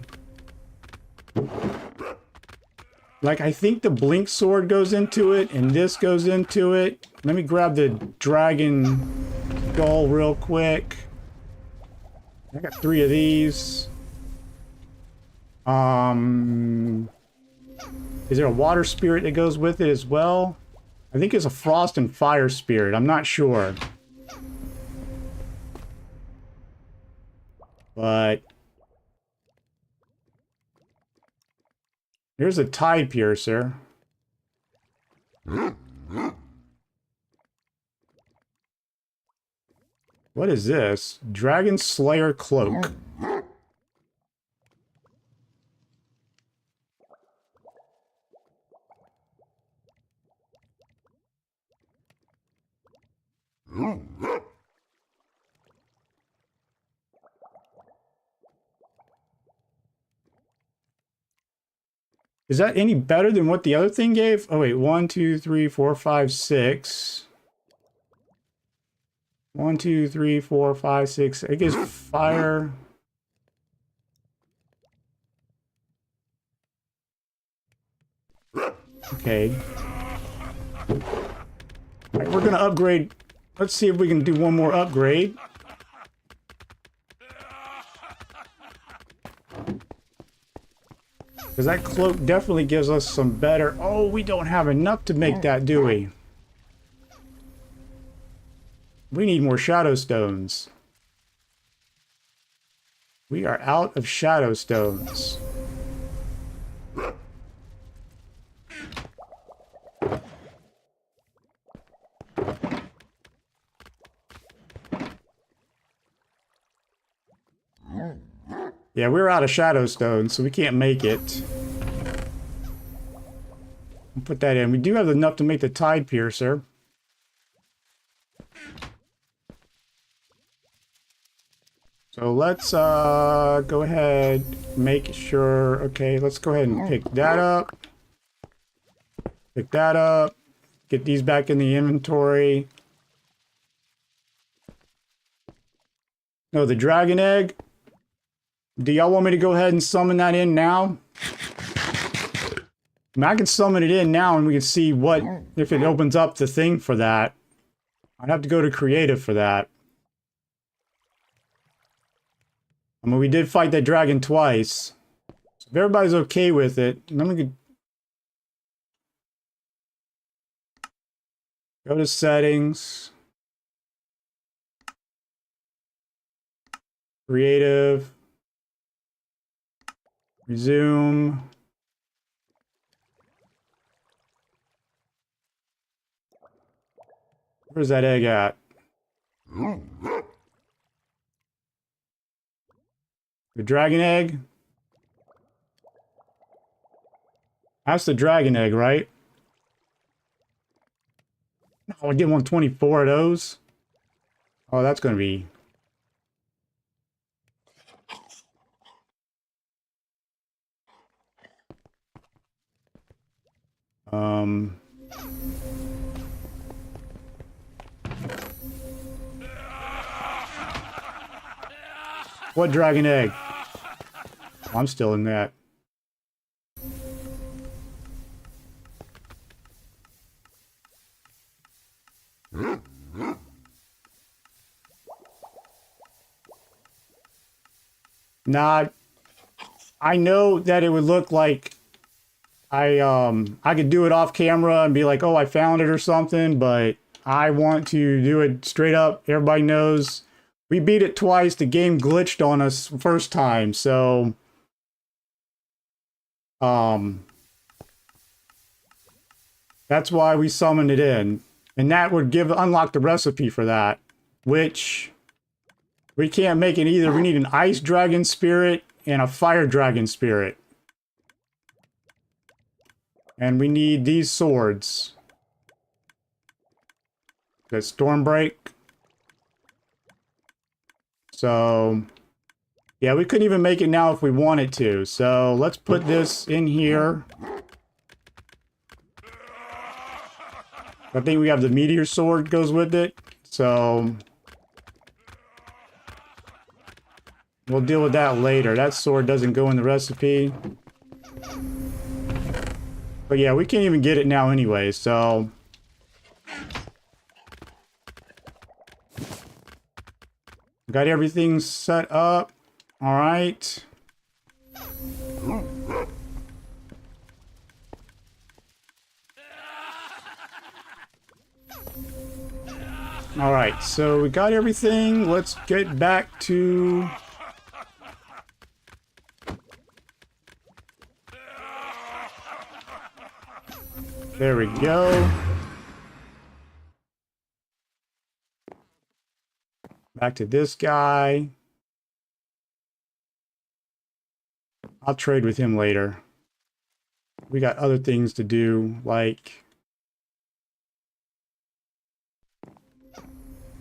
Speaker 1: Like, I think the blink sword goes into it, and this goes into it. Let me grab the dragon skull real quick. I got 3 of these. Is there a water spirit that goes with it as well? I think it's a frost and fire spirit. I'm not sure. But here's a tide piercer. What is this? Dragon Slayer cloak. Is that any better than what the other thing gave? Oh, wait. 1, 2, 3, 4, 5, 6. 1, 2, 3, 4, 5, 6. It gives fire. Okay. All right, we're going to upgrade. Let's see if we can do one more upgrade. Because that cloak definitely gives us some better... Oh, we don't have enough to make that, do we? We need more shadow stones. We are out of shadow stones. Yeah, we're out of shadow stones, so we can't make it. I'll put that in. We do have enough to make the tide piercer. So let's go ahead, make sure. Okay, let's go ahead and pick that up. Pick that up. Get these back in the inventory. No, the dragon egg. Do y'all want me to go ahead and summon that in now? I mean, I can summon it in now and we can see what, if it opens up the thing for that. I'd have to go to creative for that. I mean, we did fight that dragon twice. So if everybody's okay with it, then we could go to settings. Creative. Resume. Where's that egg at? The dragon egg? That's the dragon egg, right? Oh, I get 124 of those. Oh, that's going to be... What dragon egg? Oh, I'm still in that. Nah, I know that it would look like I could do it off camera and be like, oh, I found it or something, but I want to do it straight up. Everybody knows we beat it twice. The game glitched on us first time, so that's why we summoned it in. And that would unlock the recipe for that, which we can't make it either. We need an ice dragon spirit and a fire dragon spirit. And we need these swords. That Stormbreak. So Yeah, we couldn't even make it now if we wanted to. So let's put this in here. I think we have the meteor sword goes with it. So we'll deal with that later. That sword doesn't go in the recipe. But yeah, we can't even get it now anyway, so... Got everything set up. Alright. Alright, so we got everything. Let's get back to... There we go. Back to this guy. I'll trade with him later. We got other things to do, like...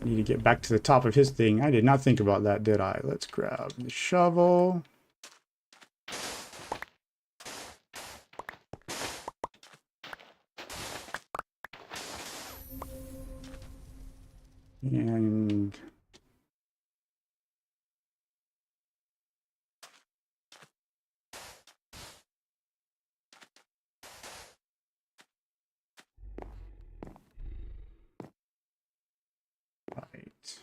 Speaker 1: Need to get back to the top of his thing. I did not think about that, did I? Let's grab the shovel. And... Right.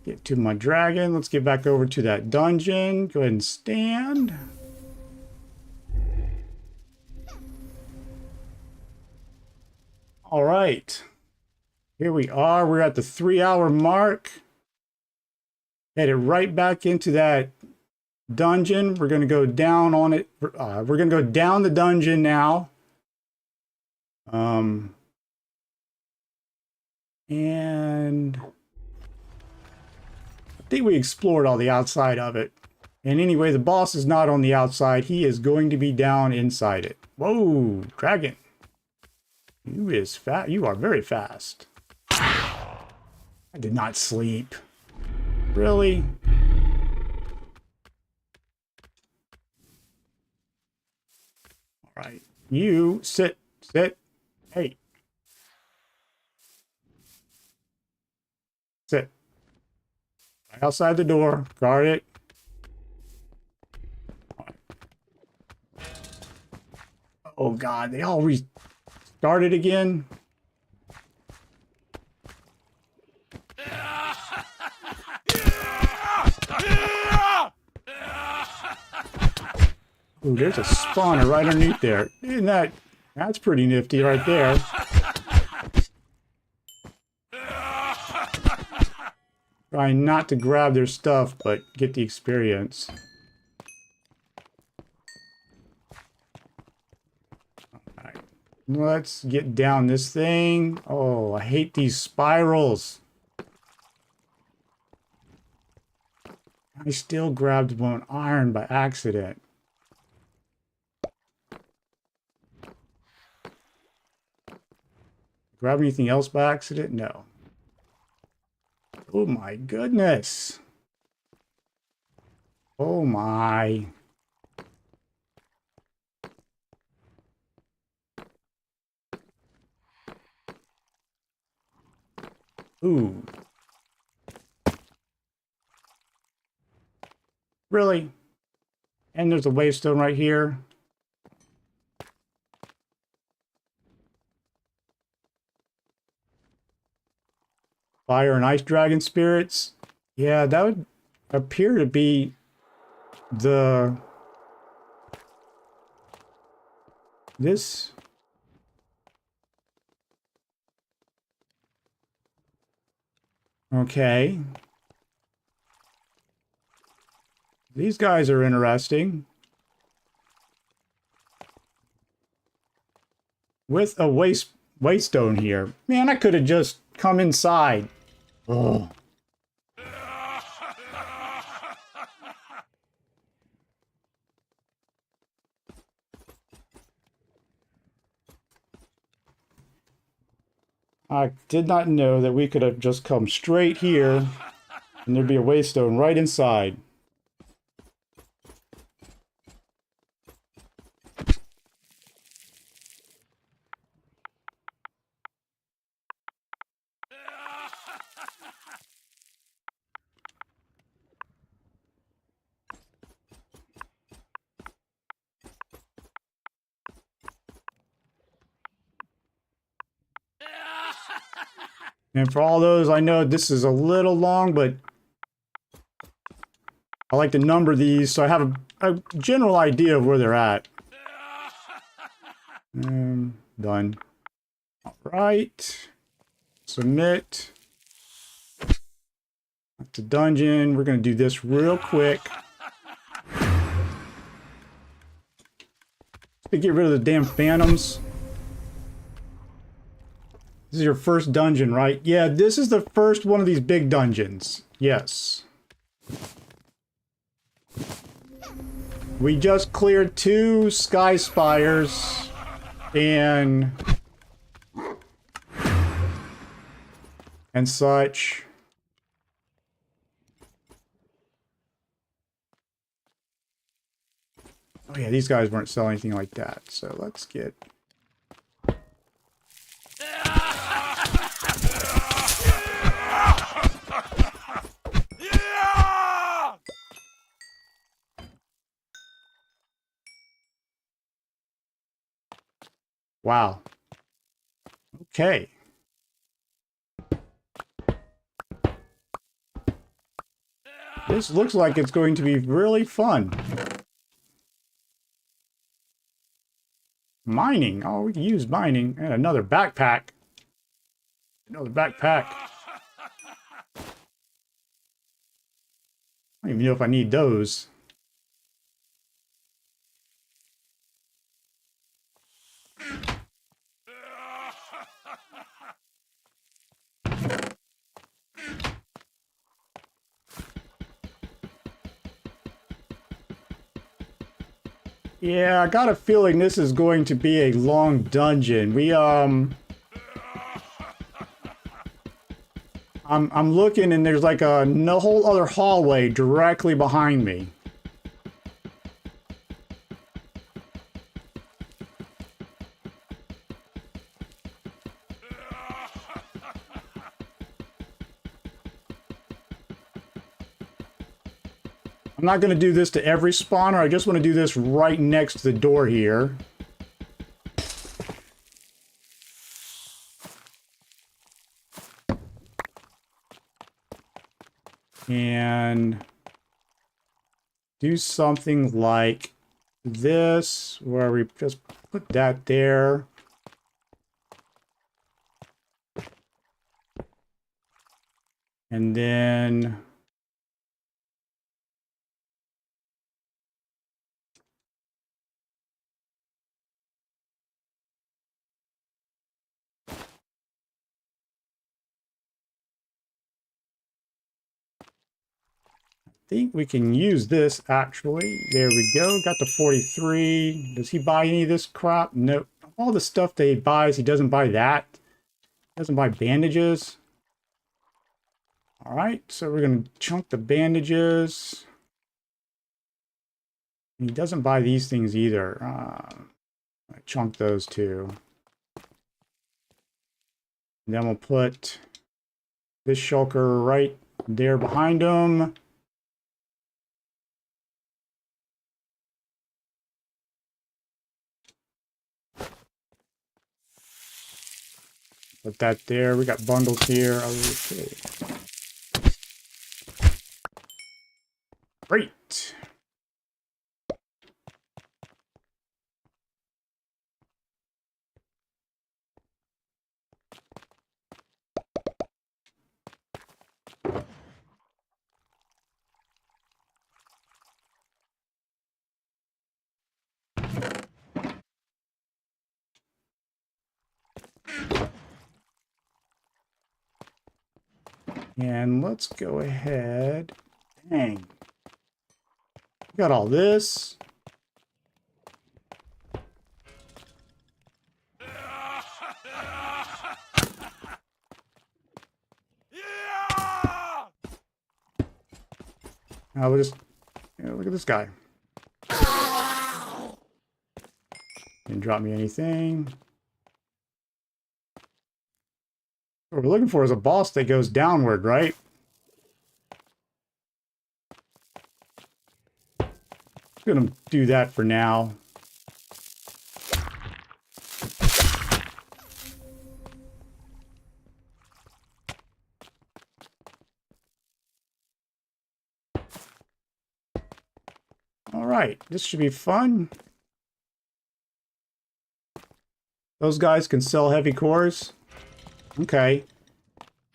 Speaker 1: Get to my dragon. Let's get back over to that dungeon. Go ahead and stand. All right. Here we are. We're at the 3-hour mark. Headed right back into that dungeon. We're going to go down on it. We're going to go down the dungeon now. And I think we explored all the outside of it. And anyway, the boss is not on the outside. He is going to be down inside it. Whoa, dragon. You is fast. You are very fast. I did not sleep. Really? All right. You sit. Hey. Sit. Right outside the door. Guard it. Oh God, they all restarted again. Ooh, there's a spawner right underneath there. Isn't that's pretty nifty right there. Trying not to grab their stuff, but get the experience. Alright. Let's get down this thing. Oh, I hate these spirals. I still grabbed one iron by accident. Grab anything else by accident? No. Oh my goodness. Oh my. Ooh. Really? And there's a wavestone right here. Fire and ice dragon spirits. Yeah, that would appear to be this. Okay. These guys are interesting. With a waystone here. Man, I could have just come inside. Oh. I did not know that we could have just come straight here and there'd be a waystone right inside. And for all those, I know this is a little long, but I like to number these so I have a general idea of where they're at. Done. All right. Submit. That's a dungeon. We're going to do this real quick. To get rid of the damn phantoms. This is your first dungeon, right? Yeah, this is the first one of these big dungeons. Yes. We just cleared 2 sky spires and such. Oh yeah, these guys weren't selling anything like that. So let's get... Wow. Okay. This looks like it's going to be really fun. Mining. Oh, we can use mining. And another backpack. Another backpack. I don't even know if I need those. Yeah, I got a feeling this is going to be a long dungeon. I'm looking and there's like a whole other hallway directly behind me. I'm not going to do this to every spawner. I just want to do this right next to the door here. And do something like this, where we just put that there. And then... think we can use this actually. There we go. Got the 43. Does he buy any of this crap? Nope. All the stuff that he buys, he doesn't buy that. He doesn't buy bandages. All right, so we're going to chunk the bandages. He doesn't buy these things either. I chunk those too. And then we'll put this shulker right there behind him. Put that there. We got bundles here. Okay. Great. And let's go ahead. Dang. We got all this. Now we'll just, look at this guy. Didn't drop me anything. What we're looking for is a boss that goes downward, right? I'm gonna do that for now. All right, this should be fun. Those guys can sell heavy cores. Okay.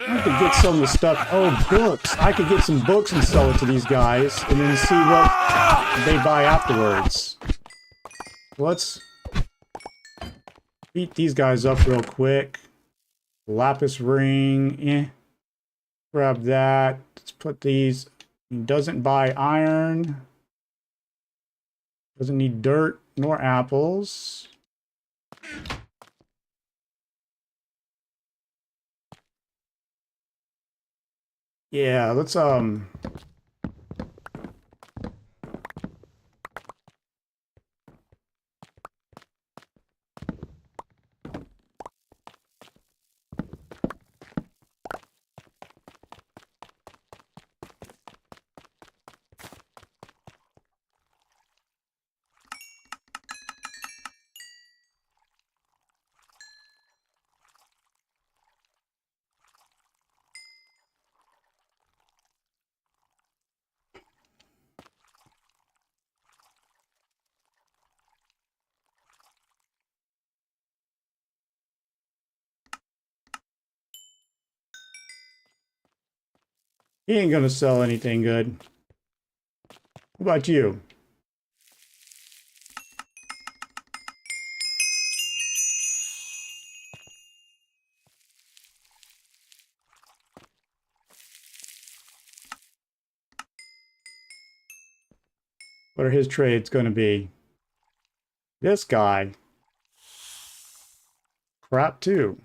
Speaker 1: I could get some of the stuff. Oh, books. I could get some books and sell it to these guys and then see what they buy afterwards. Let's beat these guys up real quick. Lapis ring. Grab that. Let's put these. He doesn't buy iron. Doesn't need dirt nor apples. Yeah, let's he ain't gonna sell anything good. What about you? What are his trades gonna be? This guy. Crap too.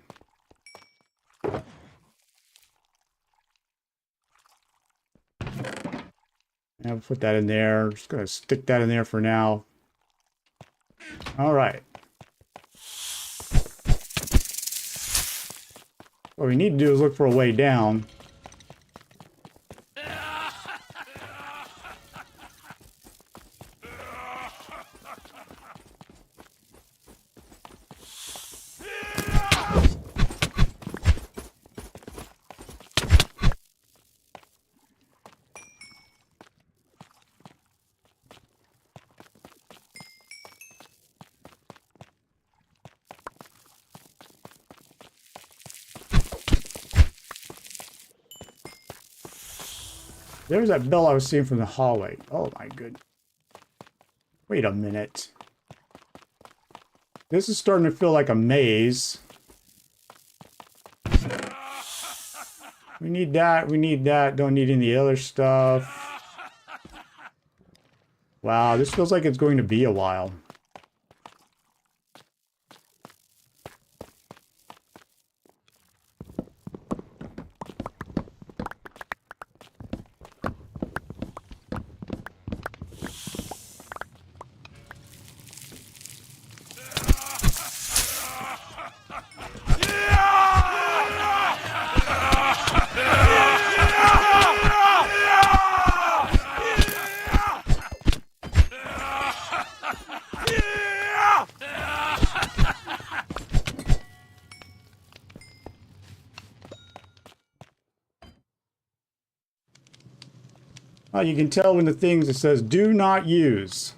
Speaker 1: I'll put that in there. Just gonna stick that in there for now. All right. What we need to do is look for a way down. There's that bell I was seeing from the hallway. Oh my goodness. Wait a minute. This is starting to feel like a maze. We need that. We need that. Don't need any other stuff. Wow, this feels like it's going to be a while. You can tell when the things it says do not use.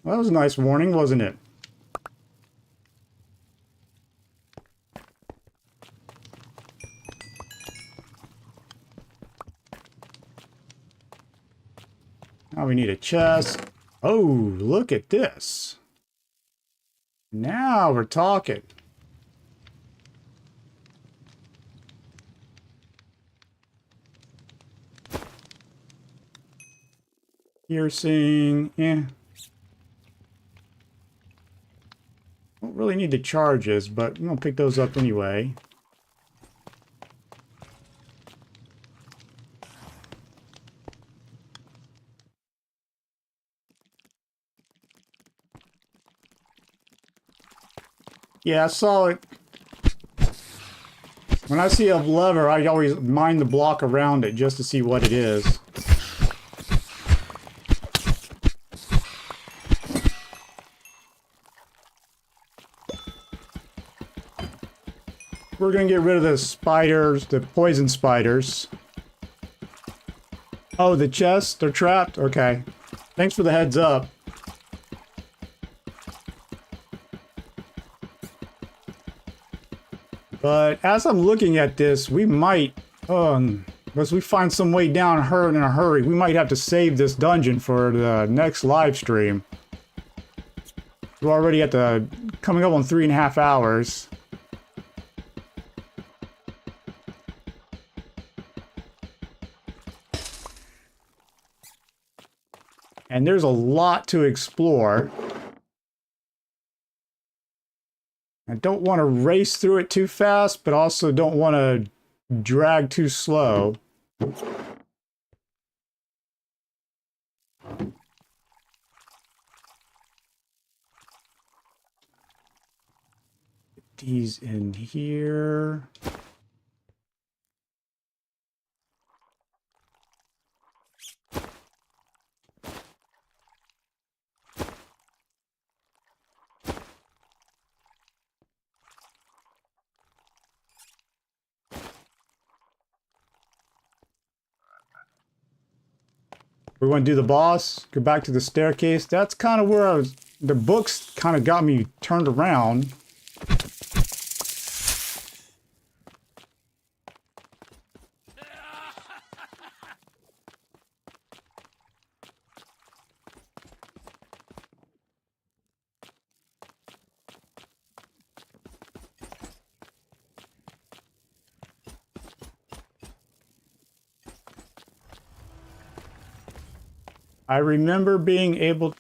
Speaker 1: Well, that was a nice warning, wasn't it? Now we need a chest. Oh, look at this. Now we're talking. Piercing, Don't really need the charges, but I'm gonna pick those up anyway. Yeah, I saw it. When I see a lever, I always mine the block around it just to see what it is. We're gonna get rid of the spiders, the poison spiders. Oh, the chests, they're trapped? Okay. Thanks for the heads up. But as I'm looking at this, we might, unless we find some way down her in a hurry, we might have to save this dungeon for the next live stream. We're already at the, coming up on 3.5 hours. And there's a lot to explore. I don't want to race through it too fast, but also don't want to drag too slow. Put these in here. We want to do the boss, go back to the staircase. That's kind of where I was, the books kind of got me turned around. I remember being able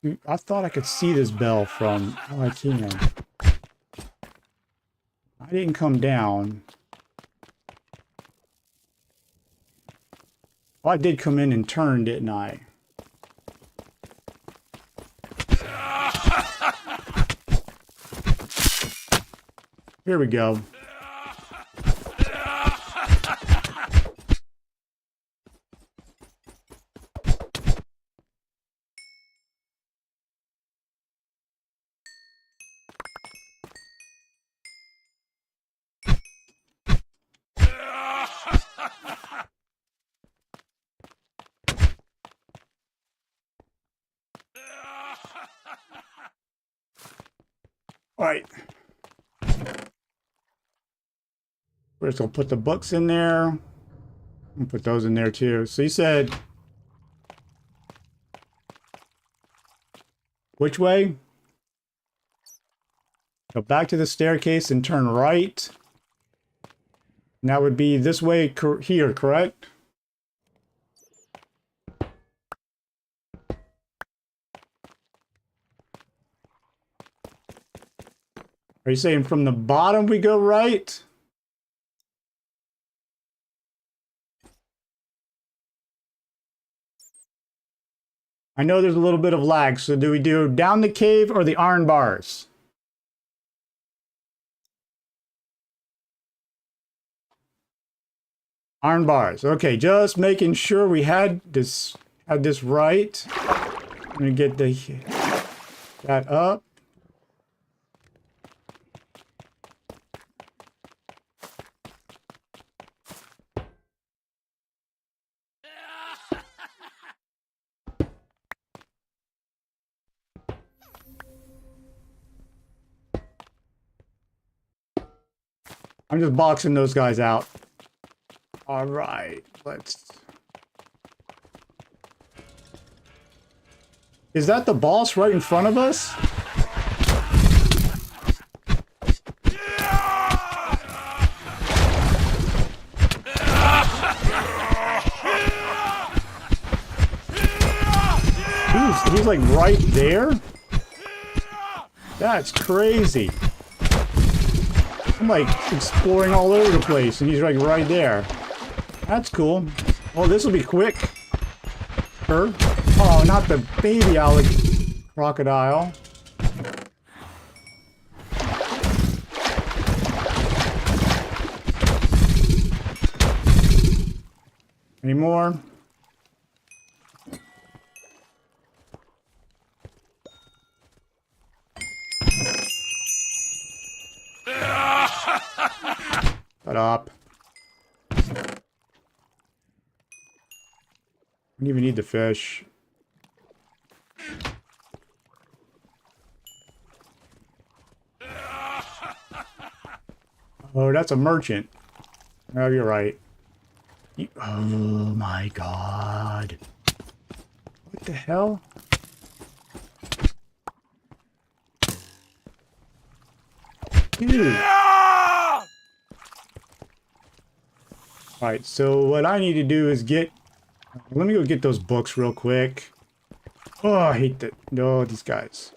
Speaker 1: to, I thought I could see this bell from, oh, I can. I didn't come down. Oh, I did come in and turn, didn't I? Here we go. All right. We're just gonna put the books in there. And put those in there too. So you said, which way? Go back to the staircase and turn right. And that would be this way here, correct? Are you saying from the bottom we go right? I know there's a little bit of lag, so do we do down the cave or the iron bars? Iron bars. Okay, just making sure we had this right. I'm gonna get that up. I'm just boxing those guys out. All right, let's... Is that the boss right in front of us? like right there? That's crazy. I'm like exploring all over the place and he's like right there. That's cool. Oh, this will be quick. Oh, not the baby crocodile. Any more? Shut up. Don't even need the fish. Oh, that's a merchant. Oh, you're right. Oh my god. What the hell? Dude. Alright, so what I need to do is get... Let me go get those books real quick. Oh, I hate that. No, these guys.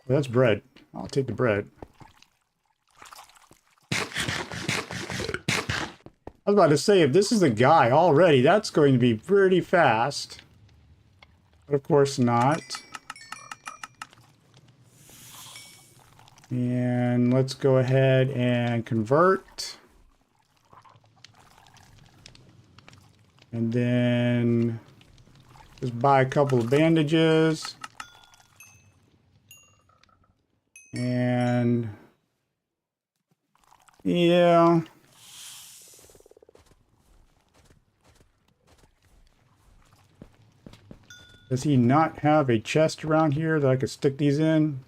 Speaker 1: Well, that's bread. I'll take the bread. I was about to say, if this is the guy already, that's going to be pretty fast. But of course not. And let's go ahead and convert. And then just buy a couple of bandages. And yeah. Does he not have a chest around here that I could stick these in?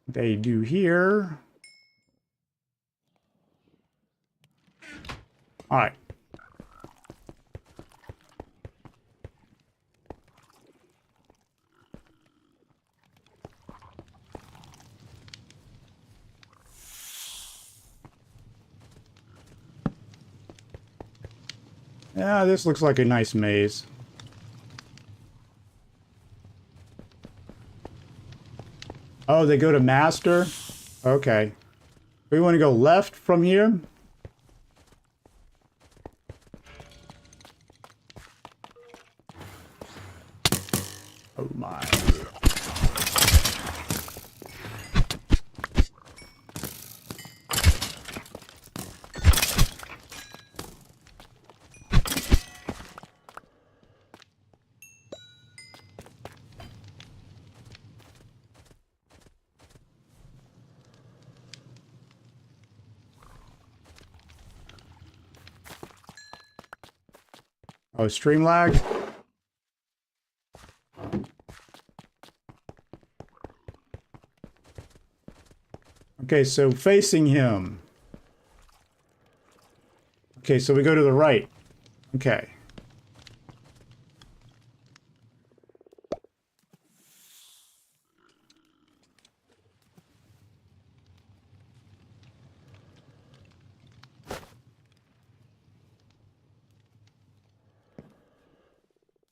Speaker 1: They do here. All right. Yeah, this looks like a nice maze. Oh, they go to master? Okay. We want to go left from here? Oh my. Oh, stream lag? Okay, so facing him. Okay, so we go to the right. Okay.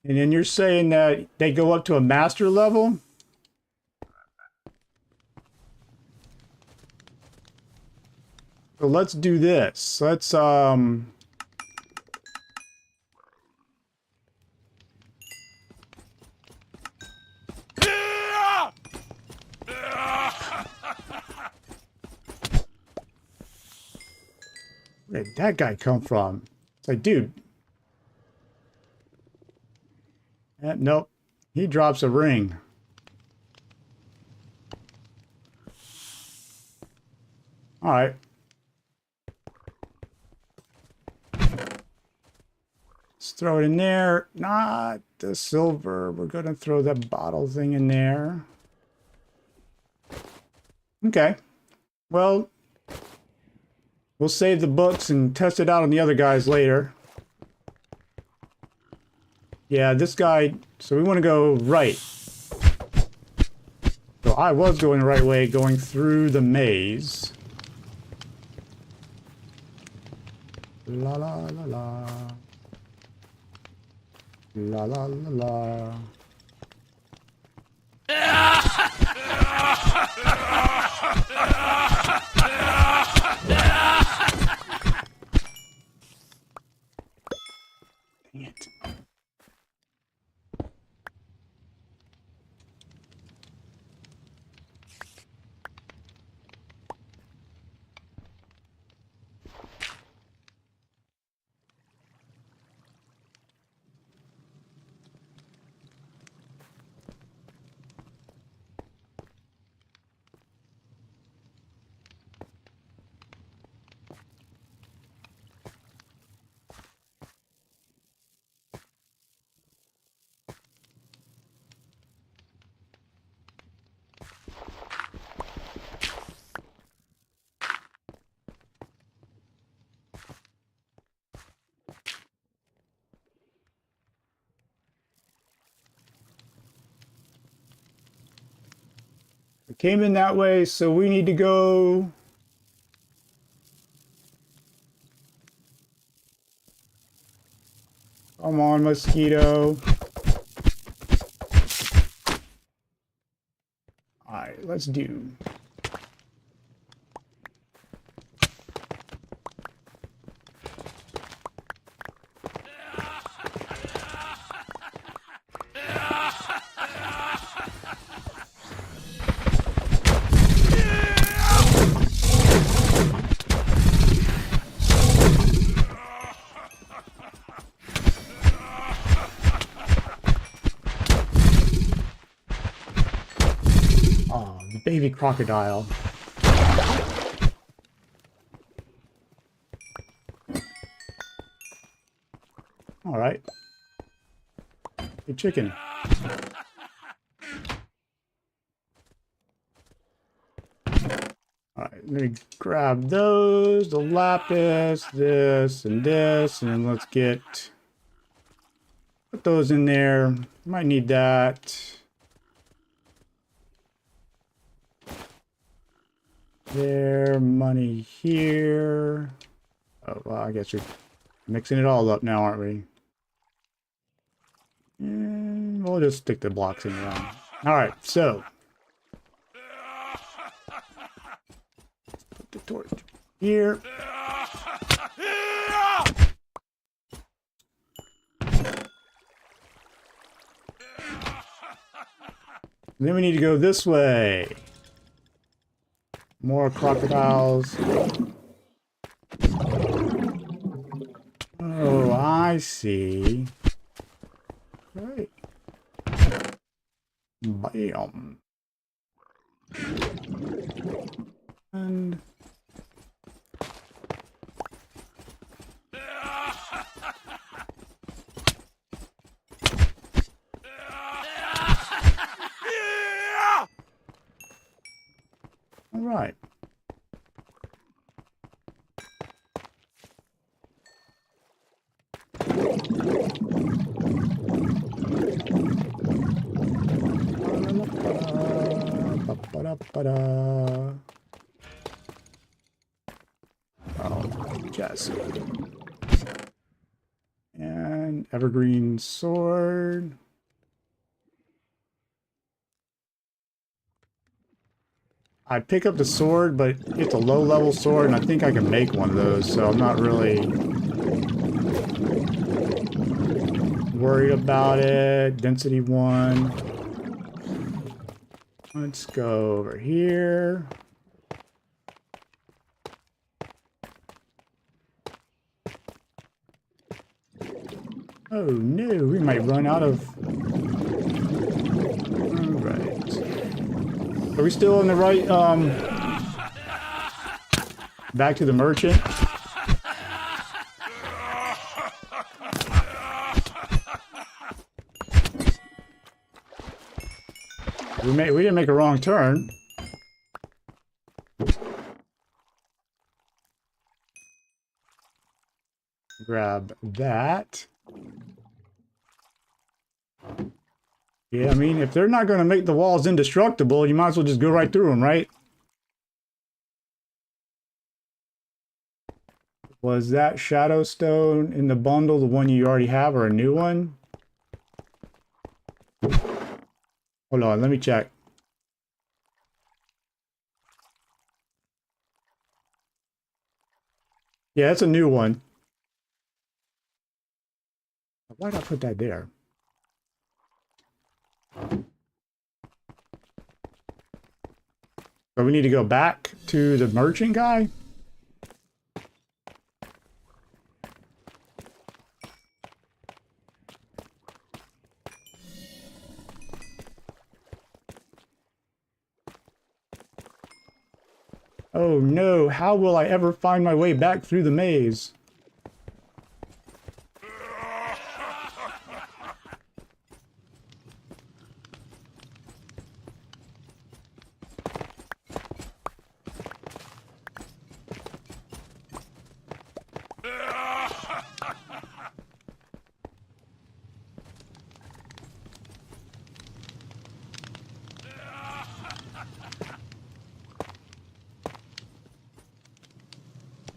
Speaker 1: And then you're saying that they go up to a master level? So let's do this. Let's where did that guy come from? It's like, dude. Nope. He drops a ring. All right. Let's throw it in there. Not the silver. We're going to throw that bottle thing in there. Okay. Well, we'll save the books and test it out on the other guys later. Yeah, this guy... So we want to go right. So I was going the right way, going through the maze. La la la la. La la la la. Dang it. We came in that way, so we need to go... Come on, mosquito. Alright, let's do... Oh, baby crocodile. Alright. Hey, chicken. Alright, let me grab those, the lapis, this, and then let's get... Put those in there. Might need that. There, money here. Oh, well, I guess you're mixing it all up now, aren't we? And we'll just stick the blocks in around. Alright, so. Put the torch here. Then we need to go this way. More crocodiles. Oh, I see. Right. Bam. And... All right. Oh, chest. And evergreen sword. I pick up the sword, but it's a low-level sword, and I think I can make one of those, so I'm not really worried about it. Density 1. Let's go over here. Oh no, we might run out of... Alright. Are we still on the right, back to the merchant? We didn't make a wrong turn. Grab that. Yeah, I mean, if they're not going to make the walls indestructible, you might as well just go right through them, right? Was that shadow stone in the bundle the one you already have or a new one? Hold on, let me check. Yeah, it's a new one. Why did I put that there? So we need to go back to the merchant guy? Oh no, how will I ever find my way back through the maze?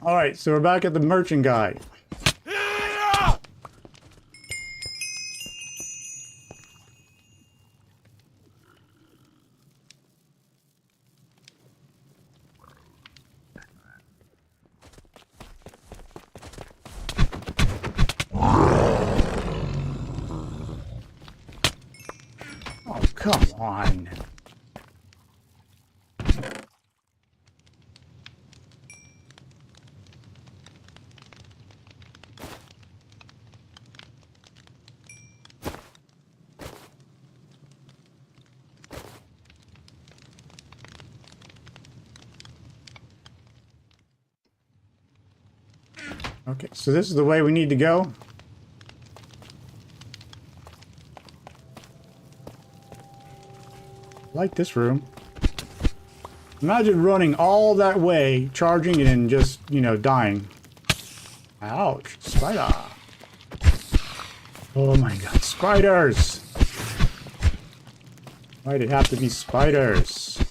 Speaker 1: Alright, so we're back at the merchant guy. Oh, come on. Okay, so this is the way we need to go. I like this room. Imagine running all that way, charging, and just, you know, dying. Ouch, spider. Oh my god, spiders! Why'd it have to be spiders?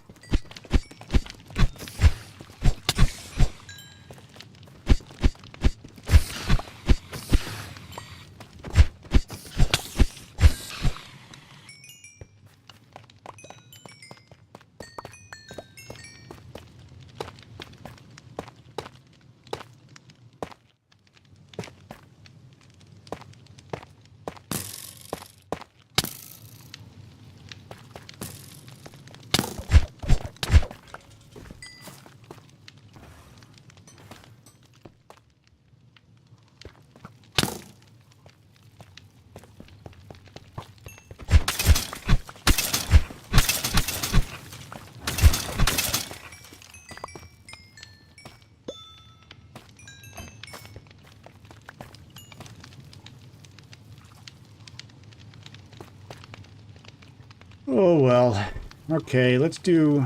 Speaker 1: Oh well. Okay, let's do...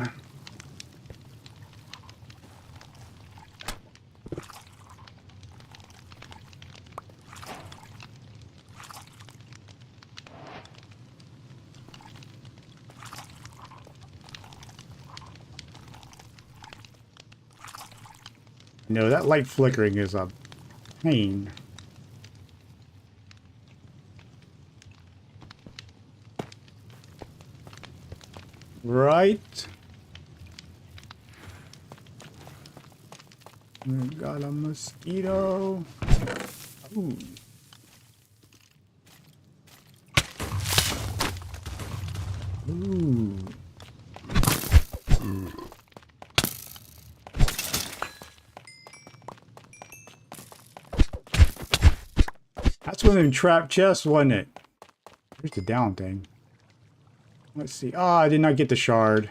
Speaker 1: No, that light flickering is a pain. Right. We got a mosquito. Ooh. Ooh. That's one of them trap chests, wasn't it? Here's the down thing. Let's see. Ah, I did not get the shard.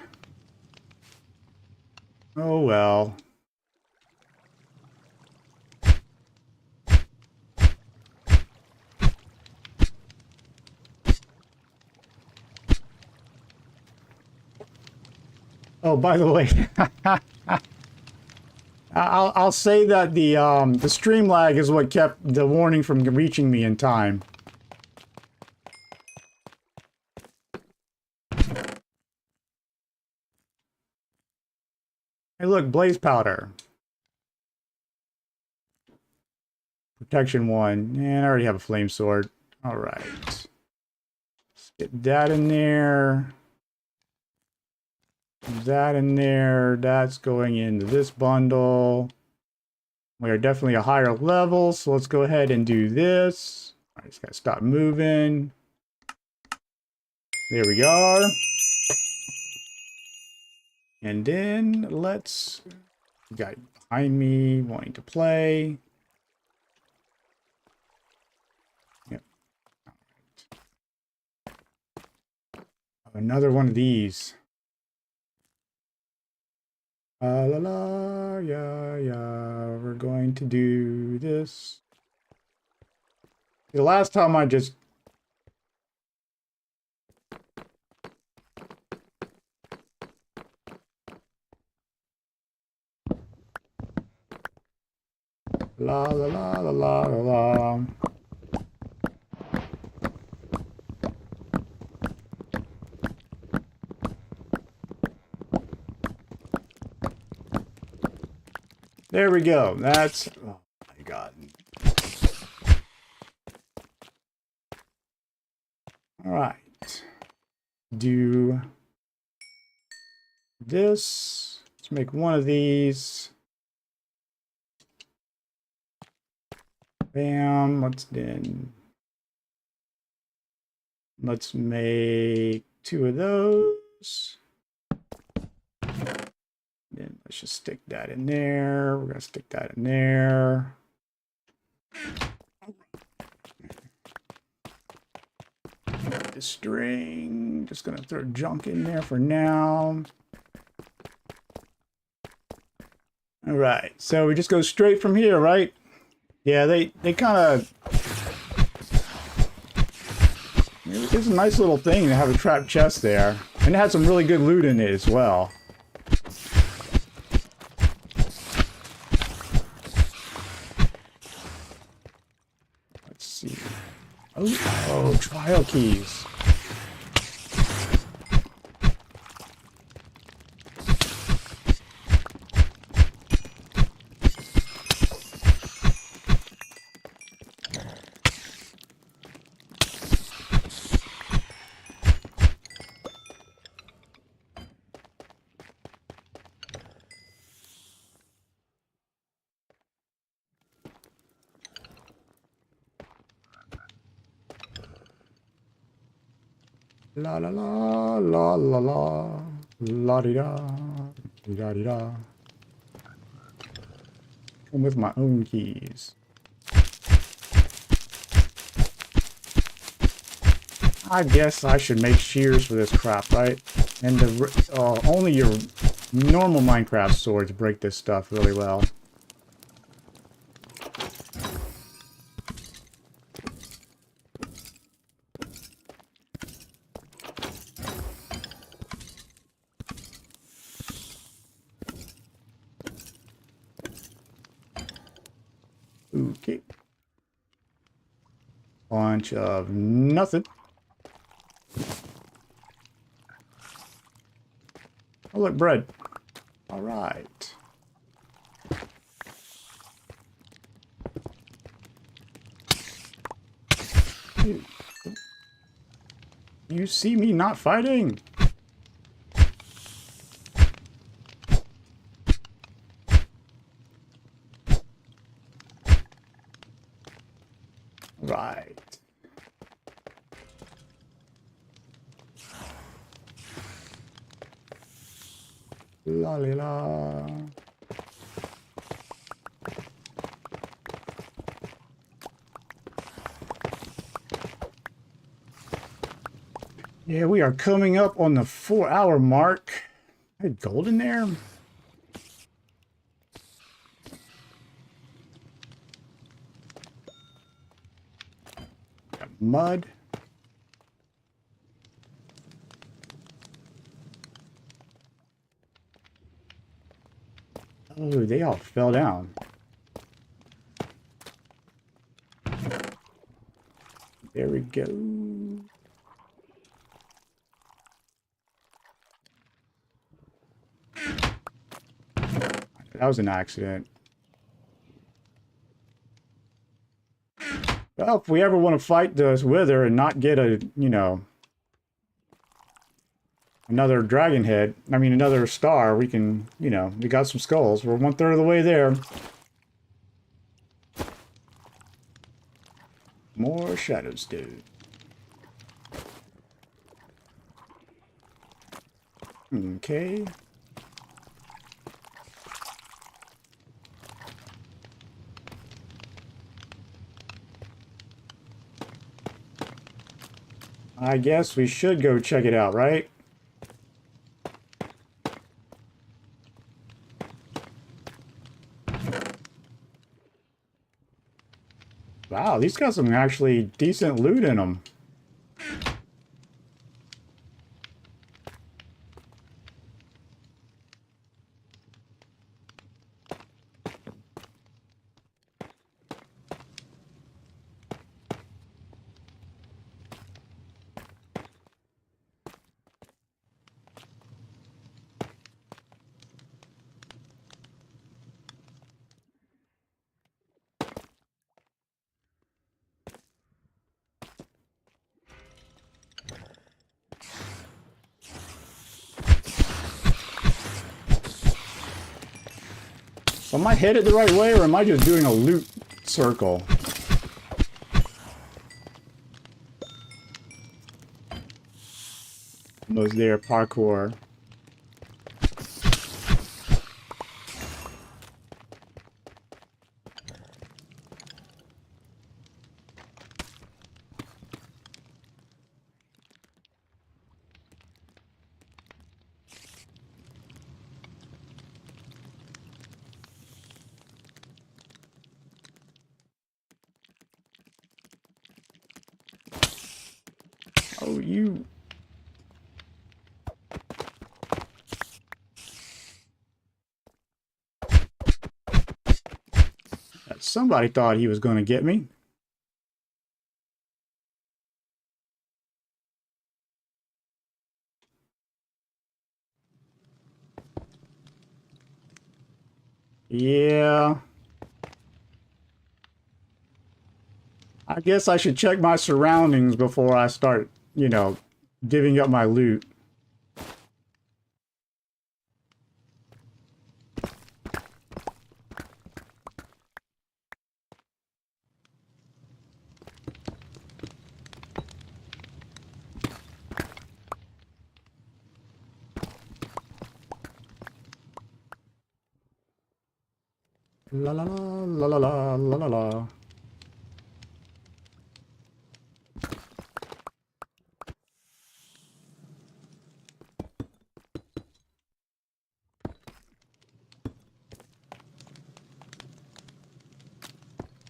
Speaker 1: Oh well. Oh, by the way, I'll say that the stream lag is what kept the warning from reaching me in time. Hey, look, blaze powder. Protection 1. And I already have a flame sword. All right. Let's get that in there. That in there. That's going into this bundle. We are definitely a higher level, so let's go ahead and do this. All right, just gotta stop moving. There we are. And then let's... Got behind me wanting to play. Yep. All right. Another one of these. La la, yeah, yeah, we're going to do this. The last time I just... La la la la la la la. There we go. That's... Oh my god. Alright. Do this. Let's make one of these. Bam. Let's make 2 of those. Then let's just stick that in there. We're gonna stick that in there. The string. Just gonna throw junk in there for now. All right. So we just go straight from here, right? Yeah, they kind of... It's a nice little thing to have a trap chest there. And it had some really good loot in it as well. Let's see. Oh, trial keys. La la la la la la la di da da di da. Come with my own keys. I guess I should make shears for this crap, right? And only your normal Minecraft swords break this stuff really well. Okay. Bunch of nothing. Oh, look, bread. All right. You see me not fighting? Right. La la la. Yeah, we are coming up on the 4-hour mark. I had gold in there. Got mud. Oh, they all fell down. There we go. That was an accident. Well, if we ever want to fight this wither and not get a, you know, another dragon head, I mean another star, we can, you know, we got some skulls. We're 1/3 of the way there. More shadows, dude. Okay. I guess we should go check it out, right? Wow, these got some actually decent loot in them. So am I headed the right way, or am I just doing a loot circle? Was there parkour? Oh, you... Somebody thought he was going to get me. Yeah. I guess I should check my surroundings before I start, you know, divvying up my loot. La la la la la la la la la.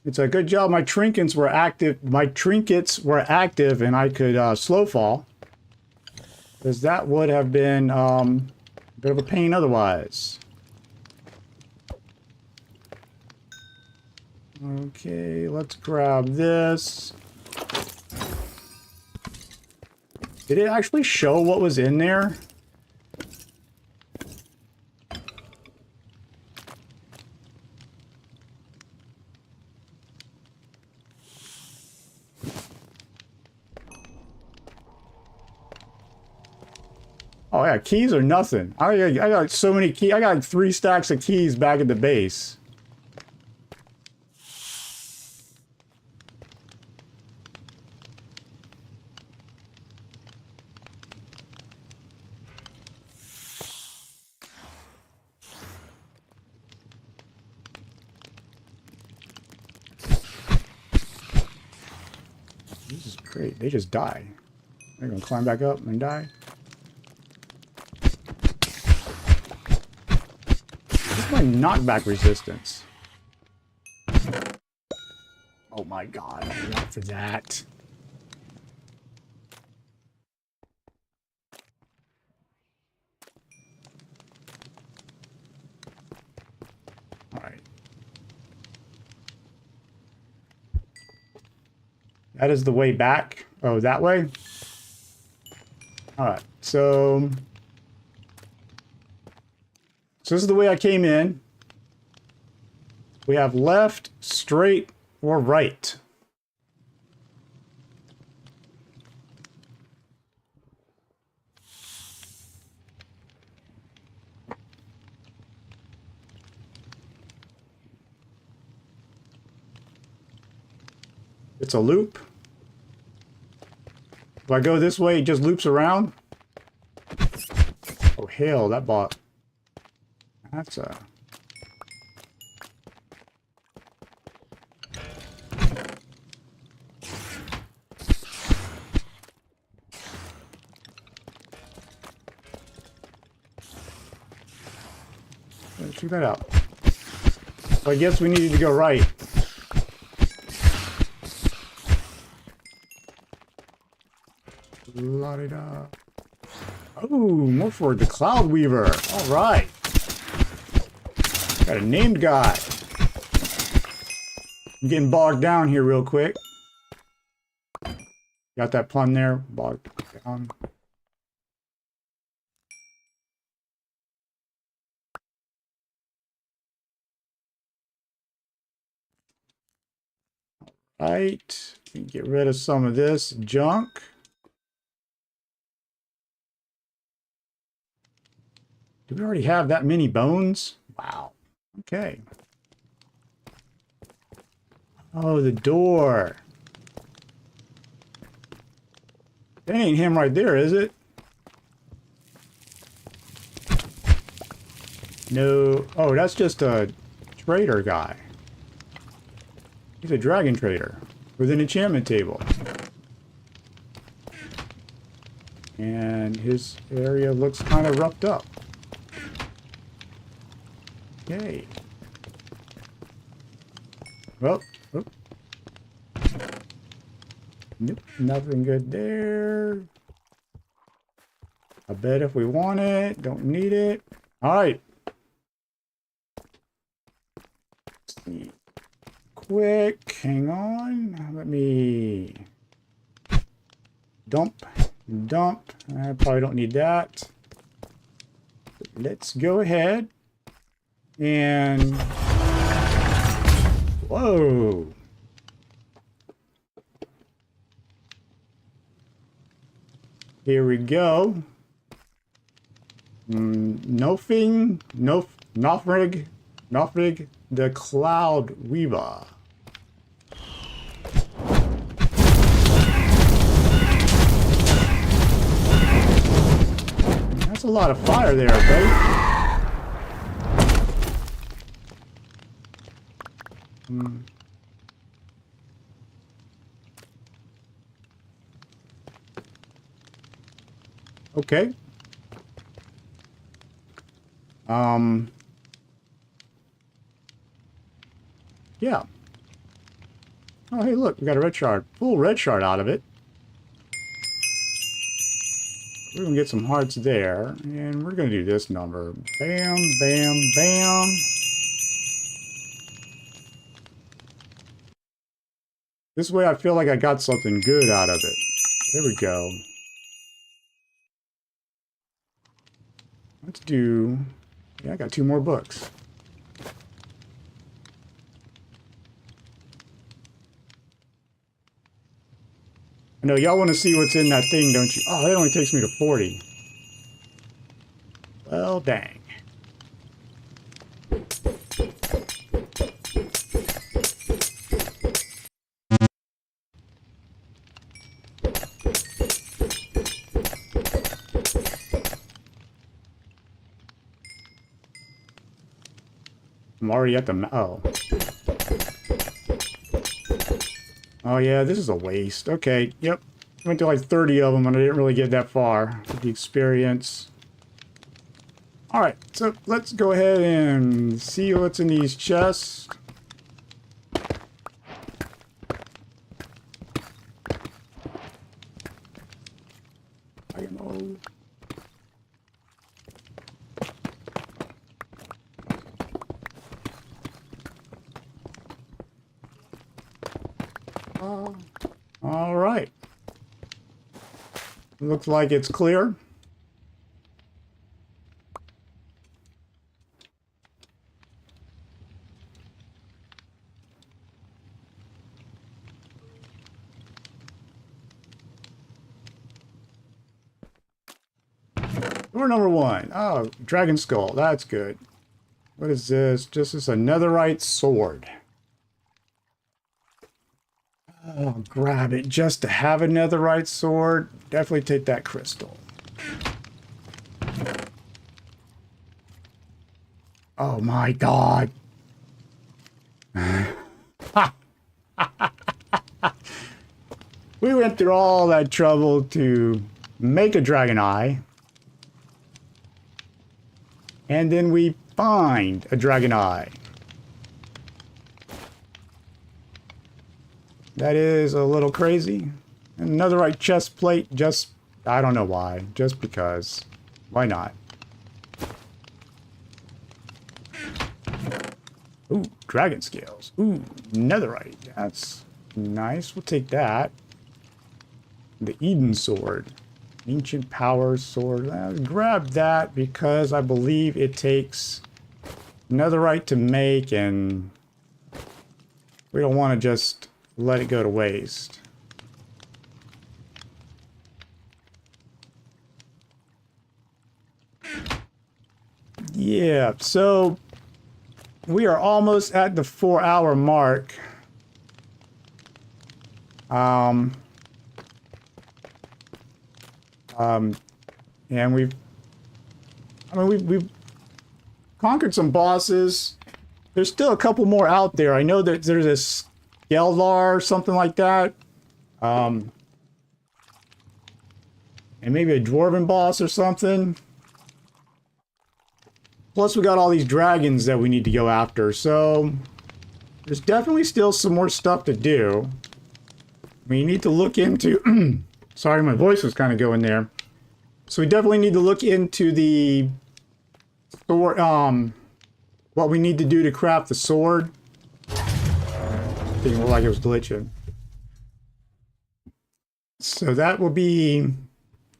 Speaker 1: It's a good job my trinkets were active. My trinkets were active, and I could slow fall, because that would have been a bit of a pain otherwise. Okay, let's grab this. Did it actually show what was in there? Oh yeah, keys are nothing. I got so many keys. I got 3 stacks of keys back at the base. This is great. They just die. They're gonna climb back up and die. What's my knockback resistance? Oh my god, not for that. Alright. That is the way back. Oh, that way? Alright, so this is the way I came in. We have left, straight, or right. It's a loop. If I go this way, it just loops around. Oh, hell, that bot. That's a... Let's check that out. So I guess we needed to go right. La-di-da. Oh, more for the Cloud Weaver. All right. Got a named guy. I'm getting bogged down here real quick. Got that pun there. Bogged down. Right. Get rid of some of this junk. Do we already have that many bones? Wow. Okay. Oh, the door. That ain't him right there, is it? No. Oh, that's just a trader guy. He's a dragon trader with an enchantment table. And his area looks kind of roughed up. Okay. Well, oh. Nope, nothing good there. I bet if we want it, don't need it. All right. Let's see. Quick, hang on. Let me dump. I probably don't need that. Let's go ahead and whoa. Here we go. Nothing, Nofrig, the Cloud Weaver. That's a lot of fire there, buddy. Okay. Yeah. Oh, hey, look, we got a red shard. Full red shard out of it. We're going to get some hearts there. And we're going to do this number. Bam, bam, bam. This way I feel like I got something good out of it. There we go. Let's do... Yeah, I got 2 more books. I know y'all want to see what's in that thing, don't you? Oh, that only takes me to 40. Well, dang. I'm already at the... Oh. Oh, yeah, this is a waste. Okay, yep. Went to like 30 of them and I didn't really get that far with the experience. Alright, so let's go ahead and see what's in these chests. I know. All right. Looks like it's clear. Door number 1. Oh, dragon skull. That's good. What is this? Just this netherite sword. Oh, grab it just to have a netherite sword. Definitely take that crystal. Oh my god. We went through all that trouble to make a dragon eye. And then we find a dragon eye. That is a little crazy. Another right chest plate, just, I don't know why, just because. Why not? Ooh, dragon scales. Ooh, netherite. That's nice. We'll take that. The Eden sword. Ancient power sword. Grab that because I believe it takes netherite to make, and we don't want to just let it go to waste. Yeah, so we are almost at the 4-hour mark. And we've conquered some bosses. There's still a couple more out there. I know that there's this Geldar or something like that. And maybe a dwarven boss or something. Plus we got all these dragons that we need to go after. So there's definitely still some more stuff to do. We need to look into... Sorry, my voice was kind of going there. So we definitely need to look into the sword, what we need to do to craft the sword. Didn't look like it was glitching. So that will be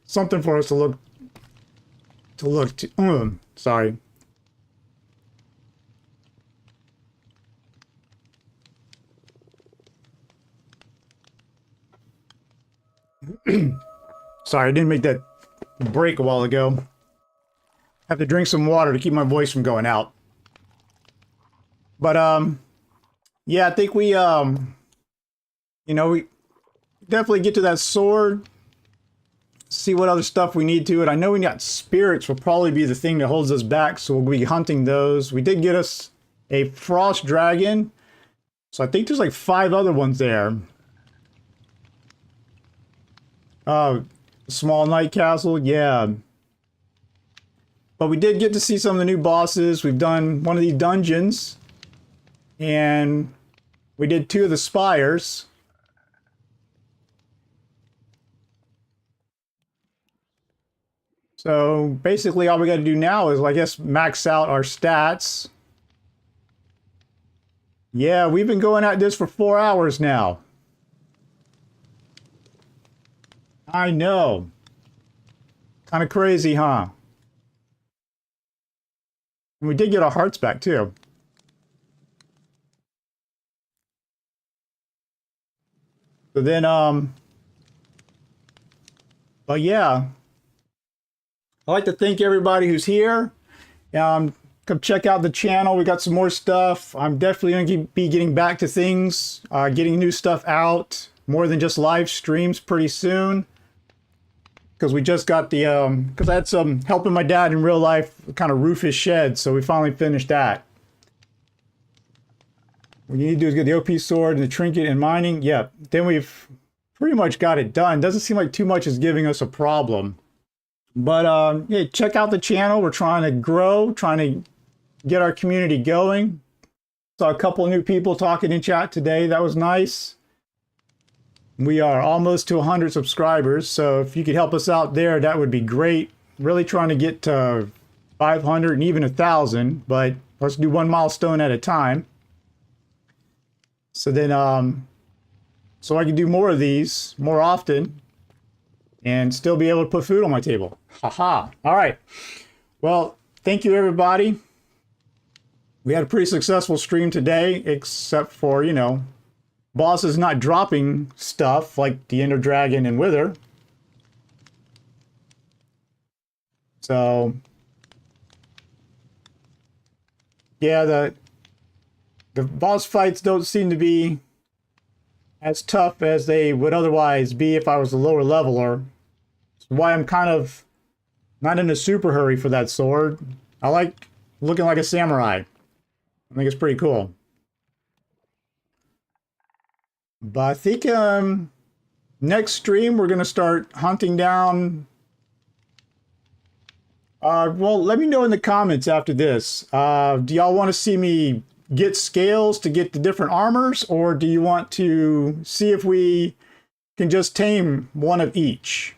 Speaker 1: something for us to look to. Sorry. Sorry, I didn't make that break a while ago. I have to drink some water to keep my voice from going out. But yeah, I think we we definitely get to that sword, see what other stuff we need to. And I know we got spirits will probably be the thing that holds us back, so we'll be hunting those. We did get us a frost dragon, so I think there's like 5 other ones there. Small night castle, yeah. But we did get to see some of the new bosses. We've done one of these dungeons, and we did 2 of the spires. So basically all we got to do now is, I guess, max out our stats. Yeah, we've been going at this for 4 hours now. I know. Kind of crazy, huh? And we did get our hearts back, too. So then, but yeah. I'd like to thank everybody who's here. Come check out the channel. We got some more stuff. I'm definitely going to be getting back to things, getting new stuff out, more than just live streams pretty soon. Because we just got the, because I had some helping my dad in real life kind of roof his shed, so we finally finished that. What you need to do is get the OP sword and the trinket and mining. Yep, then we've pretty much got it done. Doesn't seem like too much is giving us a problem. But yeah, check out the channel. We're trying to grow, trying to get our community going. Saw a couple of new people talking in chat today. That was nice. We are almost to 100 subscribers, so if you could help us out there, that would be great. Really trying to get to 500 and even 1,000, but let's do one milestone at a time. So then, so I can do more of these more often and still be able to put food on my table. Haha. All right. Well, thank you, everybody. We had a pretty successful stream today, except for, you know, bosses not dropping stuff like the Ender Dragon and Wither. So, yeah, the boss fights don't seem to be as tough as they would otherwise be if I was a lower leveler. That's why I'm kind of not in a super hurry for that sword. I like looking like a samurai. I think it's pretty cool. But I think next stream we're going to start hunting down... well, let me know in the comments after this. Do y'all want to see me get scales to get the different armors, or do you want to see if we can just tame one of each?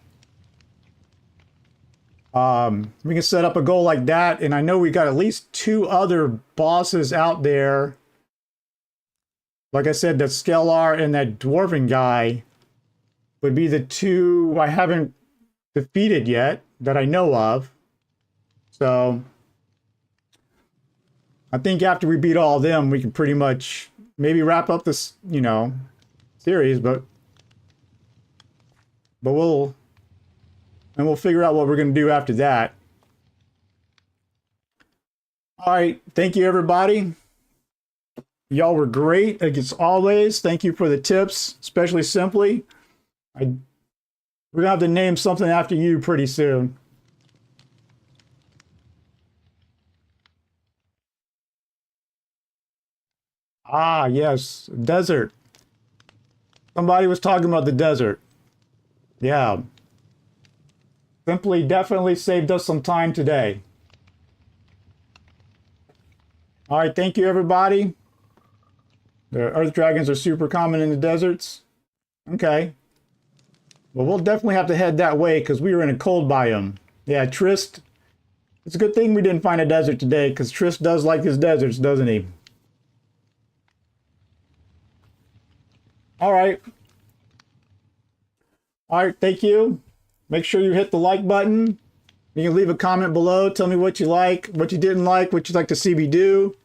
Speaker 1: We can set up a goal like that, and I know we got at least 2 other bosses out there. Like I said, that Skelar and that Dwarven guy would be the 2 I haven't defeated yet that I know of. So I think after we beat all of them, we can pretty much maybe wrap up this, you know, series, but we'll figure out what we're going to do after that. All right. Thank you, everybody. Y'all were great, like it's always. Thank you for the tips, especially Simply. We're going to have to name something after you pretty soon. Ah, yes. Desert. Somebody was talking about the desert. Yeah. Simply definitely saved us some time today. All right, thank you, everybody. The earth dragons are super common in the deserts. Okay. Well, we'll definitely have to head that way because we were in a cold biome. Yeah, Trist. It's a good thing we didn't find a desert today because Trist does like his deserts, doesn't he? All right. All right, thank you. Make sure you hit the like button. You can leave a comment below. Tell me what you like, what you didn't like, what you'd like to see me do.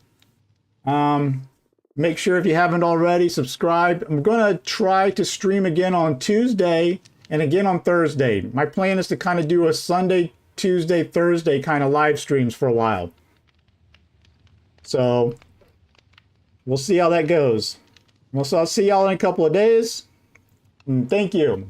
Speaker 1: Make sure if you haven't already, subscribe. I'm going to try to stream again on Tuesday and again on Thursday. My plan is to kind of do a Sunday, Tuesday, Thursday kind of live streams for a while. So we'll see how that goes. Well, so I'll see y'all in a couple of days. And thank you.